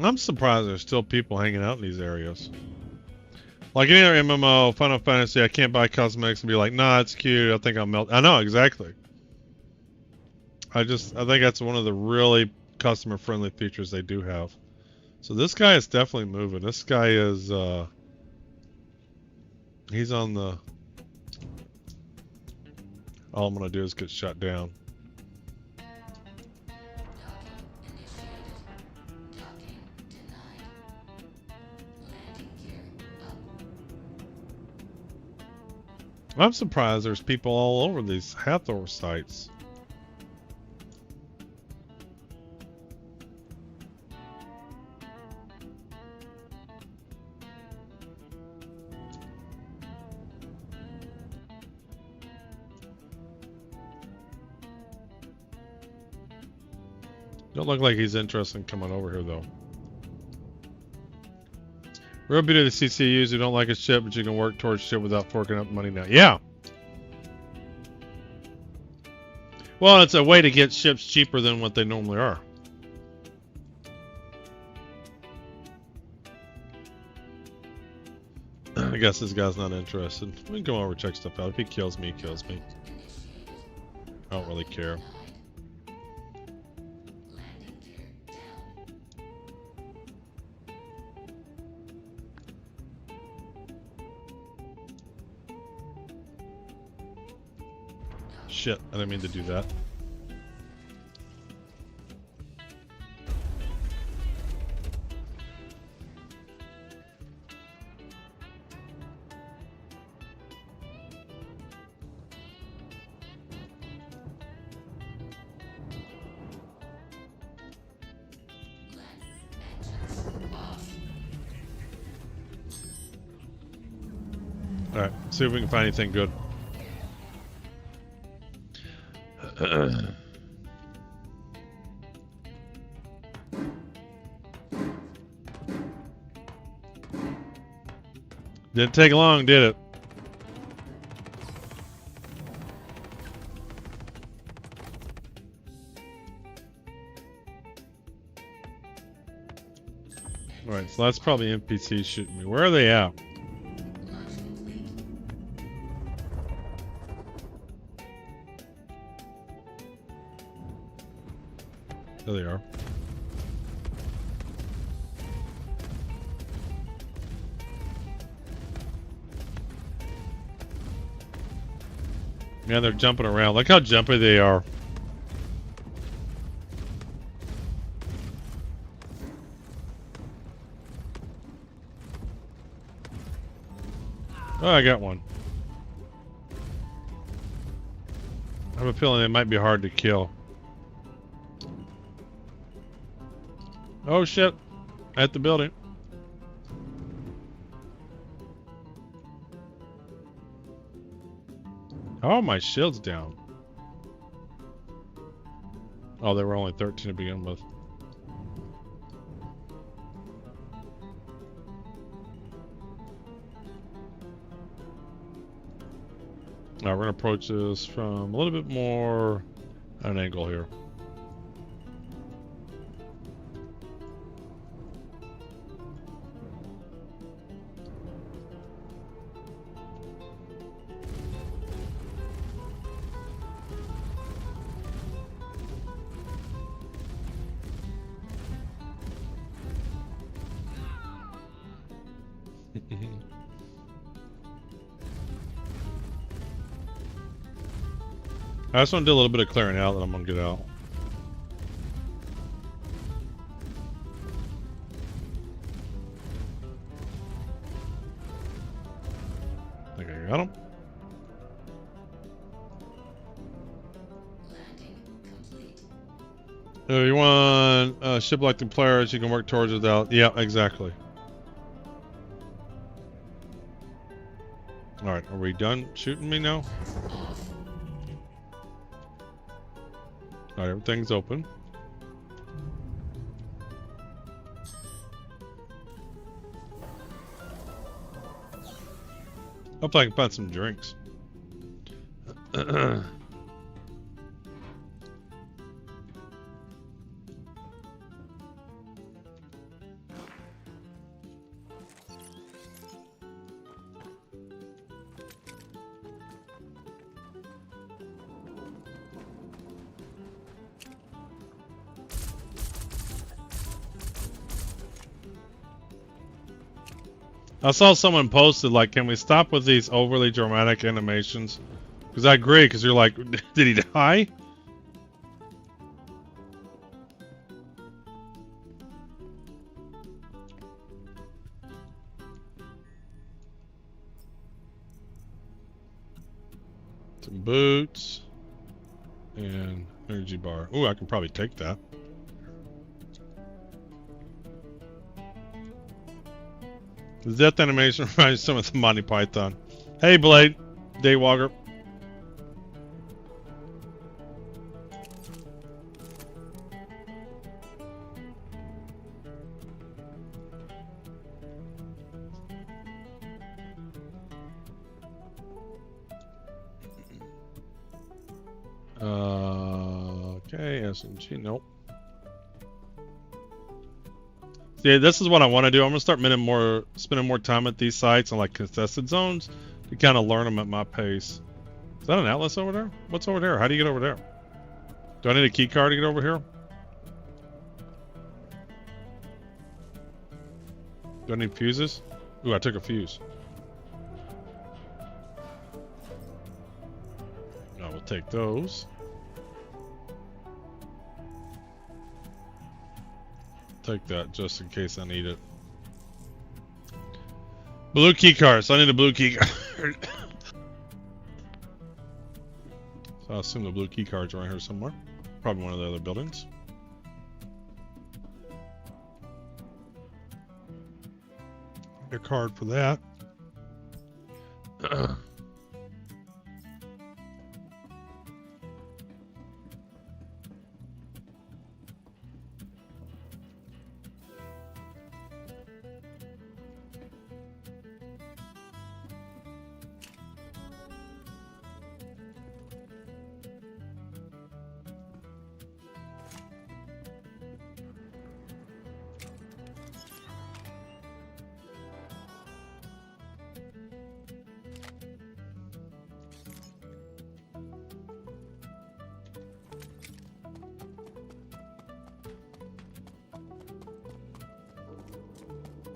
I'm surprised there's still people hanging out in these areas. Like any other MMO, Final Fantasy, I can't buy cosmetics and be like, nah, it's cute, I think I'll melt. I know, exactly. I think that's one of the really customer-friendly features they do have. So this guy is definitely moving. This guy is, he's on the... All I'm gonna do is get shut down. I'm surprised there's people all over these Hathor sites. Don't look like he's interested in coming over here though. Real beauty of the CCUs who don't like a ship, but you can work towards ship without forking up money now. Yeah. Well, it's a way to get ships cheaper than what they normally are. I guess this guy's not interested. We can come over and check stuff out. If he kills me, he kills me. I don't really care. Shit, I didn't mean to do that. Alright, see if we can find anything good. Didn't take long, did it? Alright, so that's probably NPCs shooting me. Where are they at? There they are. Man, they're jumping around. Look how jumpy they are. Oh, I got one. I have a feeling they might be hard to kill. Oh shit, at the building. Oh, my shield's down. Oh, they were only 13 to begin with. Now we're gonna approach this from a little bit more at an angle here. I just want to do a little bit of clearing out, then I'm gonna get out. I think I got him. So you want ship like the players you can work towards without. Yeah, exactly. Alright, are we done shooting me now? Alright, everything's open. Hope I can find some drinks. I saw someone posted, like, can we stop with these overly dramatic animations? Because I agree, because you're like, did he die? Some boots. And energy bar. Ooh, I can probably take that. The death animation reminds some of the Monty Python. Hey, Blade. Daywalker. Okay, S&G, nope. See, this is what I want to do. I'm gonna start spending more time at these sites and like contested zones to kind of learn them at my pace. Is that an atlas over there? What's over there? How do you get over there? Do I need a key card to get over here? Do I need fuses? Ooh, I took a fuse. I will take those. Take that just in case I need it. Blue key card. So I need a blue key card. So I assume the blue key card's around here somewhere. Probably one of the other buildings. A card for that.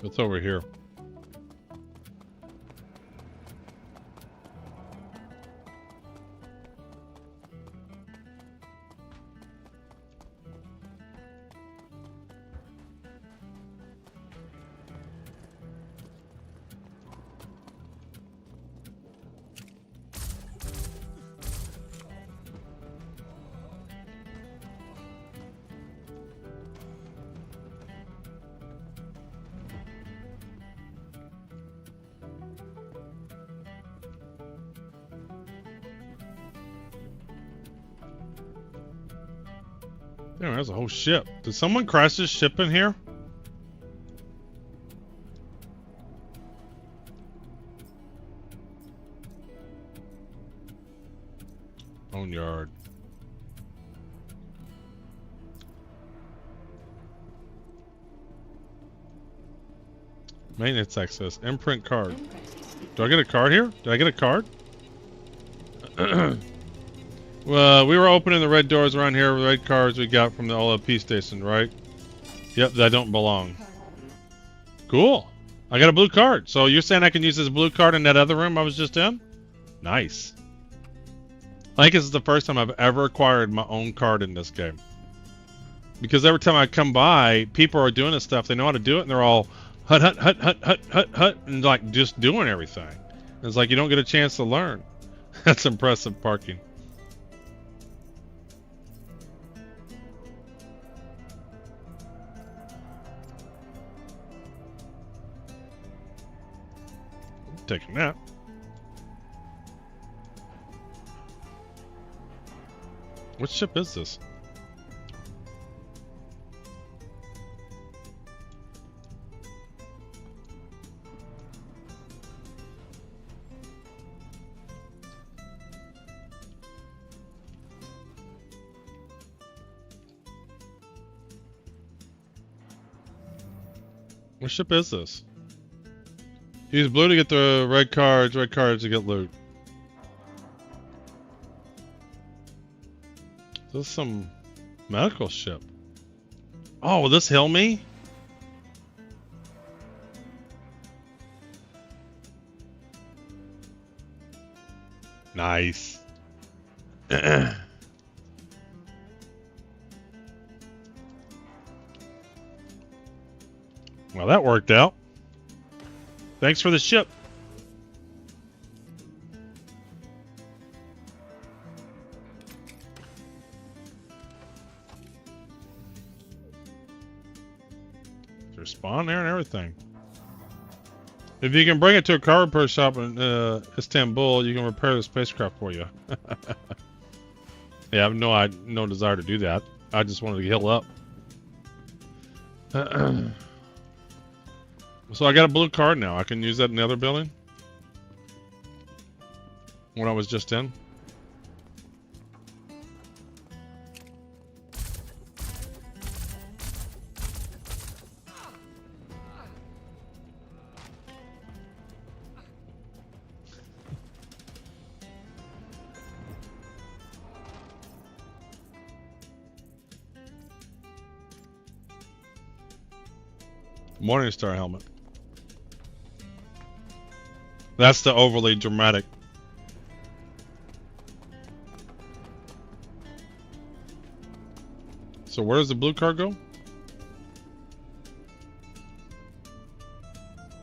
It's over here. Damn, there's a whole ship. Did someone crash this ship in here? Own yard. Maintenance access. Imprint card. Do I get a card here? Did I get a card? Well, we were opening the red doors around here with red cards we got from the OLP station, right? Yep, that don't belong. Cool. I got a blue card. So you're saying I can use this blue card in that other room I was just in? Nice. I think this is the first time I've ever acquired my own card in this game. Because every time I come by, people are doing this stuff. They know how to do it, and they're all hut, hut, hut, hut, hut, hut, hut, and like just doing everything. It's like you don't get a chance to learn. That's impressive parking. Taking that. What ship is this? What ship is this? Use blue to get the red cards to get loot. This is some medical ship. Oh, will this heal me? Nice. Well, that worked out. Thanks for the ship. There's spawn there and everything. If you can bring it to a car repair shop in Istanbul, you can repair the spacecraft for you. Yeah, I have no desire to do that. I just wanted to heal up. So I got a blue card now. I can use that in the other building? When I was just in? Morningstar helmet. That's the overly dramatic. So where does the blue card go?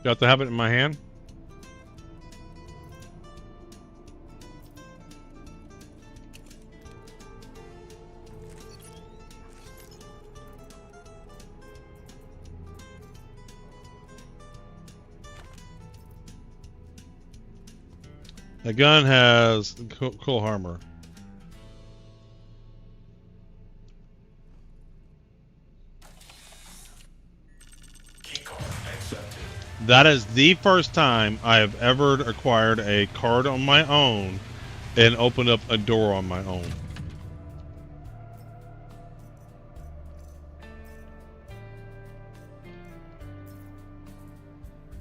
You have to have it in my hand. The gun has cool armor. That is the first time I have ever acquired a card on my own and opened up a door on my own.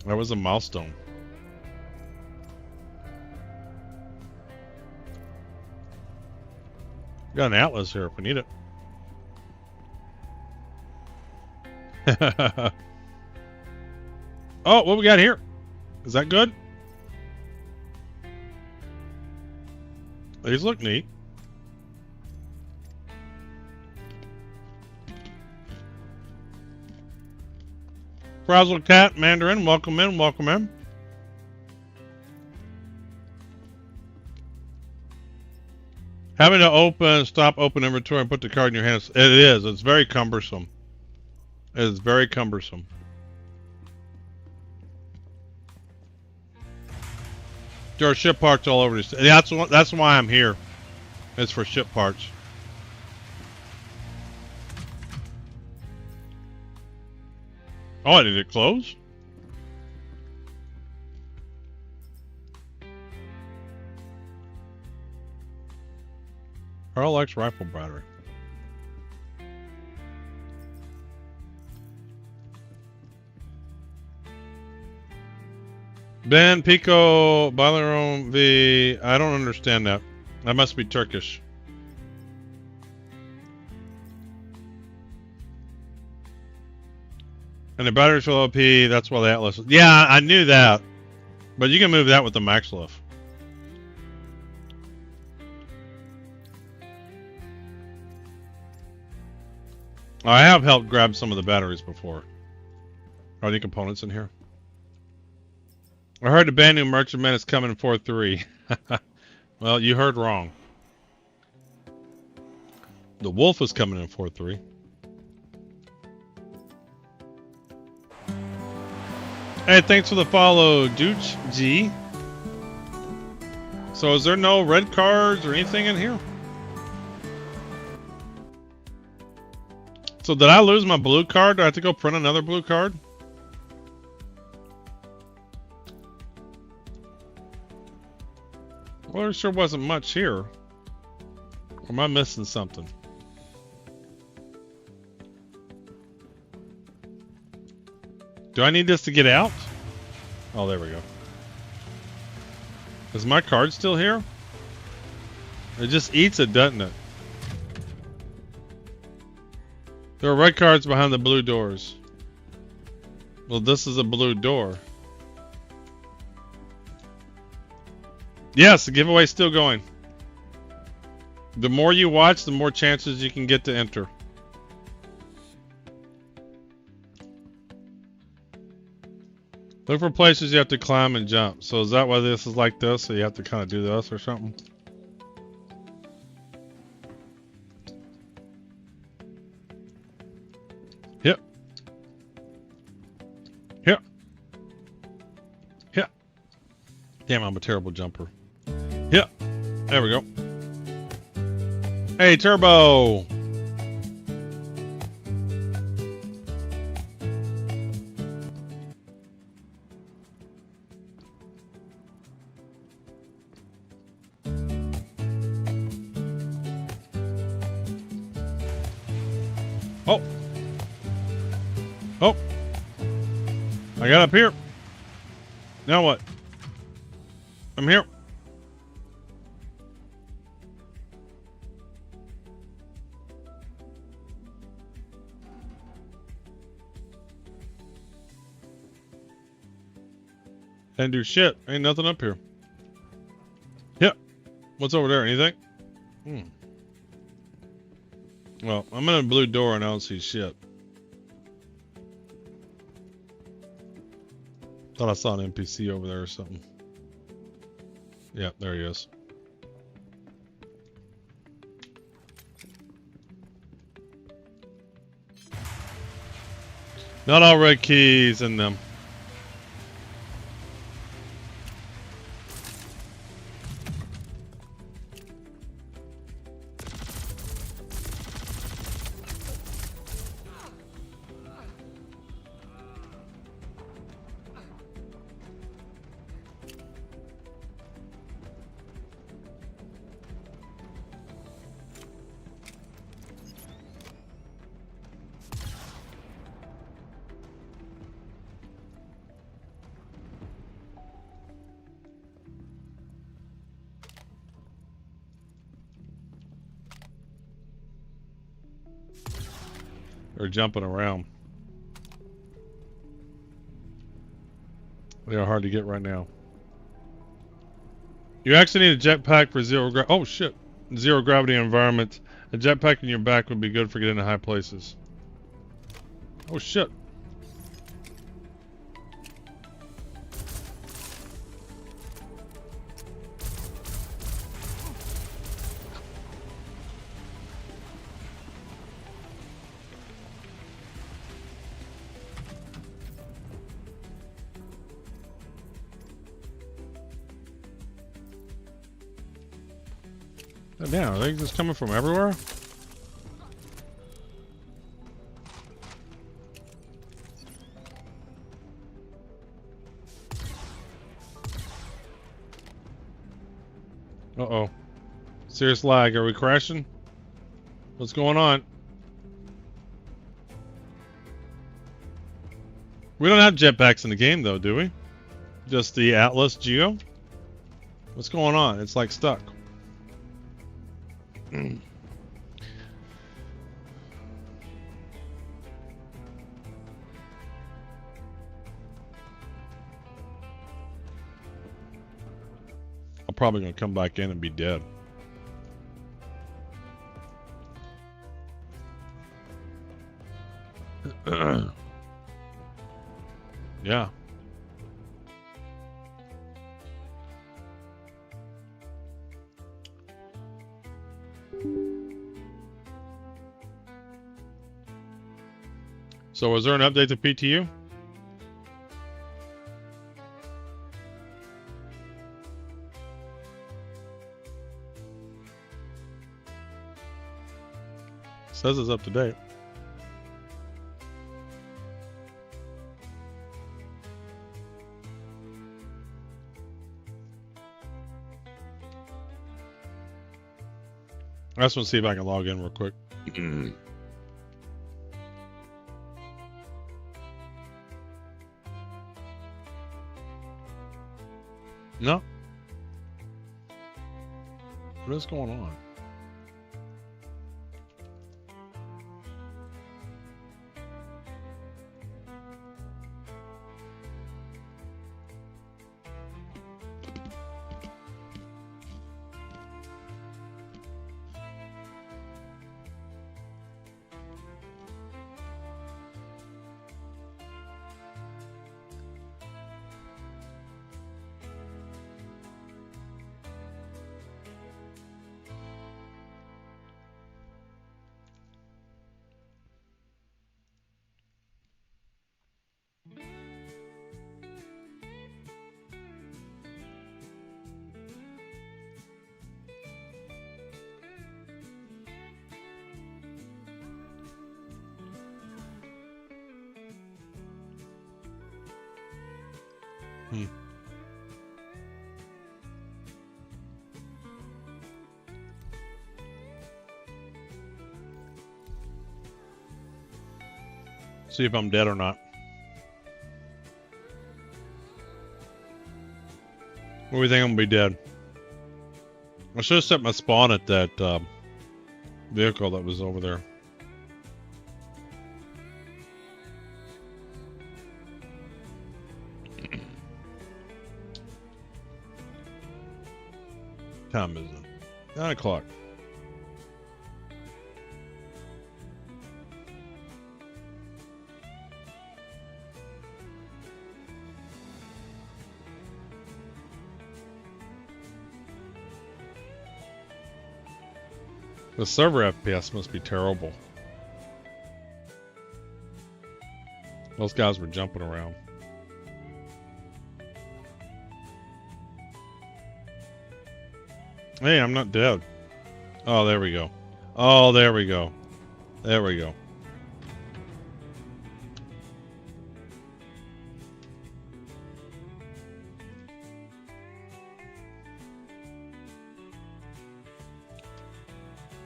That was a milestone. Got an atlas here if we need it. Oh, what we got here? Is that good? These look neat. Frazzle Cat, Mandarin, welcome in, welcome in. Having to stop open inventory and put the card in your hands. It is. It's very cumbersome. It is very cumbersome. There are ship parts all over this. That's why I'm here. It's for ship parts. Oh, did it close? Parallax rifle battery. Ben Pico Baleron V. I don't understand that. That must be Turkish. And the battery's full OP. That's why the Atlas. Yeah, I knew that. But you can move that with the max lift. I have helped grab some of the batteries before. Are any components in here? I heard the brand new Merchantman is coming in 4.3. Well, you heard wrong. The Wolf is coming in 4.3. Hey, thanks for the follow, Dooch G. So is there no red cards or anything in here? So did I lose my blue card? Do I have to go print another blue card? Well, there sure wasn't much here. Or am I missing something? Do I need this to get out? Oh, there we go. Is my card still here? It just eats it, doesn't it? There are red cards behind the blue doors. Well, this is a blue door. Yes, the giveaway's still going. The more you watch, the more chances you can get to enter. Look for places you have to climb and jump. So is that why this is like this? So you have to kind of do this or something? Yep. Yep. Yep. Damn, I'm a terrible jumper. Yep. There we go. Hey, Turbo. Oh. Oh. I got up here. Now what? I'm here. And do shit. Ain't nothing up here. Yep. What's over there? Anything? Well, I'm in a blue door and I don't see shit. Thought I saw an NPC over there or something. Yeah, there he is. Not all red keys in them. They're jumping around. They are hard to get right now. You actually need a jetpack for zero gravity environments. A jetpack in your back would be good for getting to high places. Oh shit. Damn, are they just coming from everywhere? Uh-oh. Serious lag. Are we crashing? What's going on? We don't have jetpacks in the game, though, do we? Just the Atlas Geo? What's going on? It's like stuck. I'm probably gonna come back in and be dead. Yeah. So was there an update to PTU? Says it's up to date. I just want to see if I can log in real quick. No. What is going on? See if I'm dead or not. What do you think I'm gonna be dead? I should have set my spawn at that vehicle that was over there. time is it? 9 o'clock. The server FPS must be terrible. Those guys were jumping around. Hey, I'm not dead. Oh, there we go. Oh, there we go. There we go.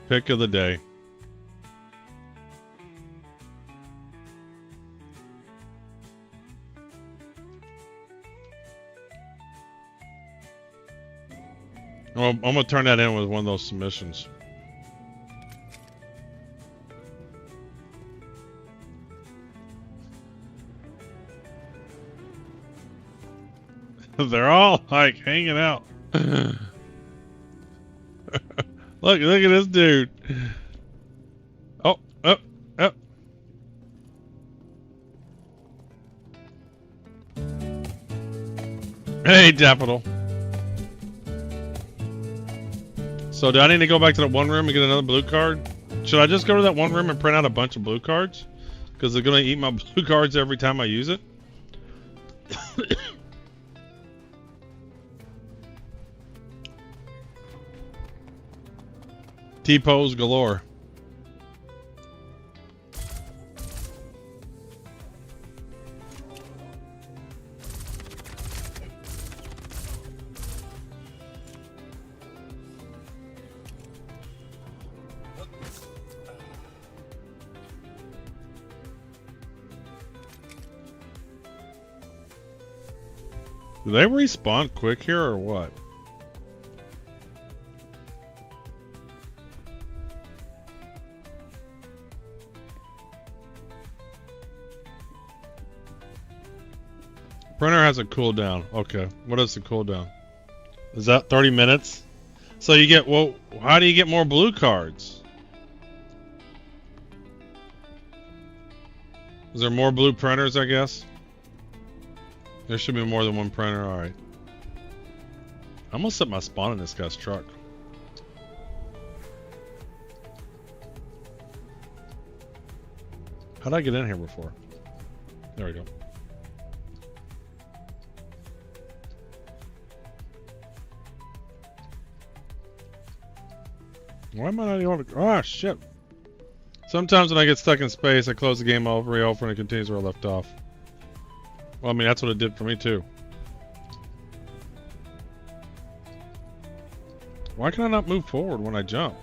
Pick of the day. Well, I'm gonna turn that in with one of those submissions. They're all like hanging out. Look at this dude. Oh. Hey, Daffodil. So do I need to go back to that one room and get another blue card? Should I just go to that one room and print out a bunch of blue cards? Because they're going to eat my blue cards every time I use it? T-pose galore. Do they respawn quick here or what? Printer has a cooldown. Okay. What is the cooldown? Is that 30 minutes? So you get, well, how do you get more blue cards? Is there more blue printers, I guess? There should be more than one printer. Alright. I'm gonna set my spawn in this guy's truck. How'd I get in here before? There we go. Why am I not able to... Oh, shit. Sometimes when I get stuck in space, I close the game over, reopen, and it continues where I left off. Well, I mean, that's what it did for me, too. Why can I not move forward when I jump?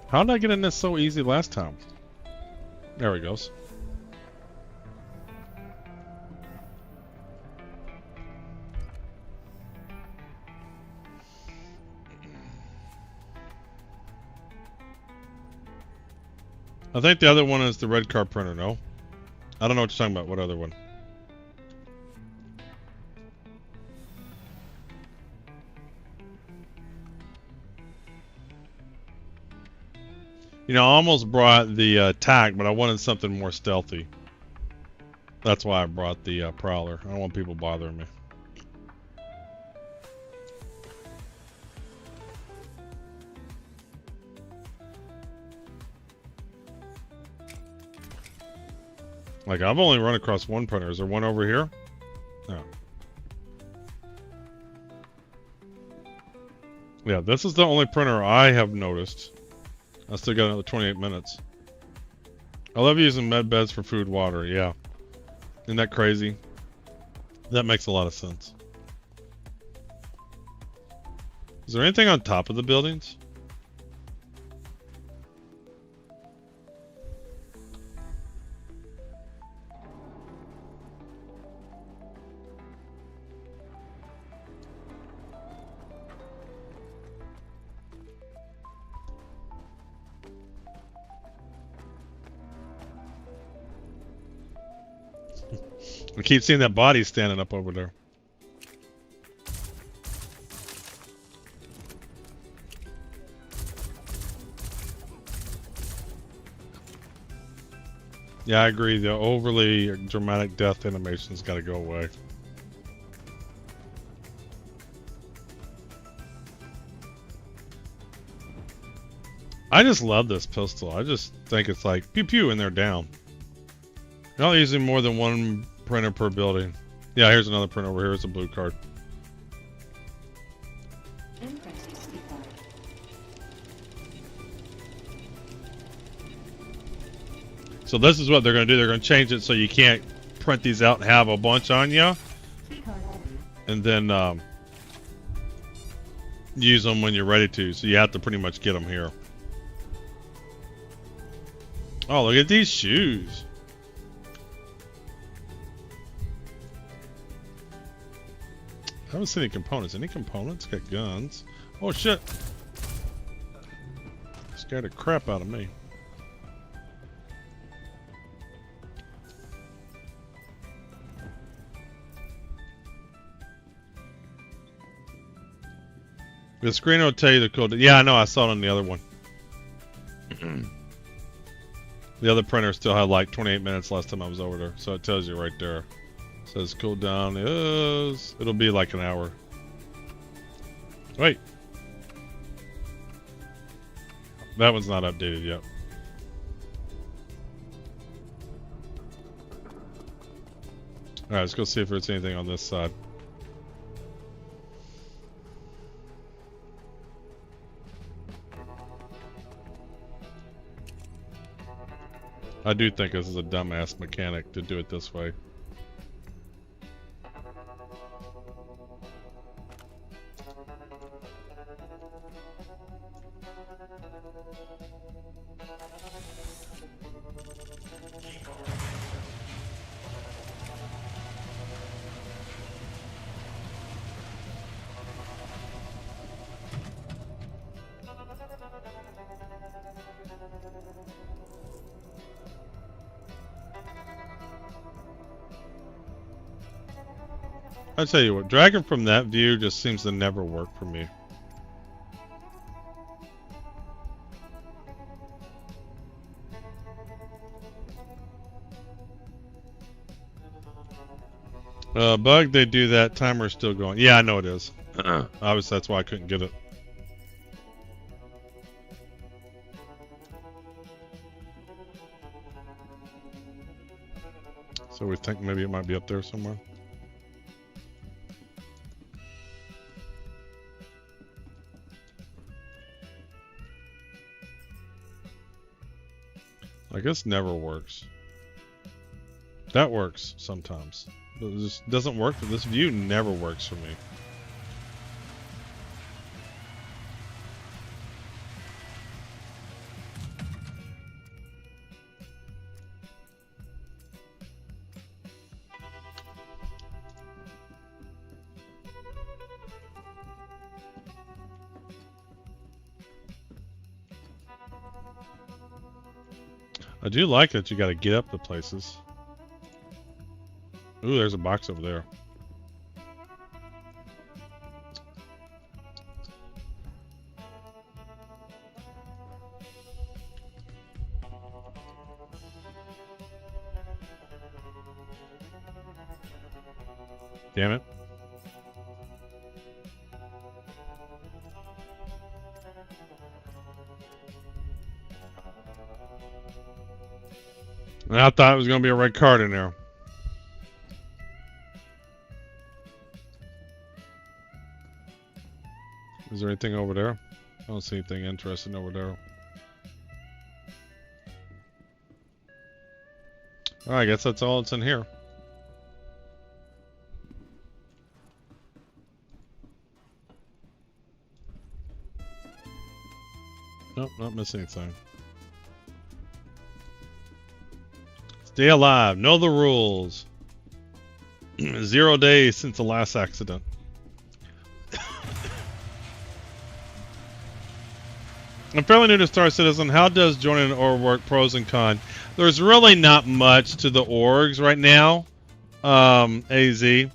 How did I get in this so easy last time? There he goes. I think the other one is the red car printer, no? I don't know what you're talking about. What other one? You know, I almost brought the TAC, but I wanted something more stealthy. That's why I brought the Prowler. I don't want people bothering me. Like, I've only run across one printer. Is there one over here? No. Yeah, this is the only printer I have noticed. I still got another 28 minutes. I love using med beds for food, water. Yeah. Isn't that crazy? That makes a lot of sense. Is there anything on top of the buildings? I keep seeing that body standing up over there. Yeah, I agree. The overly dramatic death animation's got to go away. I just love this pistol. I just think it's like pew pew and they're down. Not using more than one printer per building. Yeah, here's another printer over here. It's a blue card. So this is what they're going to do. They're going to change it so you can't print these out and have a bunch on you. And then use them when you're ready to. So you have to pretty much get them here. Oh, look at these shoes. I haven't seen any components. Any components? Got guns. Oh shit. Scared the crap out of me. The screen will tell you the code. Yeah, I know. I saw it on the other one. The other printer still had like 28 minutes last time I was over there, so it tells you right there. It says cooldown is. It'll be like an hour. Wait. That one's not updated yet. Alright, let's go see if there's anything on this side. I do think this is a dumbass mechanic to do it this way. I tell you what, dragging from that view just seems to never work for me. Bug, they do that. Timer's still going. Yeah, I know it is. Obviously, that's why I couldn't get it. So we think maybe it might be up there somewhere. I guess never works. That works sometimes. But this doesn't work. This view never works for me. I do like that you gotta get up to places. Ooh, there's a box over there. Damn it. I thought it was going to be a red card in there. Is there anything over there? I don't see anything interesting over there. Alright, I guess that's all that's in here. Nope, not missing anything. Stay alive. Know the rules. 0 days since the last accident. I'm fairly new to Star Citizen. How does joining an org work? Pros and cons. There's really not much to the orgs right now. AZ. They're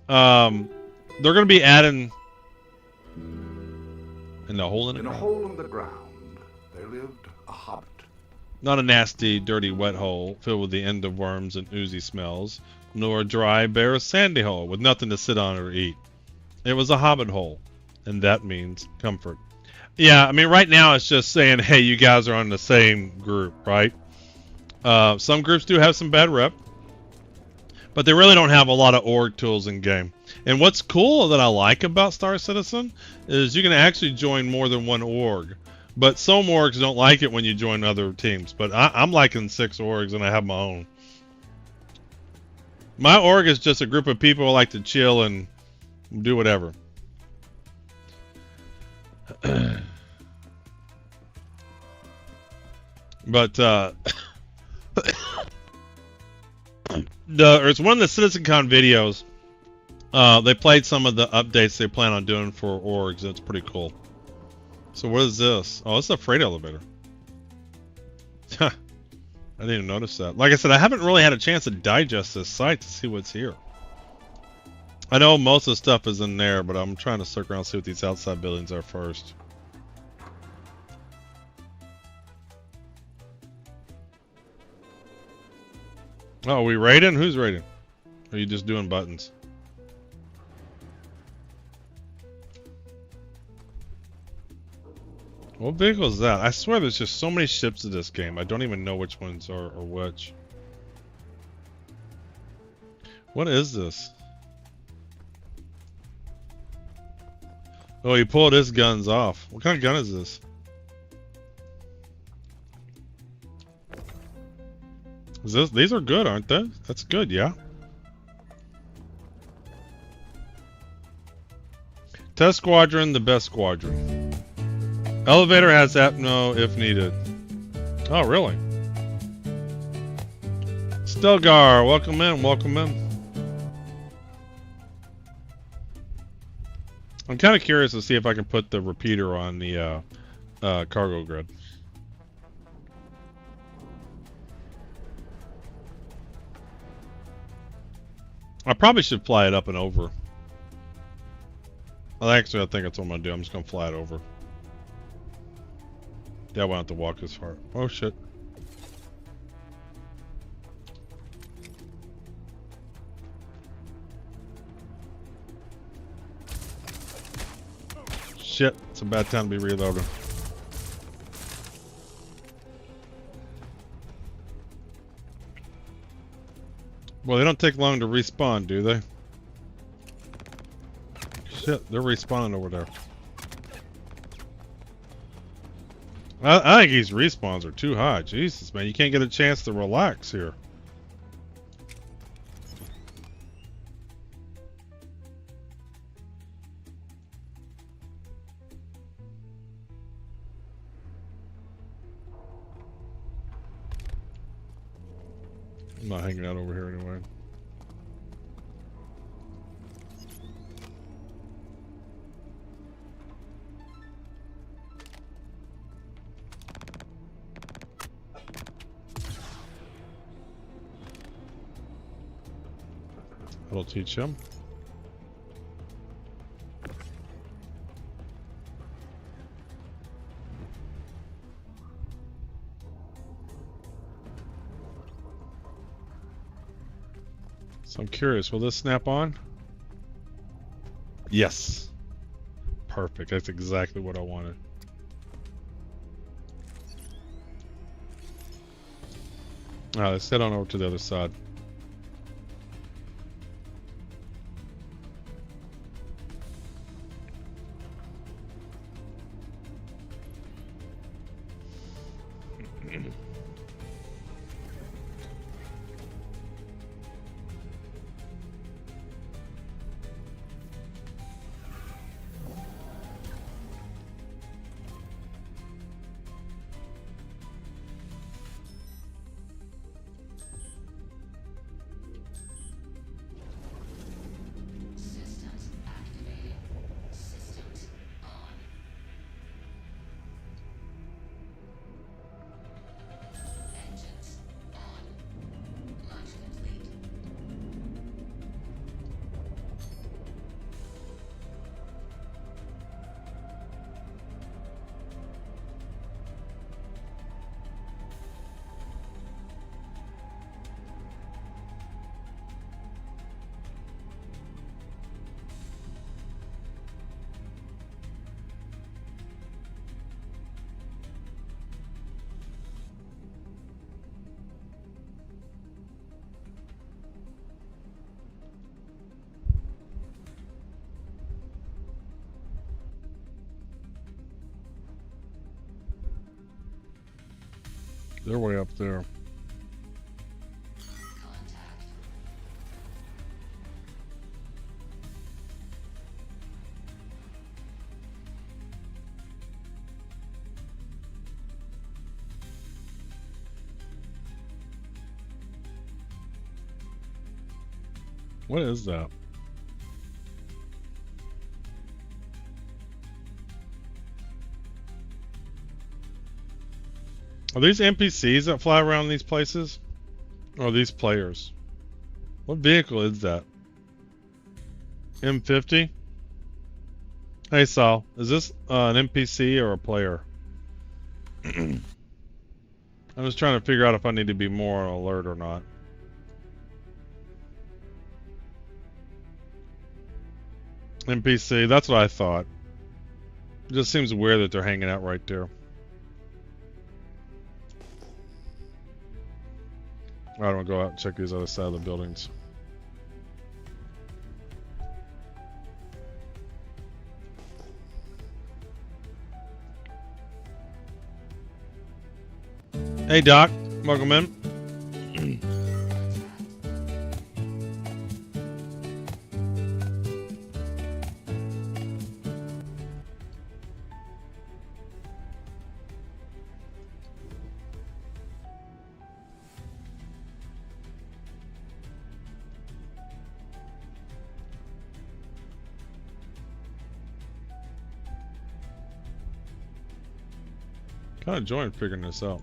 going to be adding in the hole in the ground. In a hole in the ground, there lived a hobbit Not a nasty, dirty, wet hole filled with the end of worms and oozy smells, nor a dry, bare, sandy hole with nothing to sit on or eat. It was a hobbit hole, and that means comfort. Yeah, I mean, right now it's just saying, hey, you guys are on the same group, right? Some groups do have some bad rep, but they really don't have a lot of org tools in game. And what's cool that I like about Star Citizen is you can actually join more than one org. But some orgs don't like it when you join other teams. But I'm liking 6 orgs, and I have my own. My org is just a group of people who like to chill and do whatever. But there's one of the CitizenCon videos. They played some of the updates they plan on doing for orgs, and it's pretty cool. So what is this? Oh, it's a freight elevator. I didn't even notice that. Like I said, I haven't really had a chance to digest this site to see what's here. I know most of the stuff is in there, but I'm trying to circle around and see what these outside buildings are first. Oh, are we raiding? Who's raiding? Or are you just doing buttons? What vehicle is that? I swear there's just so many ships in this game. I don't even know which ones are or which. What is this? Oh, he pulled his guns off. What kind of gun is this? These are good, aren't they? That's good, yeah. Test squadron, the best squadron. Elevator has apno if needed. Oh, really? Stelgar, welcome in, welcome in. I'm kind of curious to see if I can put the repeater on the cargo grid. I probably should fly it up and over. Well, actually, I think that's what I'm going to do. I'm just going to fly it over. Yeah, I won't have to walk this far. Oh, shit. Shit, it's a bad time to be reloading. Well, they don't take long to respawn, do they? Shit, they're respawning over there. I think these respawns are too high. Jesus, man, you can't get a chance to relax here. I'm not hanging out over here anyway. That'll teach him. So I'm curious, will this snap on? Yes. Perfect. That's exactly what I wanted. Alright, let's head on over to the other side. They're way up there. What is that? Are these NPCs that fly around these places? Or are these players? What vehicle is that? M50? Hey Sal, is this an NPC or a player? I'm just trying to figure out if I need to be more alert or not. NPC, that's what I thought. It just seems weird that they're hanging out right there. I don't go out and check these other side of the buildings. Hey Doc, welcome in. Kind of enjoying figuring this out.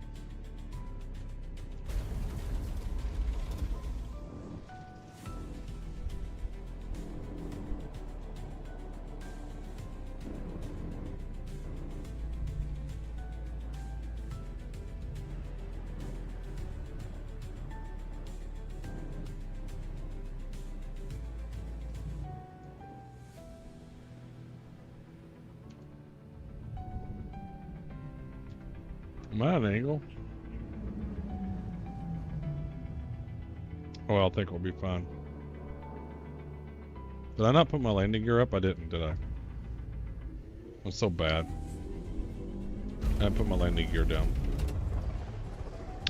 Am I at an angle? Oh, I think we'll be fine. Did I not put my landing gear up? I didn't, did I? I'm so bad. I put my landing gear down.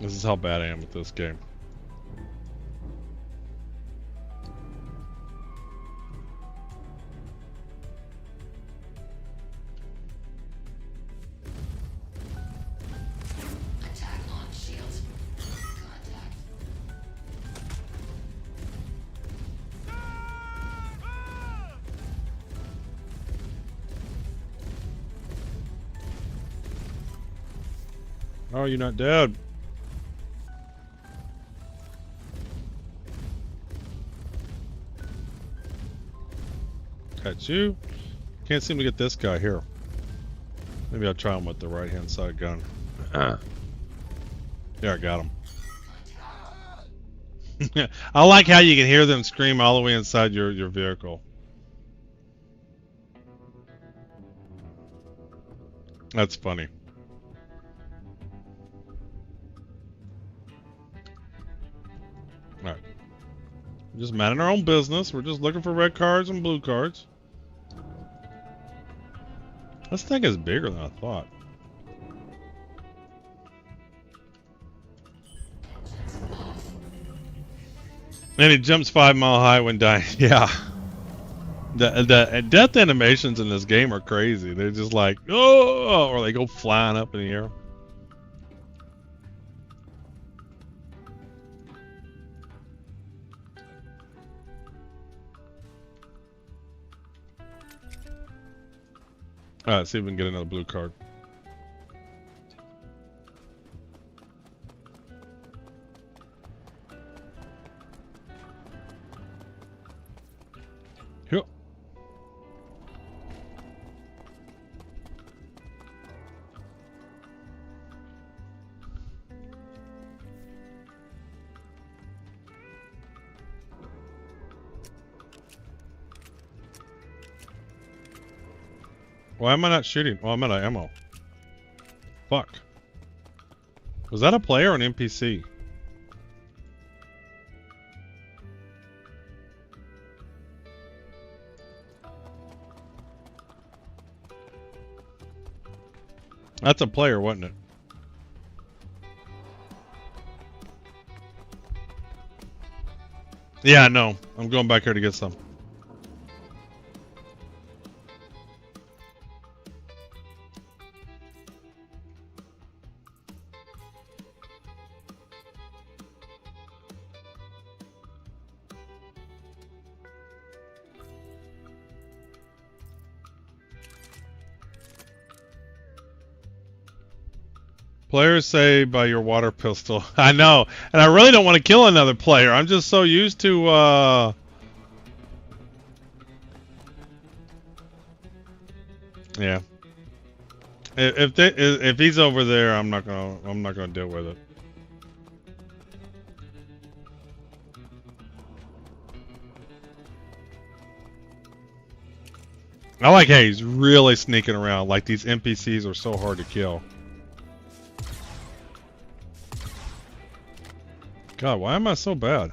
This is how bad I am at this game. Oh, you're not dead. Got you. Can't seem to get this guy here. Maybe I'll try him with the right hand side gun. Yeah, I got him. I like how you can hear them scream all the way inside your vehicle. That's funny. Alright. We're just minding our own business. We're just looking for red cards and blue cards. This thing is bigger than I thought. And he jumps 5 mile high when dying. Yeah. The death animations in this game are crazy. They're just like, oh, or they go flying up in the air. Alright, see if we can get another blue card. Yep. Why am I not shooting? Oh, I'm out of ammo. Fuck. Was that a player or an NPC? That's a player, wasn't it? Yeah, no. I'm going back here to get some. Players say by your water pistol. I know. And I really don't want to kill another player. I'm just so used to yeah. If he's over there, I'm not gonna deal with it. I like how he's really sneaking around. Like these NPCs are so hard to kill. God, why am I so bad?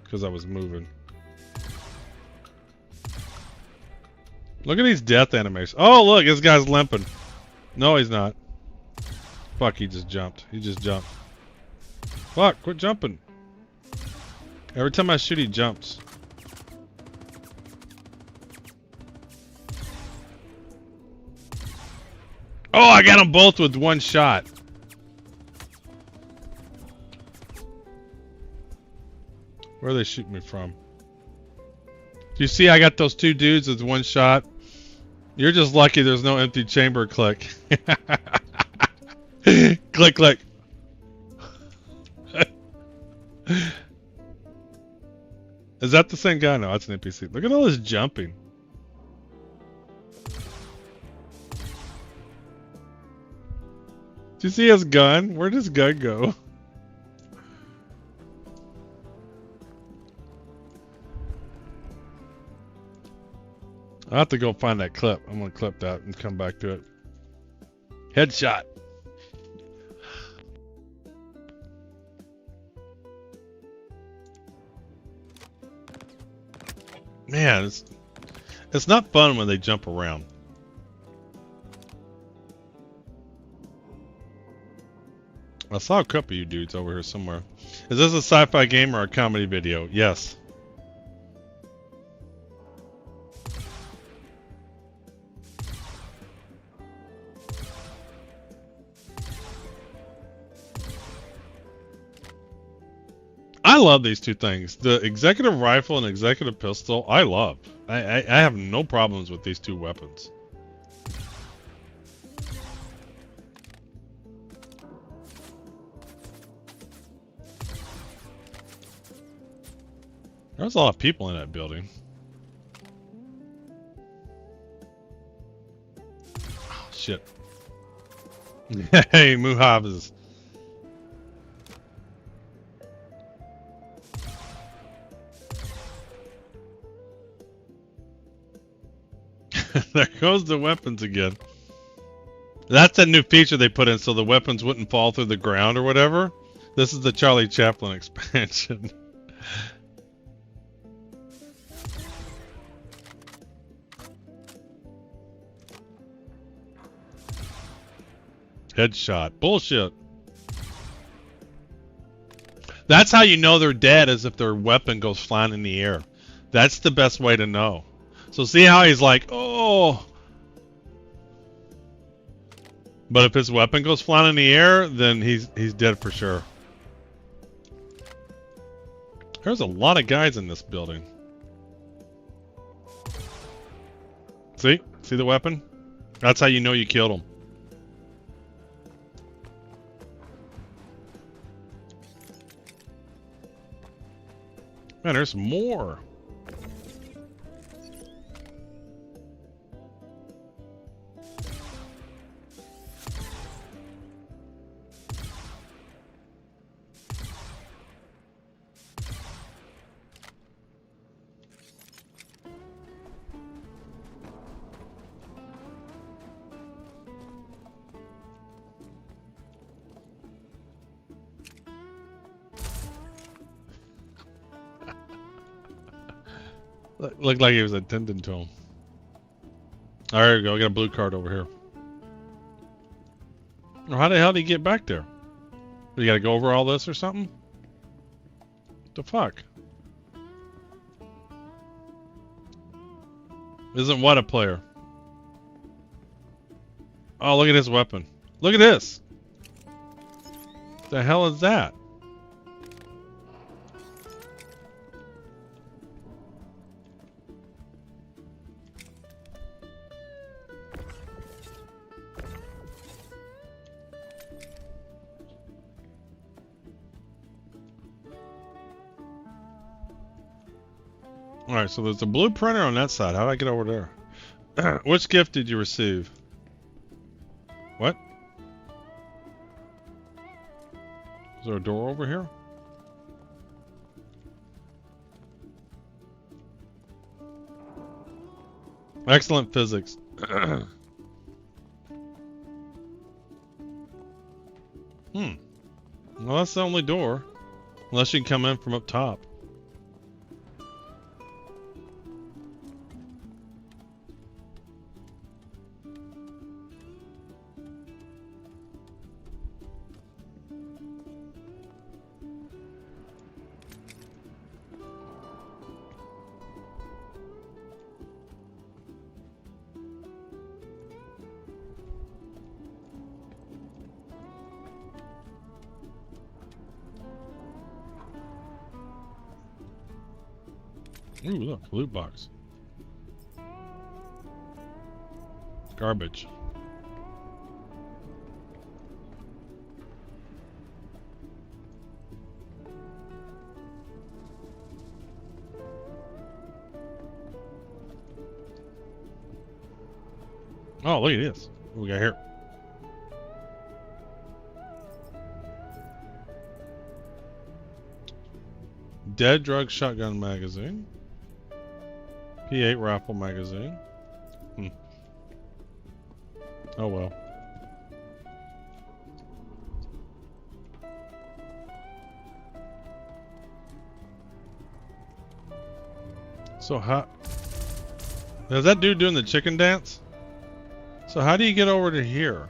Because I was moving. Look at these death animations. Oh, look, this guy's limping. No, he's not. Fuck, he just jumped. He just jumped. Fuck, quit jumping. Every time I shoot, he jumps. Oh, I got them both with one shot. Where are they shooting me from? Do you see I got those two dudes with one shot? You're just lucky there's no empty chamber click. Click, click. Is that the same guy? No, that's an NPC. Look at all this jumping. Do you see his gun? Where'd his gun go? I'll have to go find that clip. I'm going to clip that and come back to it. Headshot. Man, it's not fun when they jump around. I saw a couple of you dudes over here somewhere. Is this a sci-fi game or a comedy video? Yes. I love these two things. The executive rifle and executive pistol, I love. I have no problems with these two weapons. There's a lot of people in that building. Oh, shit. Hey, Muhav is... There goes the weapons again. That's a new feature they put in so the weapons wouldn't fall through the ground or whatever. This is the Charlie Chaplin expansion. Headshot. Bullshit. That's how you know they're dead, is if their weapon goes flying in the air. That's the best way to know. So see how he's like, oh. But if his weapon goes flying in the air, then he's dead for sure. There's a lot of guys in this building. See? See the weapon? That's how you know you killed him. Man, there's more. Looked like he was attending to him. All right, here we go. We got a blue card over here. How the hell did he get back there? You got to go over all this or something? What the fuck? Isn't what a player? Oh, look at his weapon. Look at this. The hell is that? Alright, so there's a blue printer on that side. How do I get over there? Which gift did you receive? What? Is there a door over here? Excellent physics. Well, that's the only door. Unless you can come in from up top. Ooh, look, loot box. Garbage. Oh, look at this. What we got here? Dead drug shotgun magazine. P8 rifle magazine. Oh well. So how is that dude doing the chicken dance? So how do you get over to here?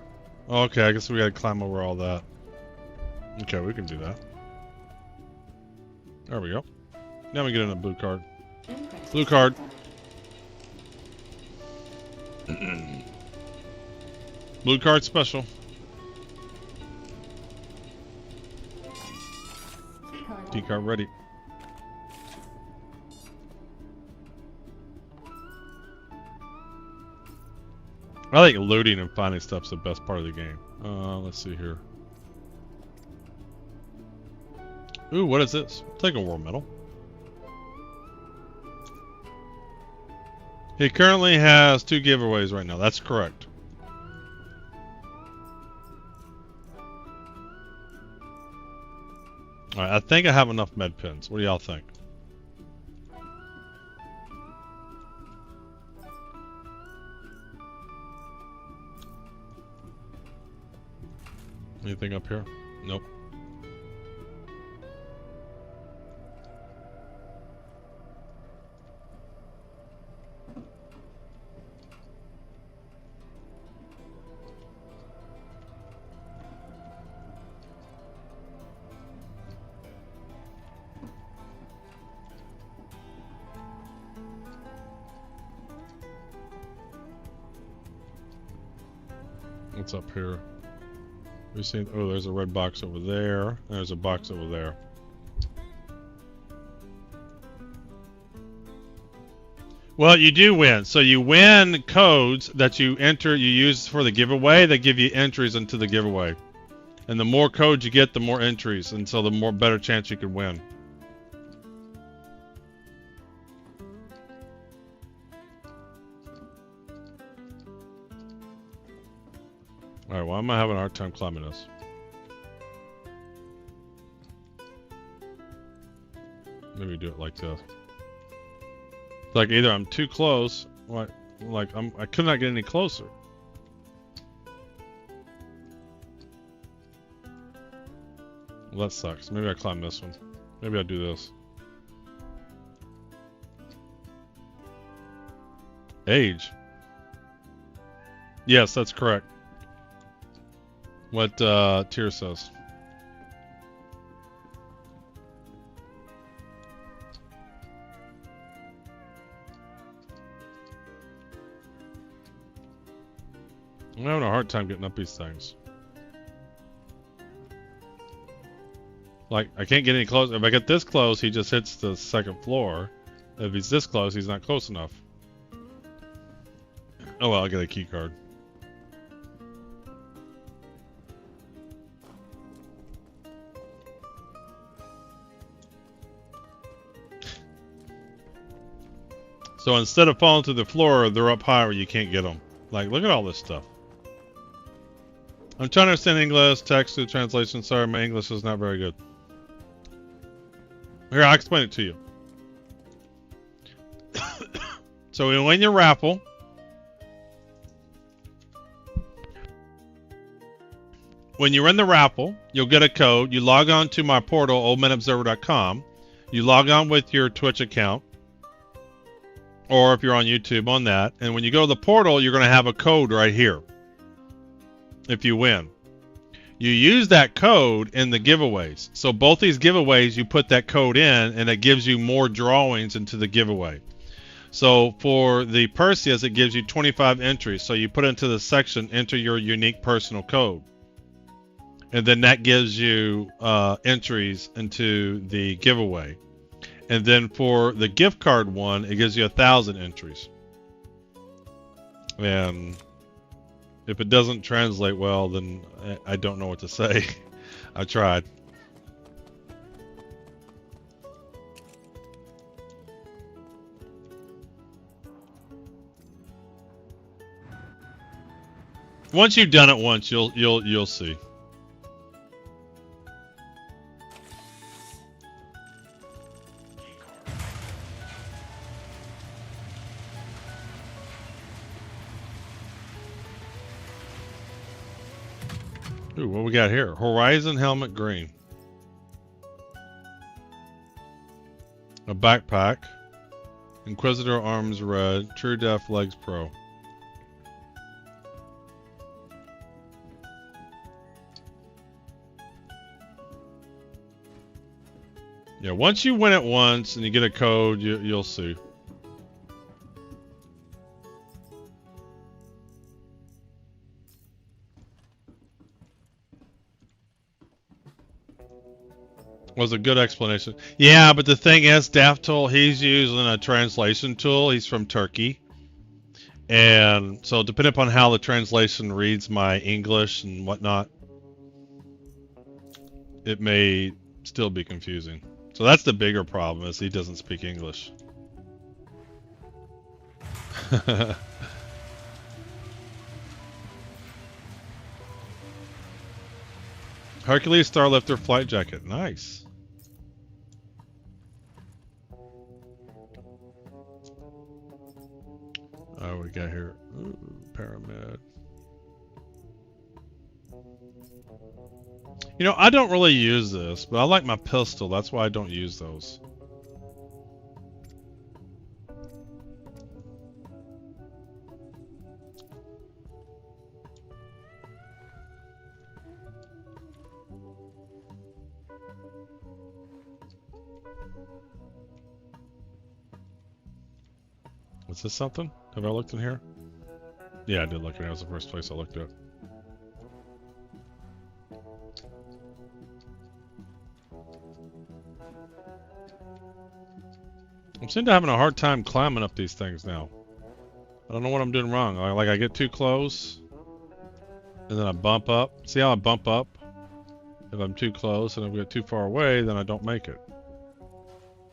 Oh, okay, I guess we gotta climb over all that. Okay, we can do that. There we go. Now we get in a blue card. Blue card. Blue card special. Key card ready. I think looting and finding stuff's the best part of the game. Let's see here. Ooh, what is this? I'll take a war medal. He currently has 2 giveaways right now. That's correct. Alright, I think I have enough med pins. What do y'all think? Anything up here? Nope. What's up here? We seen? Oh, there's a red box over there. And there's a box over there. Well, you do win. So you win codes that you enter, you use for the giveaway. That give you entries into the giveaway. And the more codes you get, the more entries, and so the more better chance you could win. Alright, well, I'm having a hard time climbing this. Maybe do it like this. It's like either I'm too close, or I could not get any closer. Well, that sucks. Maybe I climb this one. Maybe I'll do this. Age. Yes, that's correct. What Tier says. I'm having a hard time getting up these things. Like, I can't get any close. If I get this close, he just hits the second floor. If he's this close, he's not close enough. Oh well, I'll get a key card. So instead of falling to the floor, they're up high where you can't get them. Like, look at all this stuff. I'm trying to understand English, text to translation. Sorry, my English is not very good. Here, I'll explain it to you. So when you win your raffle, when you win the raffle, you'll get a code. You log on to my portal, oldmenobserver.com. You log on with your Twitch account, or if you're on YouTube, on that. And when you go to the portal, you're going to have a code right here if you win. You use that code in the giveaways. So both these giveaways, you put that code in, and it gives you more drawings into the giveaway. So for the Perseus, it gives you 25 entries. So you put into the section, enter your unique personal code. And then that gives you entries into the giveaway. And then for the gift card one, it gives you 1,000 entries. And if it doesn't translate well, then I don't know what to say. I tried. Once you've done it once, you'll see. Ooh, what we got here? Horizon helmet green. A backpack. Inquisitor arms red. True Death legs pro. Yeah, once you win it once and you get a code, you'll see. Was a good explanation. Yeah, but the thing is, Daftul, he's using a translation tool. He's from Turkey. And so depending upon how the translation reads my English and whatnot, it may still be confusing. So that's the bigger problem, is he doesn't speak English. Hercules Starlifter flight jacket. Nice. Oh, we got here. Ooh, Pyramid. You know, I don't really use this, but I like my pistol. That's why I don't use those. Was this something? Have I looked in here? Yeah, I did look in here. That was the first place I looked at. I seem to having a hard time climbing up these things now. I don't know what I'm doing wrong. Like I get too close, and then I bump up. See how I bump up? If I'm too close, and if I get too far away, then I don't make it.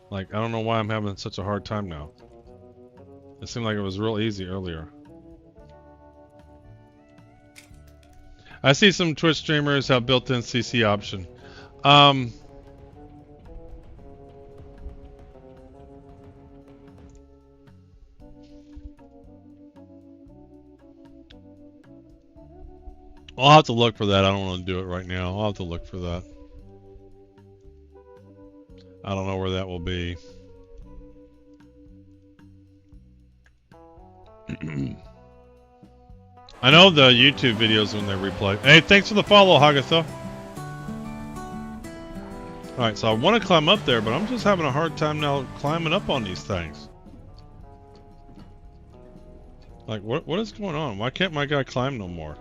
Like, I don't know why I'm having such a hard time now. It seemed like it was real easy earlier. I see some Twitch streamers have built-in CC option. I'll have to look for that. I don't want to do it right now. I'll have to look for that. I don't know where that will be. I know the YouTube videos when they replay. Hey, thanks for the follow, Hagatha. Alright, so I want to climb up there, but I'm just having a hard time now climbing up on these things. Like, what is going on? Why can't my guy climb no more?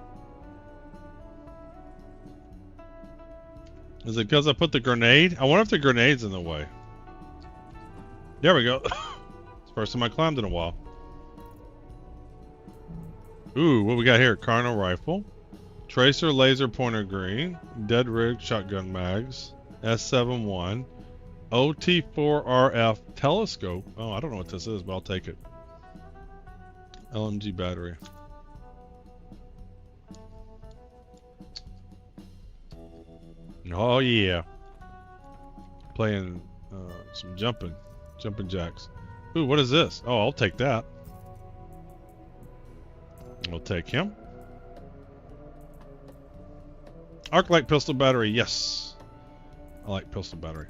Is it because I put the grenade? I wonder if the grenade's in the way. There we go. It's the first time I climbed in a while. Ooh, what we got here? Carno rifle. Tracer laser pointer green. Dead rig shotgun mags. S71. OT4RF telescope. Oh, I don't know what this is, but I'll take it. LMG battery. Oh yeah. Playing some jumping jacks. Ooh, what is this? Oh, I'll take that. We'll take him. Arc light pistol battery, yes. I like pistol battery.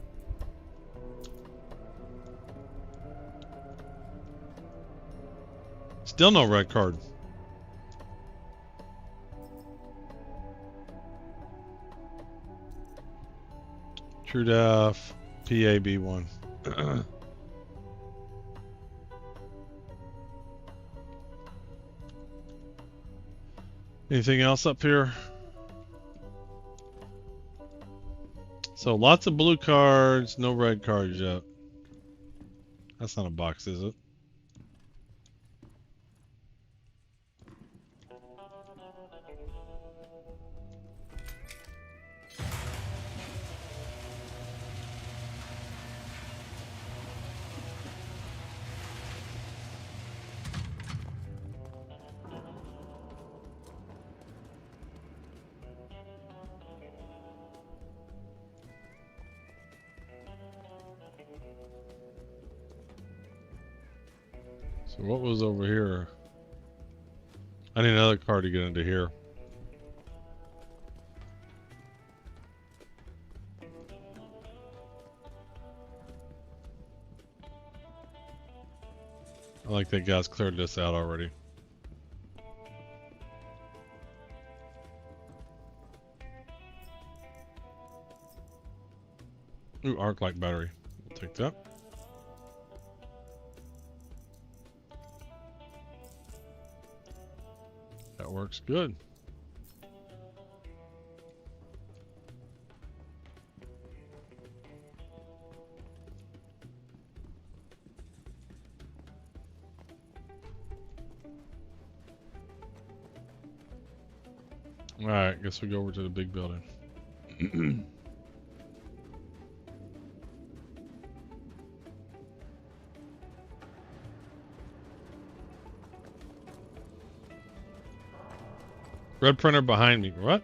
Still no red card. True Def, PAB1. Anything else up here? So lots of blue cards, no red cards yet. That's not a box, is it? So what was over here? I need another card to get into here. I like that guy's cleared this out already. Ooh, arc light battery. I'll take that. That works good. Alright, guess we go over to the big building. Red printer behind me. What?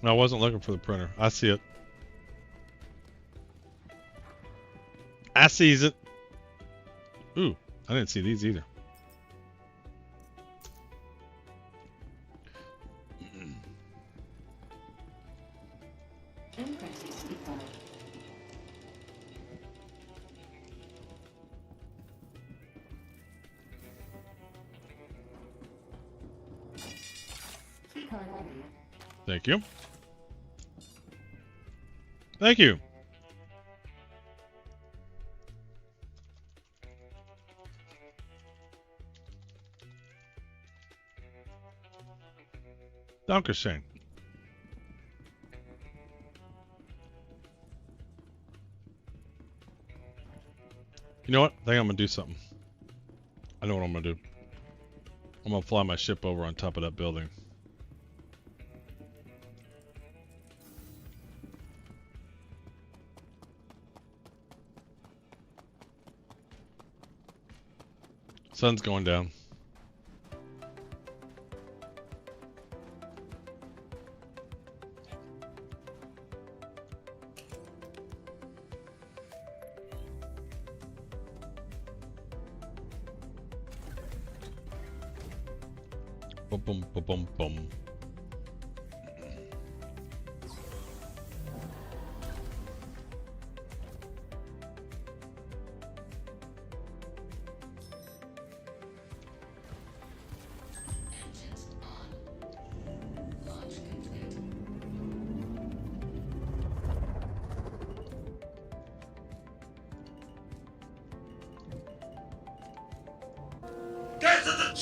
I wasn't looking for the printer. I see it. I sees it. Ooh, I didn't see these either. Thank you. Thank you. Dankeschön. You know what? I think I'm gonna do something. I know what I'm gonna do. I'm gonna fly my ship over on top of that building. Sun's going down. Boom, boom, boom, boom, boom.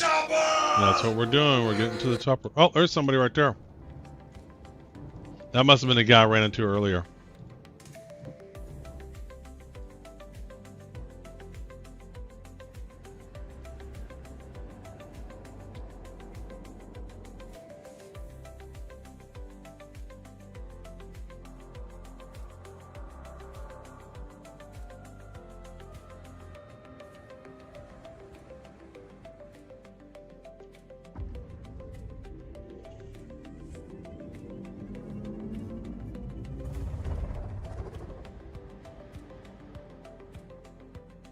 That's what we're doing. We're getting to the chopper. Oh, there's somebody right there. That must have been the guy I ran into earlier.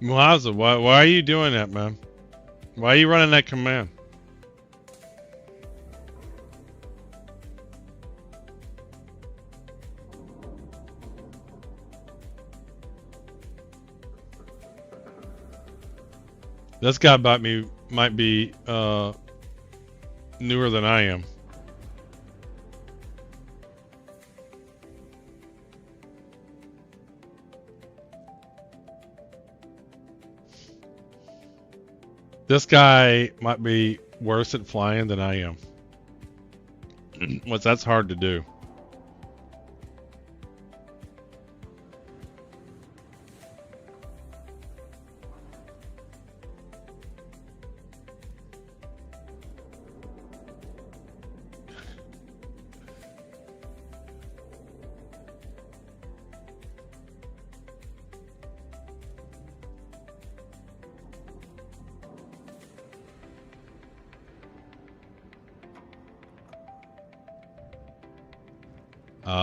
Mwaza, why are you doing that, man? Why are you running that command? This guy might be newer than I am. This guy might be worse at flying than I am. That's hard to do.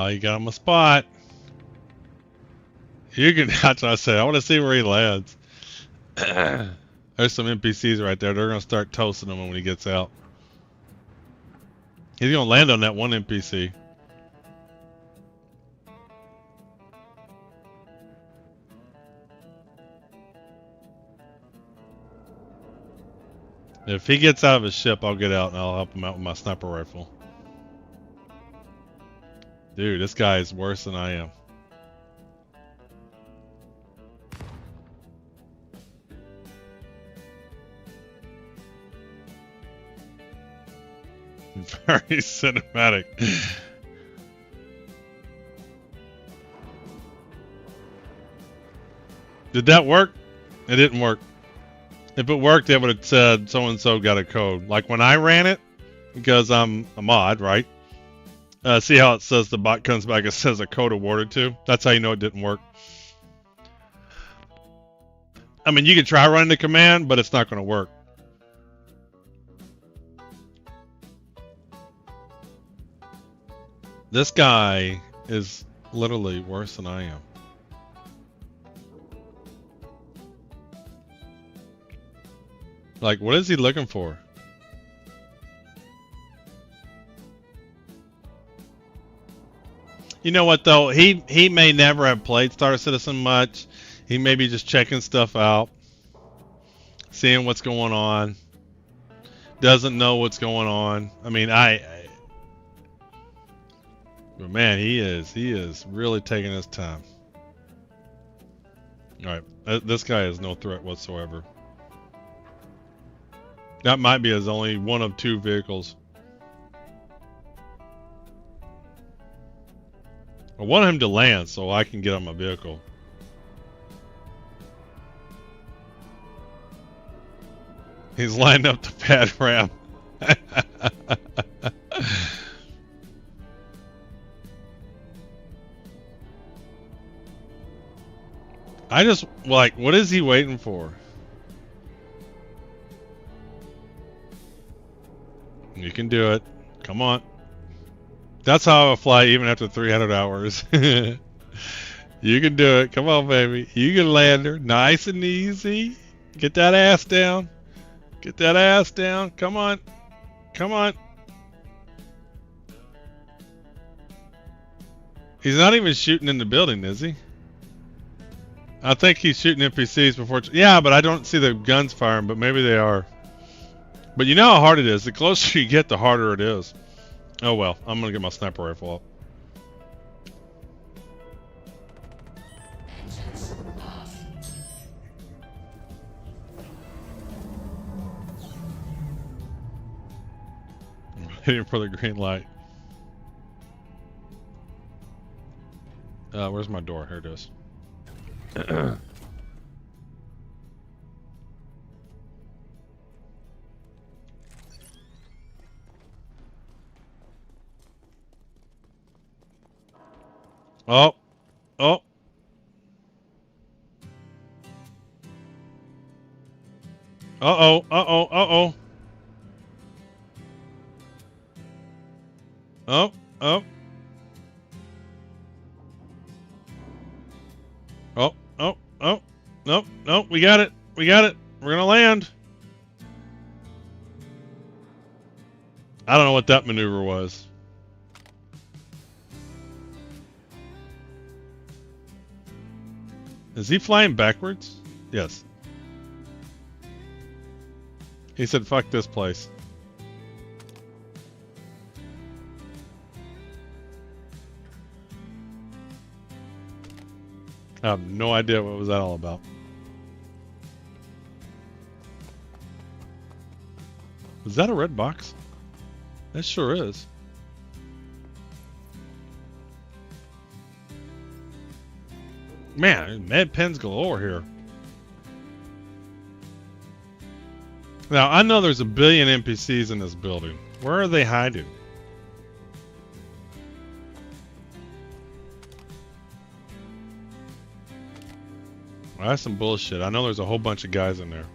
You got him a spot. You can, that's what I said. I want to see where he lands. There's some NPCs right there. They're going to start toasting him when he gets out. He's going to land on that one NPC. If he gets out of his ship, I'll get out and I'll help him out with my sniper rifle. Dude, this guy is worse than I am. Very cinematic. Did that work? It didn't work. If it worked, it would have said so-and-so got a code. Like when I ran it, because I'm a mod, right? See how it says the bot comes back, it says a code awarded to? That's how you know it didn't work. I mean, you can try running the command, but it's not going to work. This guy is literally worse than I am. Like, what is he looking for? You know what though? He may never have played Star Citizen much. He may be just checking stuff out, seeing what's going on. Doesn't know what's going on. I mean, but man, he is really taking his time. All right, this guy is no threat whatsoever. That might be his only one of two vehicles. I want him to land so I can get on my vehicle. He's lined up the pad ramp. I just, like, what is he waiting for? You can do it. Come on. That's how I fly even after 300 hours. You can do it. Come on, baby. You can land her. Nice and easy. Get that ass down. Get that ass down. Come on. Come on. He's not even shooting in the building, is he? I think he's shooting NPCs before. Yeah, but I don't see the guns firing, but maybe they are. But you know how hard it is. The closer you get, the harder it is. Oh well, I'm gonna get my sniper rifle up. Waiting for the green light. Where's my door? Here it is. Oh. Oh. Uh-oh. Uh-oh. Uh-oh. Oh. Oh. Oh. Oh. Oh. Nope. Nope. We got it. We got it. We're gonna land. I don't know what that maneuver was. Is he flying backwards? Yes. He said, fuck this place. I have no idea what was that all about. Is that a red box? That sure is. Man, med pens galore here. Now, I know there's a billion NPCs in this building. Where are they hiding? Well, that's some bullshit. I know there's a whole bunch of guys in there.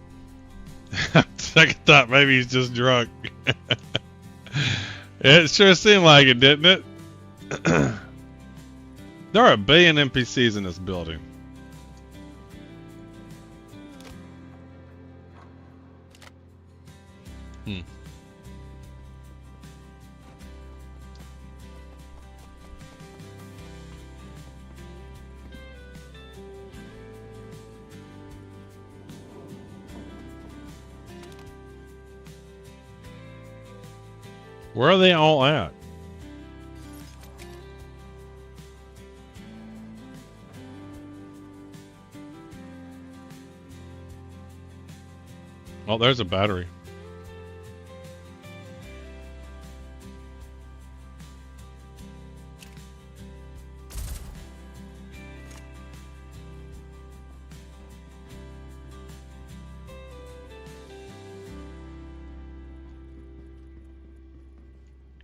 Second thought, maybe he's just drunk. It sure seemed like it, didn't it? There are a billion NPCs in this building. Where are they all at? Oh, there's a battery.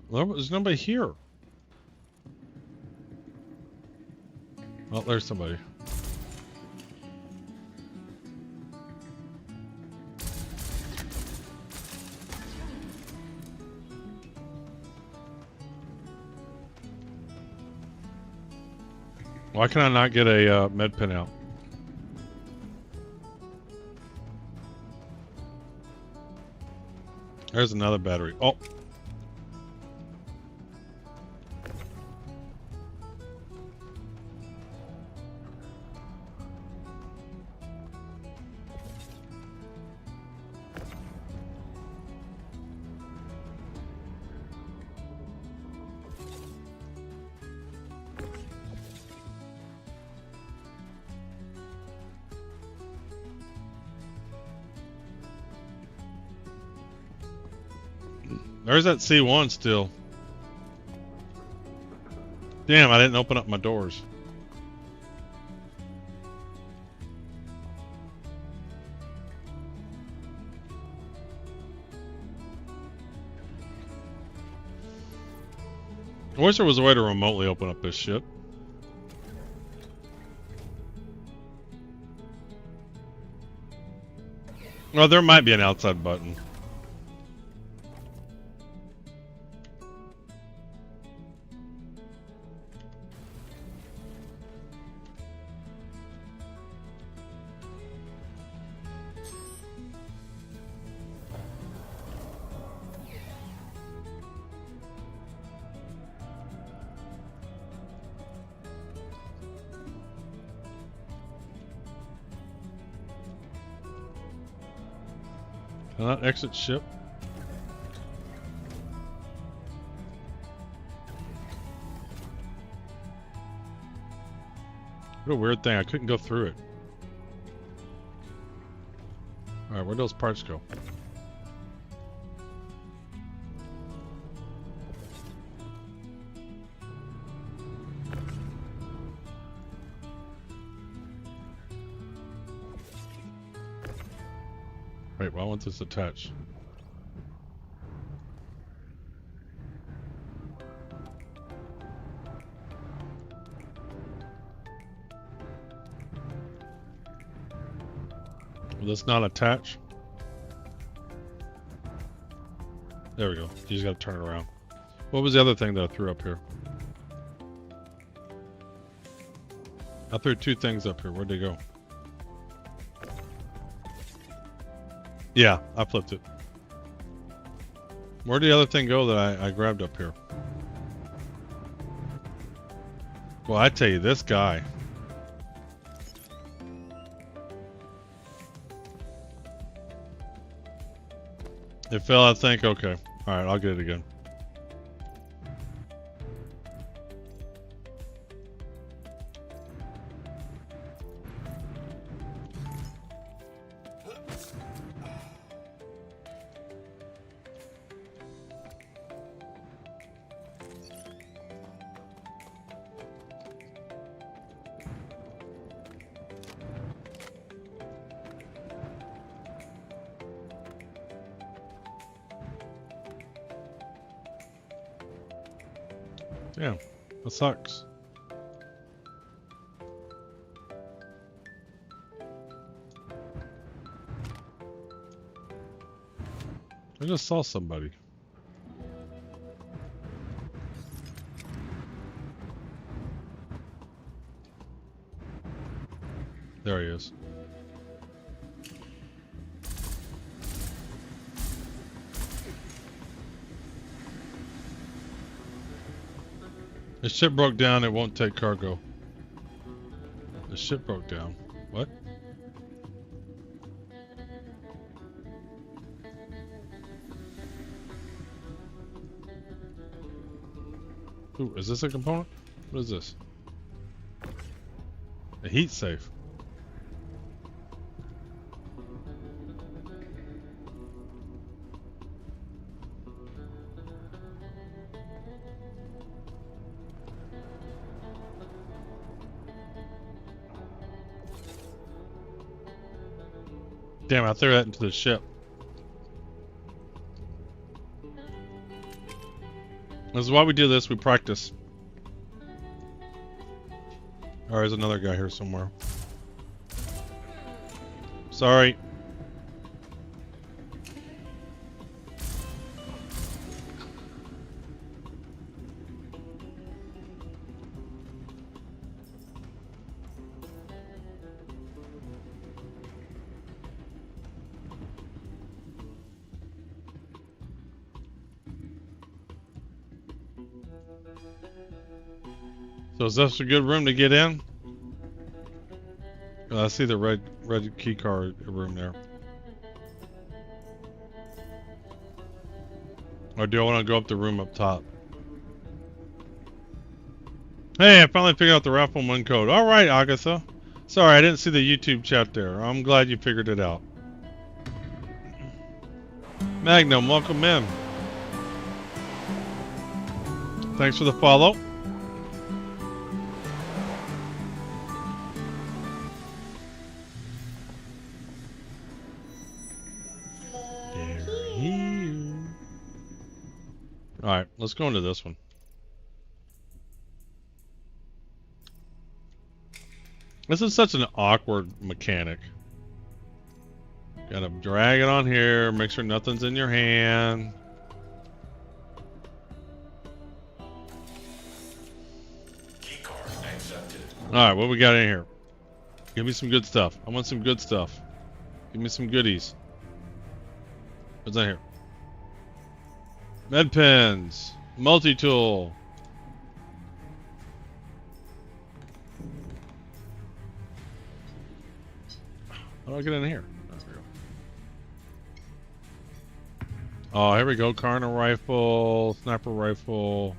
Well, there's nobody here. Oh, there's somebody. Why can I not get a med pen out? There's another battery. Oh. There's that C1 still. Damn, I didn't open up my doors. I wish there was a way to remotely open up this shit. Well, there might be an outside button. Can I exit ship? What a weird thing. I couldn't go through it. Alright, where'd those parts go? Why won't this attach? Will this not attach? There we go. You just gotta turn it around. What was the other thing that I threw up here? I threw two things up here. Where'd they go? Yeah, I flipped it. Where'd the other thing go that I grabbed up here? Well, I tell you, this guy. It fell, I think. Okay. Alright, I'll get it again. Damn, that sucks. I just saw somebody. There he is. The ship broke down, it won't take cargo. The ship broke down. What? Ooh, is this a component? What is this? A heat safe. Damn, I threw that into the ship. This is why we do this, we practice. Oh, there's another guy here somewhere. Sorry. So is this a good room to get in? I see the red key card room there. Or do I want to go up the room up top? Hey, I finally figured out the Raffle 1 code. Alright, Agatha. Sorry, I didn't see the YouTube chat there. I'm glad you figured it out. Magnum, welcome in. Thanks for the follow. Alright, let's go into this one. This is such an awkward mechanic. Gotta drag it on here, make sure nothing's in your hand. Alright, what we got in here? Give me some good stuff. I want some good stuff. Give me some goodies. What's in here? Med pens, multi-tool. How do I get in here? There we go. Oh, here we go. Carner rifle, sniper rifle.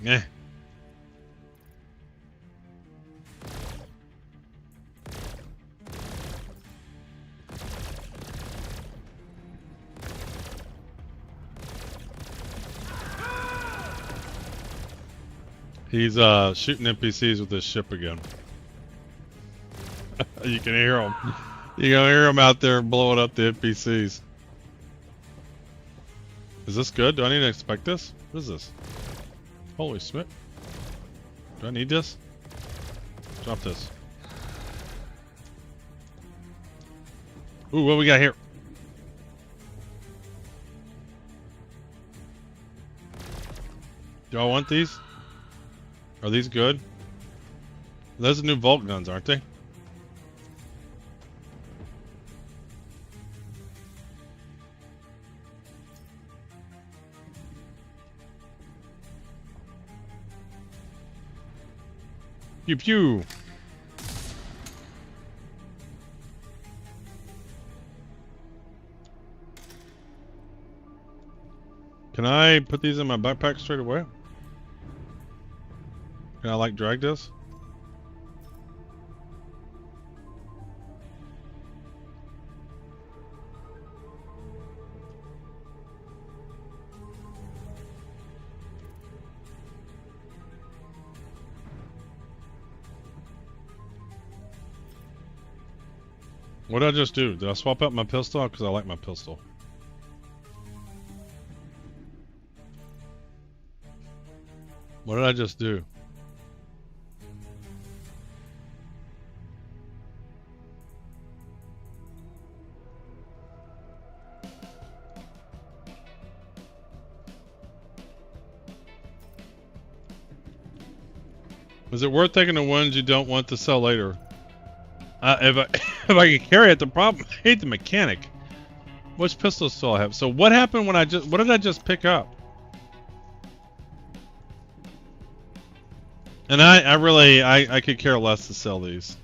Eh. He's shooting NPCs with his ship again. You can hear them. You can hear them out there blowing up the NPCs. Is this good? Do I need to expect this? What is this? Holy smith. Do I need this? Drop this. Ooh, what we got here? Do I want these? Are these good? Those are new Volt guns, aren't they? Pew pew. Can I put these in my backpack straight away? Can I like drag this? What did I just do? Did I swap out my pistol? Because I like my pistol. What did I just do? Is it worth taking the ones you don't want to sell later? If I can carry it, the problem, I hate the mechanic. Which pistols still I have? So what happened when what did I just pick up? And I could care less to sell these.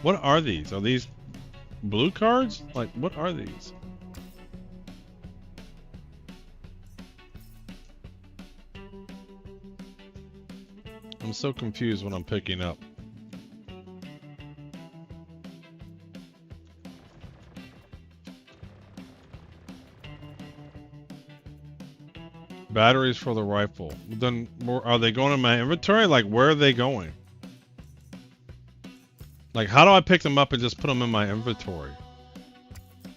What are these? Are these blue cards? Like, what are these? I'm so confused when I'm picking up. Batteries for the rifle. Then are they going in my inventory? Like, where are they going? Like, how do I pick them up and just put them in my inventory?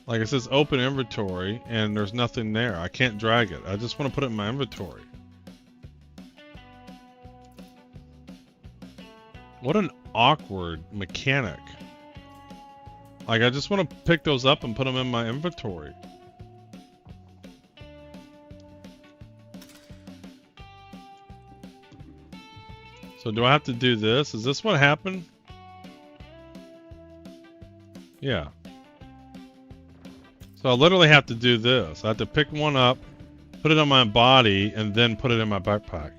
Like, it says open inventory and there's nothing there. I can't drag it. I just want to put it in my inventory. What an awkward mechanic. Like, I just want to pick those up and put them in my inventory. So do I have to do this? Is this what happened? Yeah. So I literally have to do this. I have to pick one up, put it on my body, and then put it in my backpack.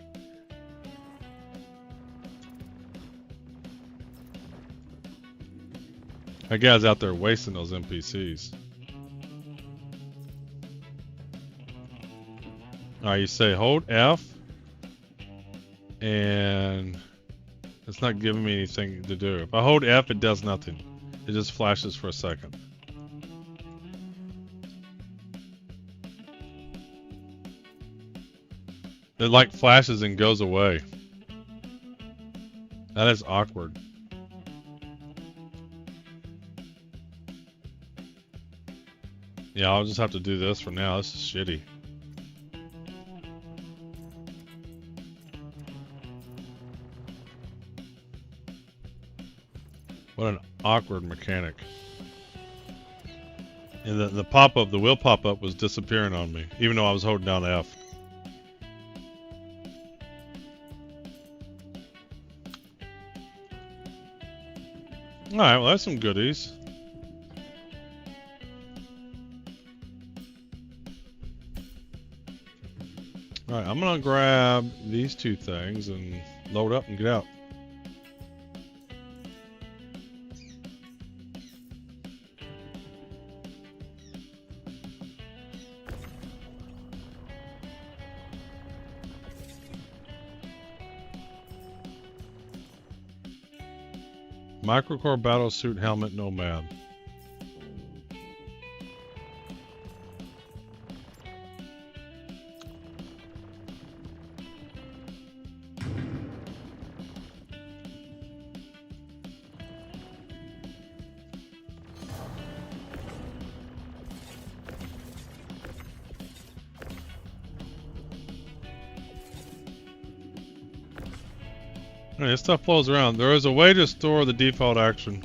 That guy's out there wasting those NPCs. Alright, you say hold F. And it's not giving me anything to do. If I hold F, it does nothing. It just flashes for a second. It like flashes and goes away. That is awkward. Yeah, I'll just have to do this for now. This is shitty. What an awkward mechanic. And the pop-up, the wheel pop-up was disappearing on me, even though I was holding down F. Alright, well that's some goodies. Alright, I'm gonna grab these two things and load up and get out. Microcore Battlesuit Helmet Nomad. This stuff flows around. There is a way to store the default action.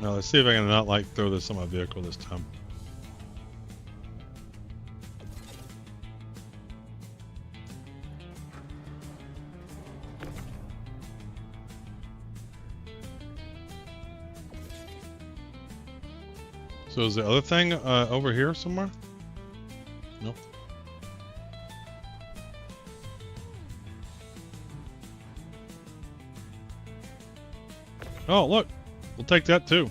Now let's see if I can not like throw this on my vehicle this time. So is the other thing over here somewhere? Nope. Oh, look. We'll take that too.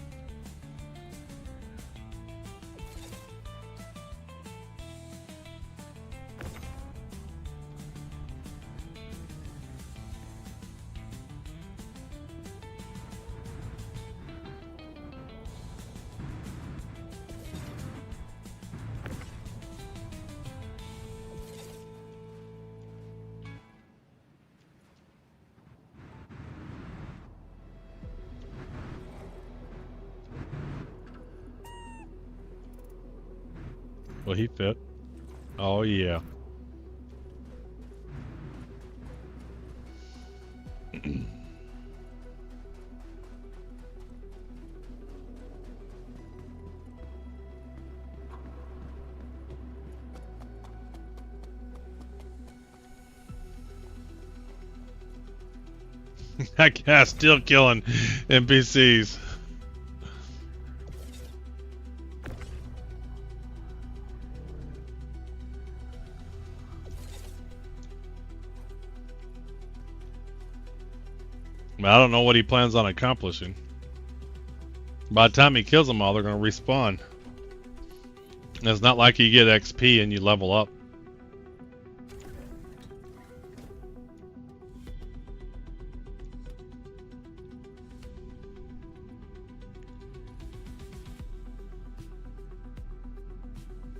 Will he fit? Oh yeah. That guy's still killing NPCs. I don't know what he plans on accomplishing. By the time he kills them all, they're going to respawn. And it's not like you get XP and you level up.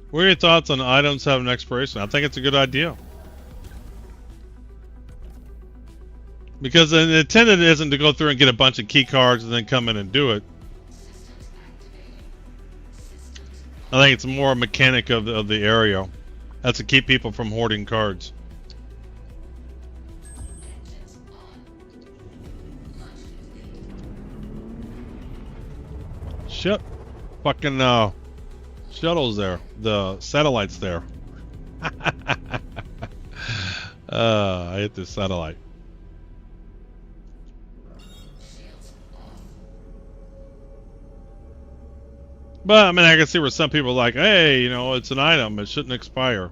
What are your thoughts on items having expiration? I think it's a good idea. Because the intent isn't to go through and get a bunch of key cards and then come in and do it. I think it's more a mechanic of the area. That's to keep people from hoarding cards. Shit. Fucking shuttles there. The satellites there. I hit this satellite. But, I mean, I can see where some people are like, hey, you know, it's an item. It shouldn't expire.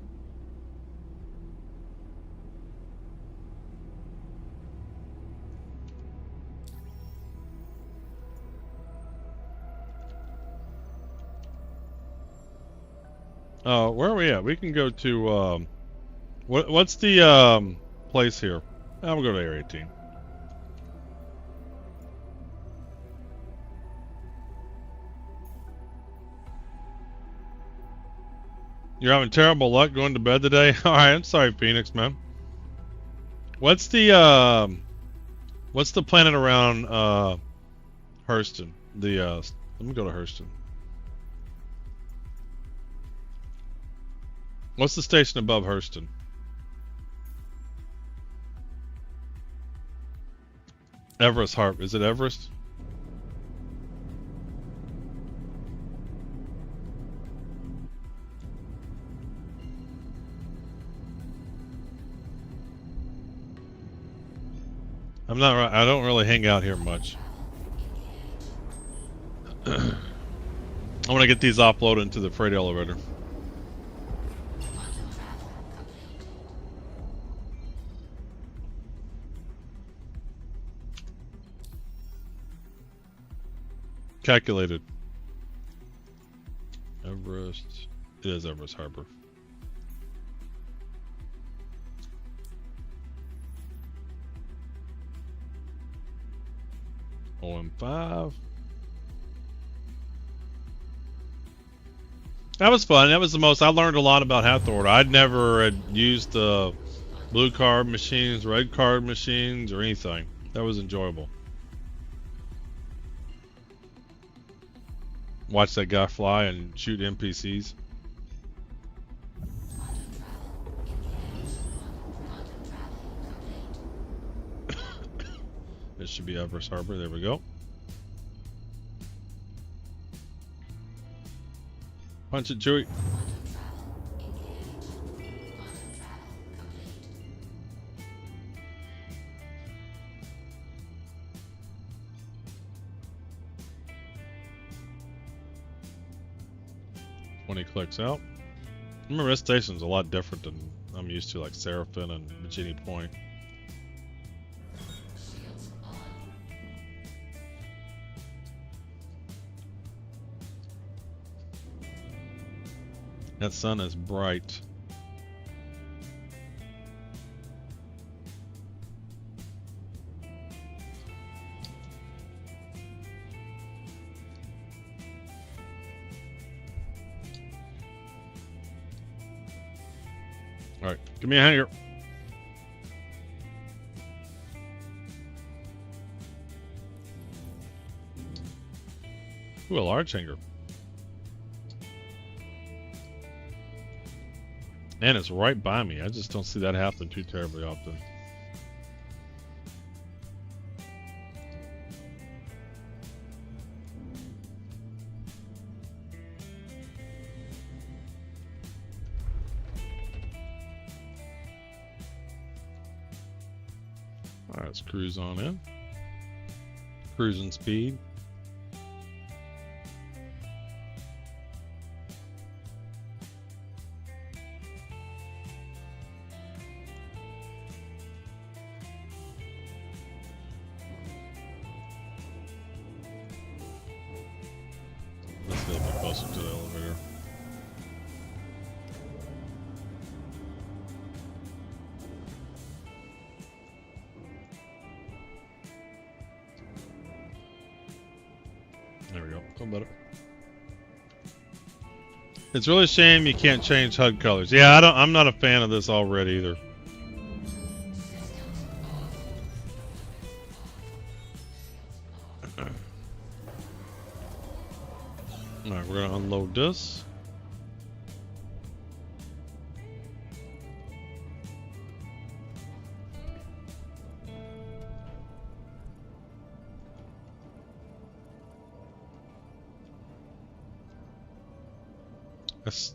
Where are we at? We can go to, what's the, place here? We'll go to Area 18. You're having terrible luck going to bed today? Alright, I'm sorry, Phoenix, man. What's the planet around, Hurston? Let me go to Hurston. What's the station above Hurston? Everest Harp. Is it Everest? I'm not right. I don't really hang out here much. I want to get these offloaded into the freight elevator. Calculated. Everest. It is Everest Harbor. OM5. That was fun. That was the most. I learned a lot about Hathor. I'd never had used the blue card machines, red card machines, or anything. That was enjoyable. Watch that guy fly and shoot NPCs. This should be Everest Harbor. There we go. Punch it, Chewie. When he clicks out. Remember, this station's a lot different than I'm used to, like Seraphim and Virginia Point. That sun is bright. All right, give me a hanger. Ooh, a large hanger. And it's right by me. I just don't see that happen too terribly often. Alright, let's cruise on in. Cruising speed. Let's get a bit closer to the elevator. There we go. Feel better. It's really a shame you can't change HUD colors. Yeah, I'm not a fan of this already either. Alright, we're gonna unload this.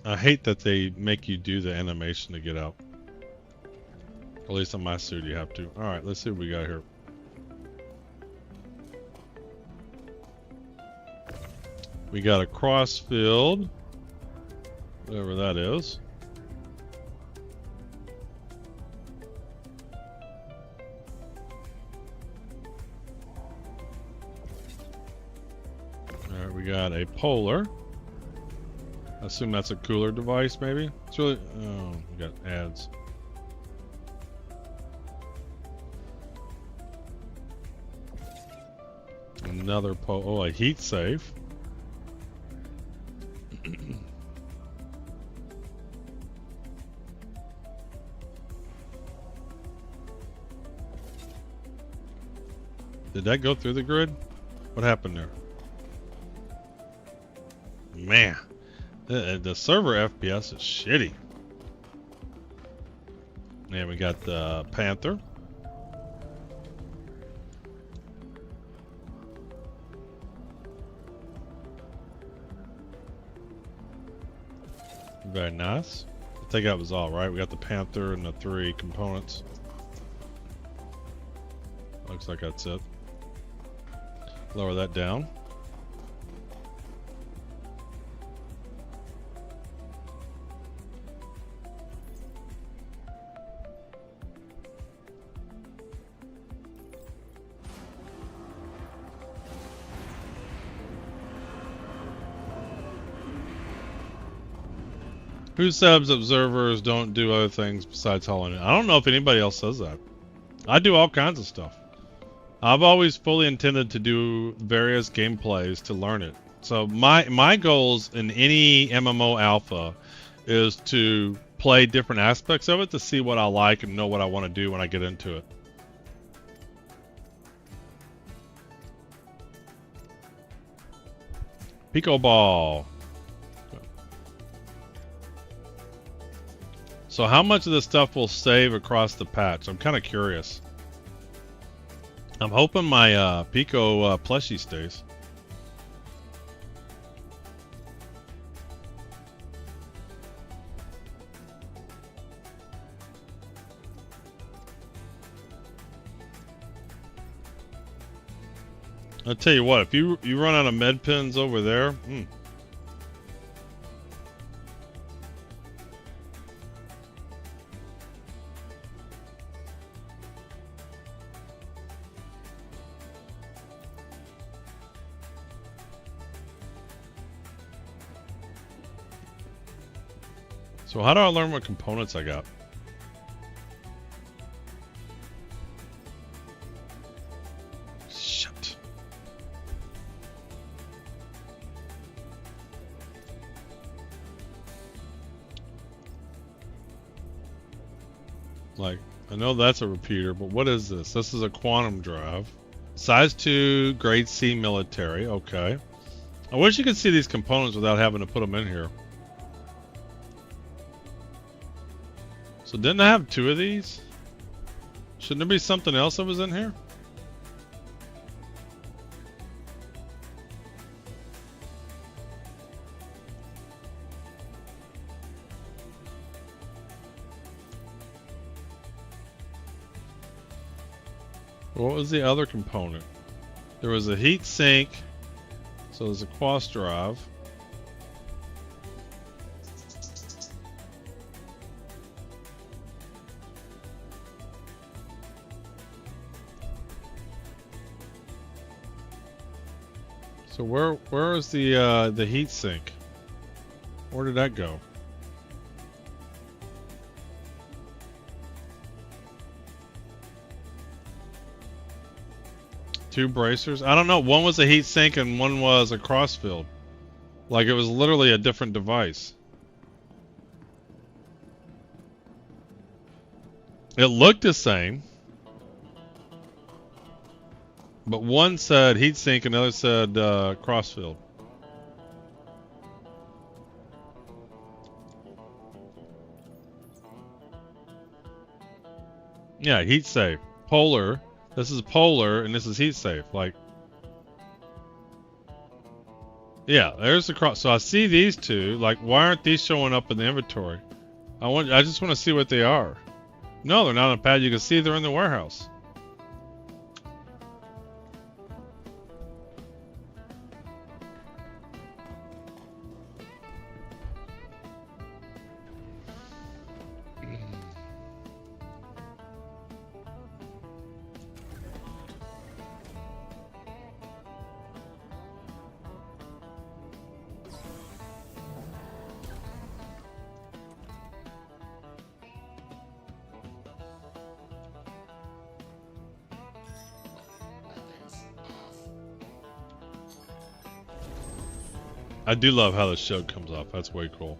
I hate that they make you do the animation to get out. At least on my suit you have to. Alright, let's see what we got here. We got a crossfield, whatever that is. Alright, we got a polar. I assume that's a cooler device, maybe? It's really... oh, we got ads. Another oh, a heat safe. Did that go through the grid? What happened there? Man, the server FPS is shitty. And we got the Panther. Very nice. I think that was all right. We got the Panther and the 3 components. Looks like that's it. Lower that down. Who says observers don't do other things besides hauling it? I don't know if anybody else says that. I do all kinds of stuff. I've always fully intended to do various gameplays to learn it. So my goals in any MMO alpha is to play different aspects of it to see what I like and know what I want to do when I get into it. Pico ball. So how much of this stuff will save across the patch? I'm kind of curious. I'm hoping my Pico plushie stays. I'll tell you what, if you run out of med pins over there, So how do I learn what components I got? Shit. Like, I know that's a repeater, but what is this? This is a quantum drive. Size 2, grade C military, okay. I wish you could see these components without having to put them in here. So didn't I have 2 of these? Shouldn't there be something else that was in here? What was the other component? There was a heat sink. So there's a cross drive. So where is the heat sink? Where did that go? Two bracers? I don't know. One was a heat sink and one was a crossfield. Like it was literally a different device. It looked the same. But one said heatsink and the other said crossfield. Yeah, heat safe. Polar. This is polar and this is heat safe. Like, yeah, there's the cross. So I see these two. Like, why aren't these showing up in the inventory? I just want to see what they are. No, they're not on a pad. You can see they're in the warehouse. I do love how the show comes off. That's way cool.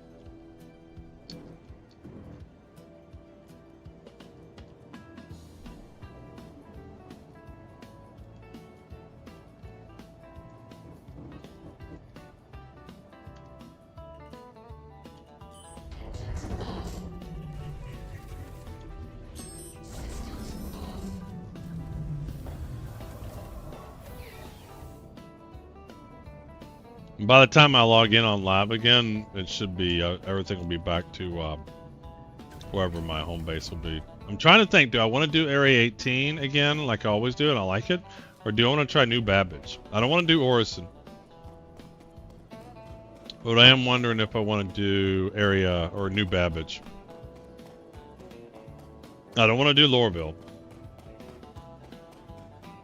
By the time I log in on live again, it should be everything will be back to wherever my home base will be. I'm trying to think, do I want to do Area 18 again like I always do and I like it? Or do I want to try New Babbage? I don't want to do Orison. But I am wondering if I want to do Area or New Babbage. I don't want to do Lorville.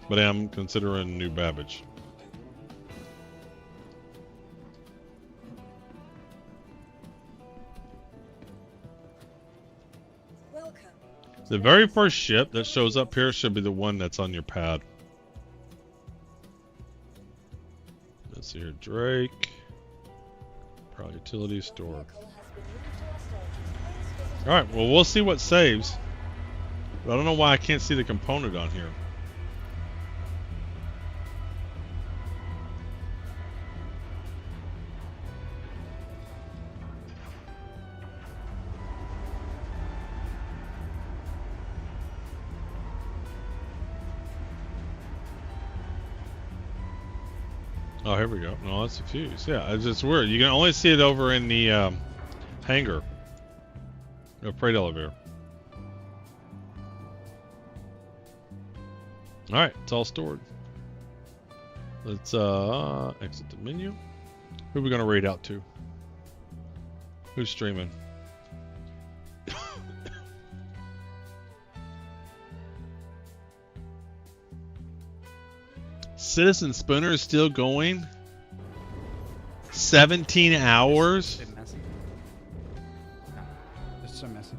But I am considering New Babbage. The very first ship that shows up here should be the one that's on your pad. Let's see here, Drake. Probably utility store. Alright, well we'll see what saves. But I don't know why I can't see the component on here. Oh, here we go. No, that's a fuse. Yeah, it's just weird. You can only see it over in the hangar. The freight elevator. Alright, it's all stored. Let's exit the menu. Who are we gonna raid out to? Who's streaming? Citizen Spooner is still going? 17 hours? It's messy. Yeah, it's so messy.